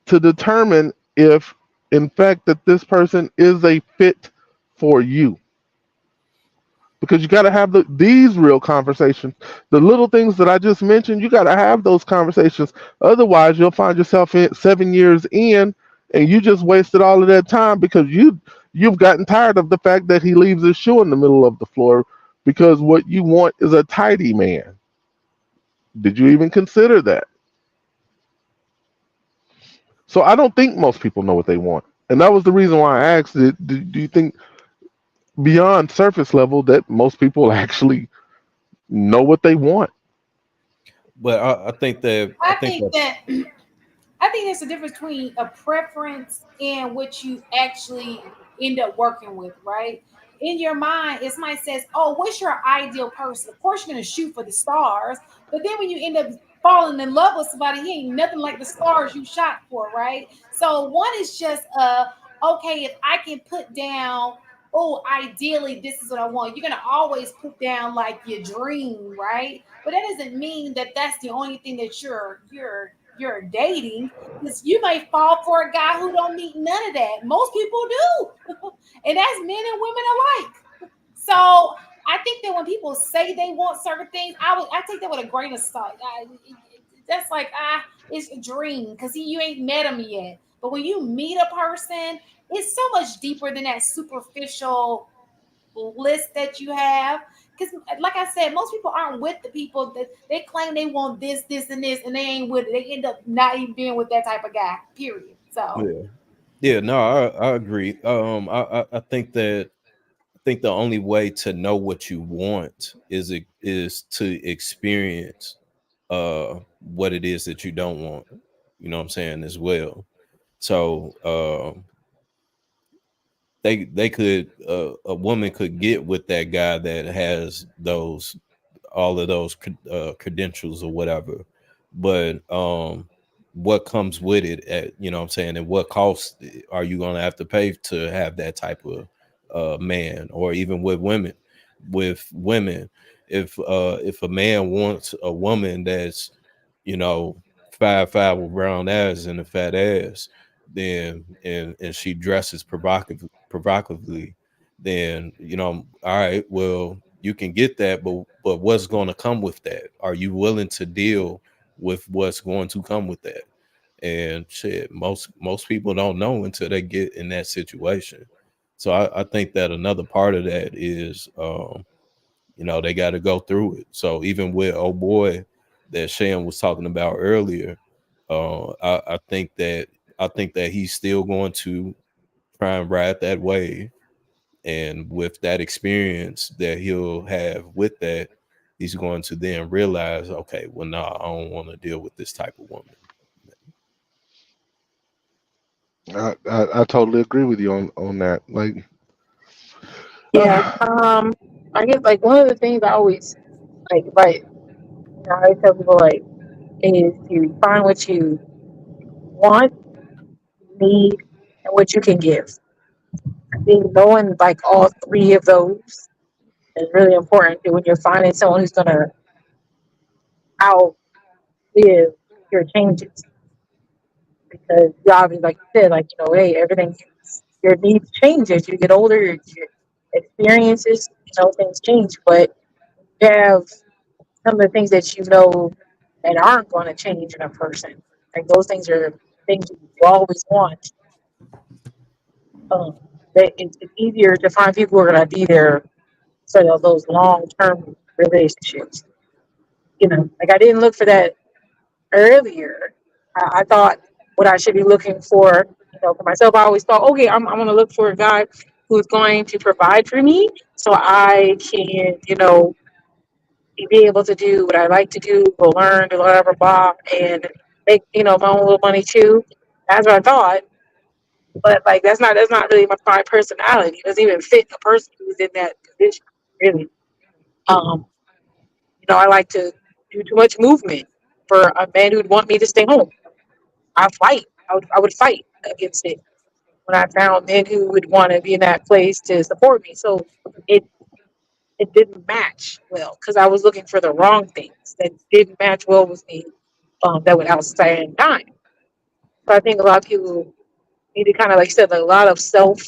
to determine if, in fact, that this person is a fit for you. Because you got to have these real conversations. The little things that I just mentioned, you got to have those conversations. Otherwise, you'll find yourself 7 years in, and you just wasted all of that time because you've gotten tired of the fact that he leaves his shoe in the middle of the floor, because what you want is a tidy man. Did you even consider that? So I don't think most people know what they want. And that was the reason why I asked it. Do you think beyond surface level that most people actually know what they want? But I think that I I think think that that I think there's a difference between a preference and what you actually end up working with, right? In your mind, if somebody says, "Oh, what's your ideal person?" Of course, you're gonna shoot for the stars, but then when you end up falling in love with somebody, he ain't nothing like the stars you shot for, right? So one is just okay, if I can put down, oh, ideally, this is what I want. You're gonna always put down like your dream, right? But that doesn't mean that that's the only thing that you're dating, because you may fall for a guy who don't meet none of that. Most people do, and that's men and women alike. So I think that when people say they want certain things, I take that with a grain of salt. That's like it's a dream because you ain't met him yet. But when you meet a person, it's so much deeper than that superficial list that you have. Because, like I said, most people aren't with the people that they claim they want this, and this, and they ain't with it. They end up not even being with that type of guy. Period. So, yeah. Yeah, no, I agree. I think that I think the only way to know what you want is to experience what it is that you don't want. You know what I'm saying as well. So they could a woman could get with that guy that has those all of those credentials or whatever. But what comes with it, you know what I'm saying, and what cost are you going to have to pay to have that type of man? Or even with women, if a man wants a woman that's, you know, 5'5" with brown eyes and a fat ass, then and she dresses provocatively, then, you know, all right, well, you can get that, but what's going to come with that? Are you willing to deal with what's going to come with that? And shit, most people don't know until they get in that situation. So I think that another part of that is, you know, they got to go through it. So even with old boy that Shan was talking about earlier, I think that he's still going to try and ride that wave, and with that experience that he'll have with that, he's going to then realize, okay, well, nah, I don't want to deal with this type of woman. I totally agree with you on that. Like, Yeah. I guess like one of the things I always like, I always tell people like is to find what you want, need, and what you can give. I think knowing like all three of those is really important when you're finding someone who's gonna outlive your changes. Because you obviously, like you said, like hey, everything your needs change as you get older, your experiences, things change. But you have some of the things that that aren't going to change in a person. Like those things are things you always want. Um, it's easier to find people who are going to be there for those long term relationships. Like I didn't look for that earlier. I thought what I should be looking for myself. I always thought, okay, I'm going to look for a guy who's going to provide for me, so I can, be able to do what I like to do, go learn, do whatever, blah, and make, my own little money too. That's what I thought. But like that's not really my personality. It doesn't even fit a person who's in that position, really. Um, I like to do too much movement for a man who'd want me to stay home. I fight. I would fight against it when I found men who would want to be in that place to support me. So it it didn't match well because I was looking for the wrong things that didn't match well with me. That would outstand time. So I think a lot of people need to kind of like you said, like a lot of self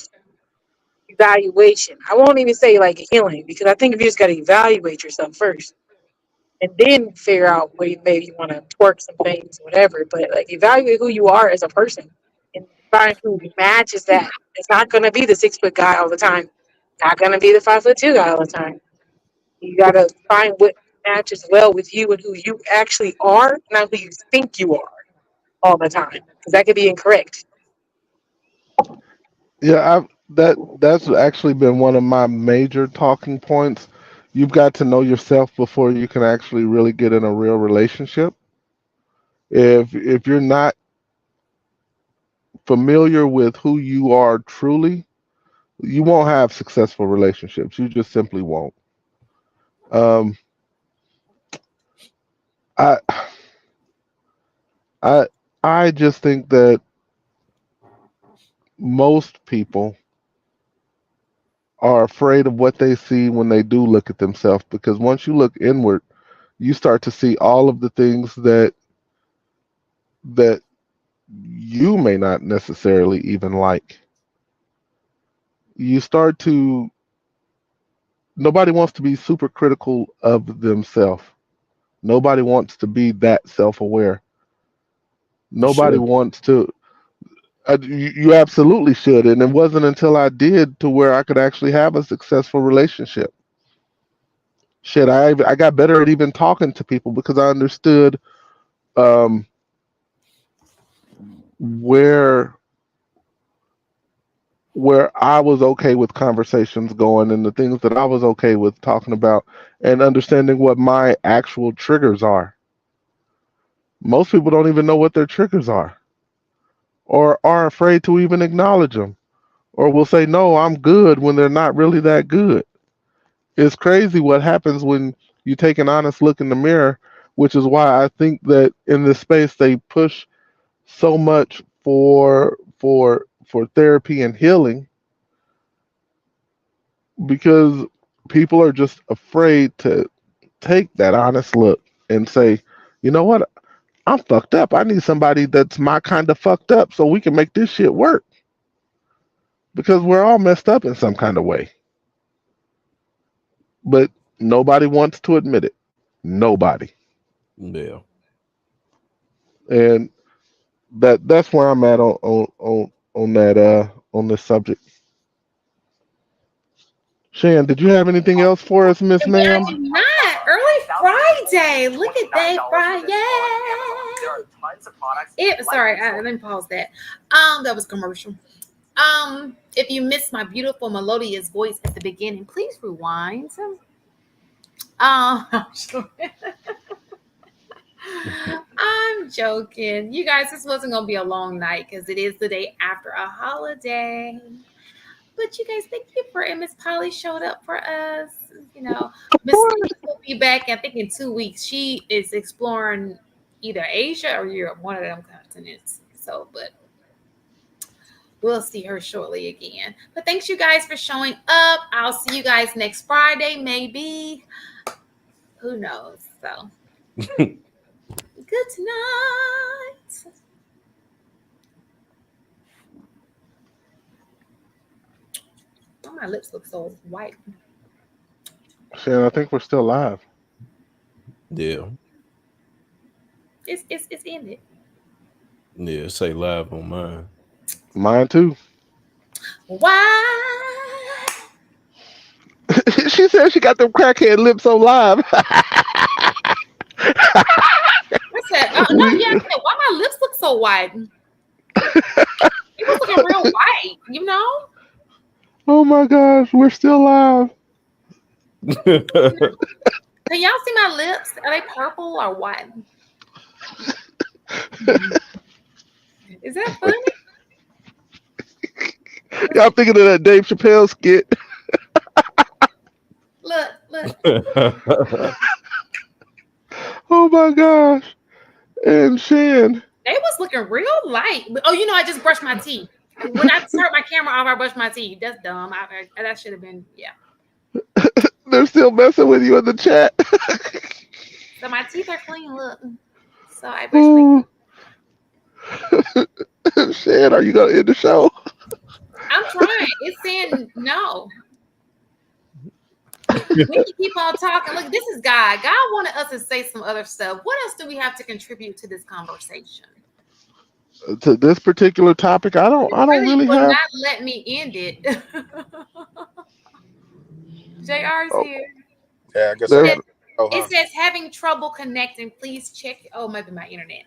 evaluation. I won't even say like healing because I think if you just got to evaluate yourself first and then figure out where you maybe want to twerk some things, whatever. But like evaluate who you are as a person and find who matches that. It's not going to be the 6 foot guy all the time. Not going to be the 5'2" guy all the time. You got to find what matches well with you and who you actually are, not who you think you are all the time, because that could be incorrect. yeah, that's actually been one of my major talking points. You've got to know yourself before you can actually really get in a real relationship. If you're not familiar with who you are truly, you won't have successful relationships. You just simply won't. Um, I I I just think that most people are afraid of what they see when they do look at themselves, because once you look inward, you start to see all of the things that you may not necessarily even like. You start to Nobody wants to be super critical of themselves. Nobody wants to be that self-aware. You Nobody should. wants to. You absolutely should. And it wasn't until I did to where I could actually have a successful relationship. Shit, I got better at even talking to people because I understood um, where where I was okay with conversations going and the things that I was okay with talking about, and understanding what my actual triggers are. Most people don't even know what their triggers are, or are afraid to even acknowledge them, or will say, no, I'm good when they're not really that good. It's crazy what happens when You take an honest look in the mirror, which is why I think that in this space they push so much for therapy and healing, because people are just afraid to take that honest look and say, you know what, I'm fucked up. I need somebody that's my kind of fucked up so we can make this shit work. Because we're all messed up in some kind of way. But nobody wants to admit it. Nobody. Yeah. And that's where I'm at on that on this subject. Shan, did you have anything else for us, Miss I Ma'am? do not. Early Friday. Look at that Friday. Sorry, let me pause that. That was commercial. If you missed my beautiful melodious voice at the beginning, please rewind. I'm I'm joking. You guys, this wasn't gonna be a long night because it is the day after a holiday. But you guys, thank you for and Miss Polly showed up for us. You know, Miss Steve will be back, I think, in 2 weeks. She is exploring either Asia or Europe, one of them continents. So, but we'll see her shortly again. But thanks you guys for showing up. I'll see you guys next Friday, maybe. Who knows? So good night. Oh, my lips look so white. Shan, I think we're still live. Yeah. It's ended. Yeah. Say live on mine. Mine too. Why? She said she got them crackhead lips on live. I said, no, yeah. I said, why my lips look so white? It was looking real white, you know. Oh my gosh, we're still live. Can y'all see my lips? Are they purple or white? Is that funny? Y'all thinking of that Dave Chappelle skit? Look. Oh my gosh. And Shan. They was looking real light. Oh, you know, I just brushed my teeth. When I turned my camera off, I brushed my teeth. That's dumb. That should have been, yeah. They're still messing with you in the chat. So my teeth are clean. Look. So I brushed my teeth. Shan, are you gonna end the show? I'm trying. It's saying no. We can keep on talking. Look, this is God. God wanted us to say some other stuff. What else do we have to contribute to this conversation? To this particular topic, I don't really will have. not let me end it. JR's Oh, here. Yeah, I guess I there's got. Oh, It huh? says having trouble connecting. Please check. Oh, maybe my internet.